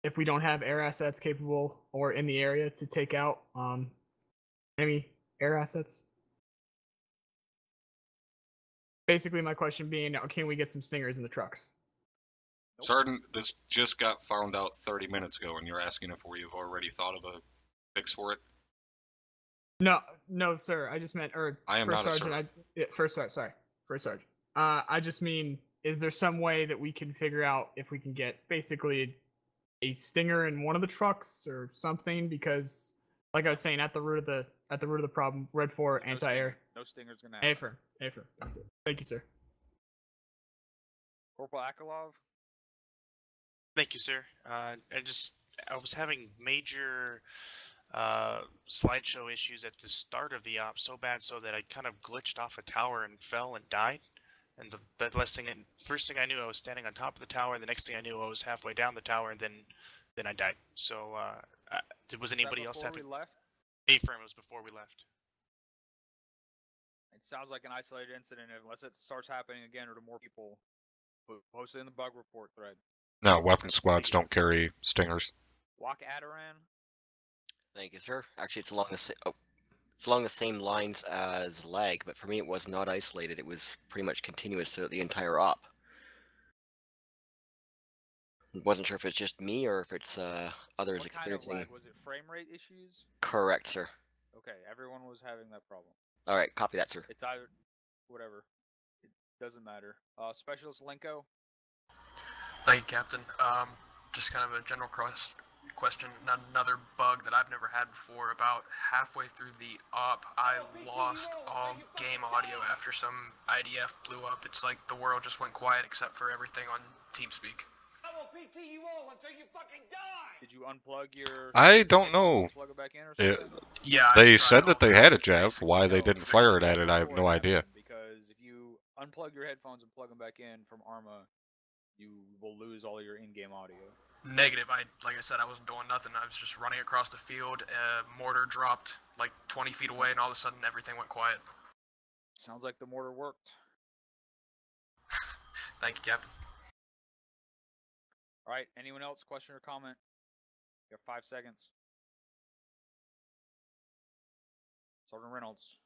If we don't have air assets capable or in the area to take out enemy air assets? Basically, my question being, can we get some Stingers in the trucks? Sergeant, this just got found out 30 minutes ago, and you're asking if we've already thought of a fix for it? No, sir. I just meant, I am First not a Sergeant. First Sergeant. I just mean, is there some way that we can figure out if we can get basically a Stinger in one of the trucks or something? Because, like I was saying, at the root of the problem, Red 4 anti-air. No Stinger's gonna happen. Affirm. That's it. Thank you, sir. Corporal Akalov. Thank you, sir. I was having major slideshow issues at the start of the op, so bad so that I kind of glitched off a tower and fell and died. And first thing I knew, I was standing on top of the tower. The next thing I knew, I was halfway down the tower, and then I died. So, was anybody else having? We left? Affirm, it was before we left. It sounds like an isolated incident, unless it starts happening again or to more people. Post it in the bug report thread. No, weapon squads don't carry Stingers. Walk Adaran. Thank you, sir. Actually, it's along the same lines as lag, but for me it was not isolated. It was pretty much continuous throughout the entire op. Wasn't sure if it's just me or if it's others experiencing. Kind of lag? Was it frame rate issues? Correct, sir. Okay, everyone was having that problem. All right, copy that, sir. It's either whatever. It doesn't matter. Specialist Linko. Thank you, Captain. Just kind of a general question. Another bug that I've never had before. About halfway through the op, I lost all game audio after some IDF blew up. It's like the world just went quiet except for everything on TeamSpeak. I will PT you all until you fucking die! Did you unplug your... I don't know. Plug it back in or something? Yeah, they said that they had a Jav. Why they didn't fire it at it, I have no idea. Because if you unplug your headphones and plug them back in from Arma, you will lose all your in-game audio. Negative. Like I said, I wasn't doing nothing. I was just running across the field. Mortar dropped like 20 feet away, and all of a sudden everything went quiet. Sounds like the mortar worked. Thank you, Captain. All right. Anyone else? Question or comment? You have 5 seconds. Sergeant Reynolds.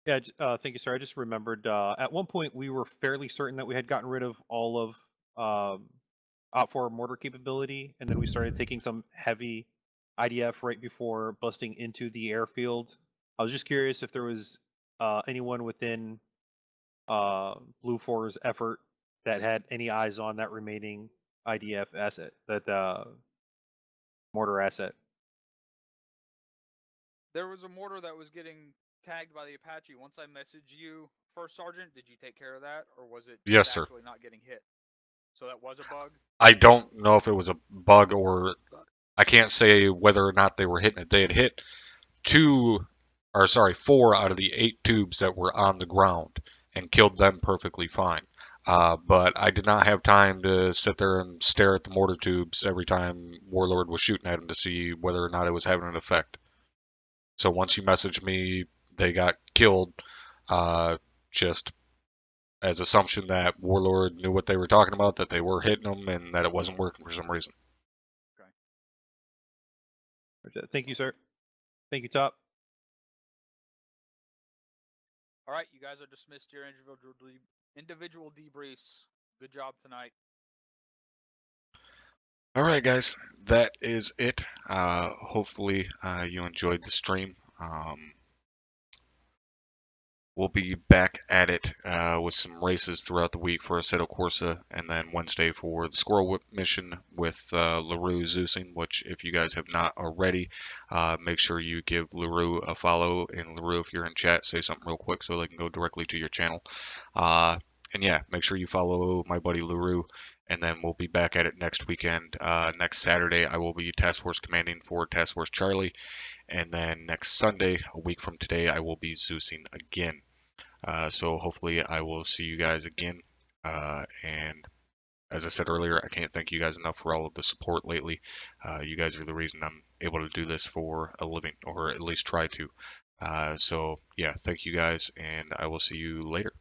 Yeah, thank you, sir. I just remembered at one point we were fairly certain that we had gotten rid of all of OPFOR mortar capability, and then we started taking some heavy IDF right before busting into the airfield. I was just curious if there was anyone within Blue 4's effort that had any eyes on that remaining IDF asset, that mortar asset. There was a mortar that was getting tagged by the Apache. Once I messaged you, First Sergeant, did you take care of that, or was it Yes, sir. actually not getting hit? So that was a bug? I don't know if it was a bug or... I can't say whether or not they were hitting it. They had hit 4 out of the 8 tubes that were on the ground and killed them perfectly fine. But I did not have time to sit there and stare at the mortar tubes every time Warlord was shooting at them to see whether or not it was having an effect. So once you messaged me, they got killed, just as assumption that Warlord knew what they were talking about, that they were hitting them, and that it wasn't working for some reason. Okay. Thank you, sir. Thank you, Top. All right, you guys are dismissed to your individual debriefs. Good job tonight. All right, guys, that is it. Hopefully you enjoyed the stream. we'll be back at it with some races throughout the week for Assetto Corsa, and then Wednesday for the Squirrel Whip mission with LaRue Zeusing, which if you guys have not already, make sure you give LaRue a follow. And LaRue, if you're in chat, say something real quick so they can go directly to your channel. And yeah, make sure you follow my buddy LaRue, and then we'll be back at it next weekend. Next Saturday, I will be Task Force commanding for Task Force Charlie. And then next Sunday, a week from today, I will be Zeusing again. So hopefully I will see you guys again. And as I said earlier, I can't thank you guys enough for all of the support lately. You guys are the reason I'm able to do this for a living, or at least try to. So yeah, thank you guys, and I will see you later.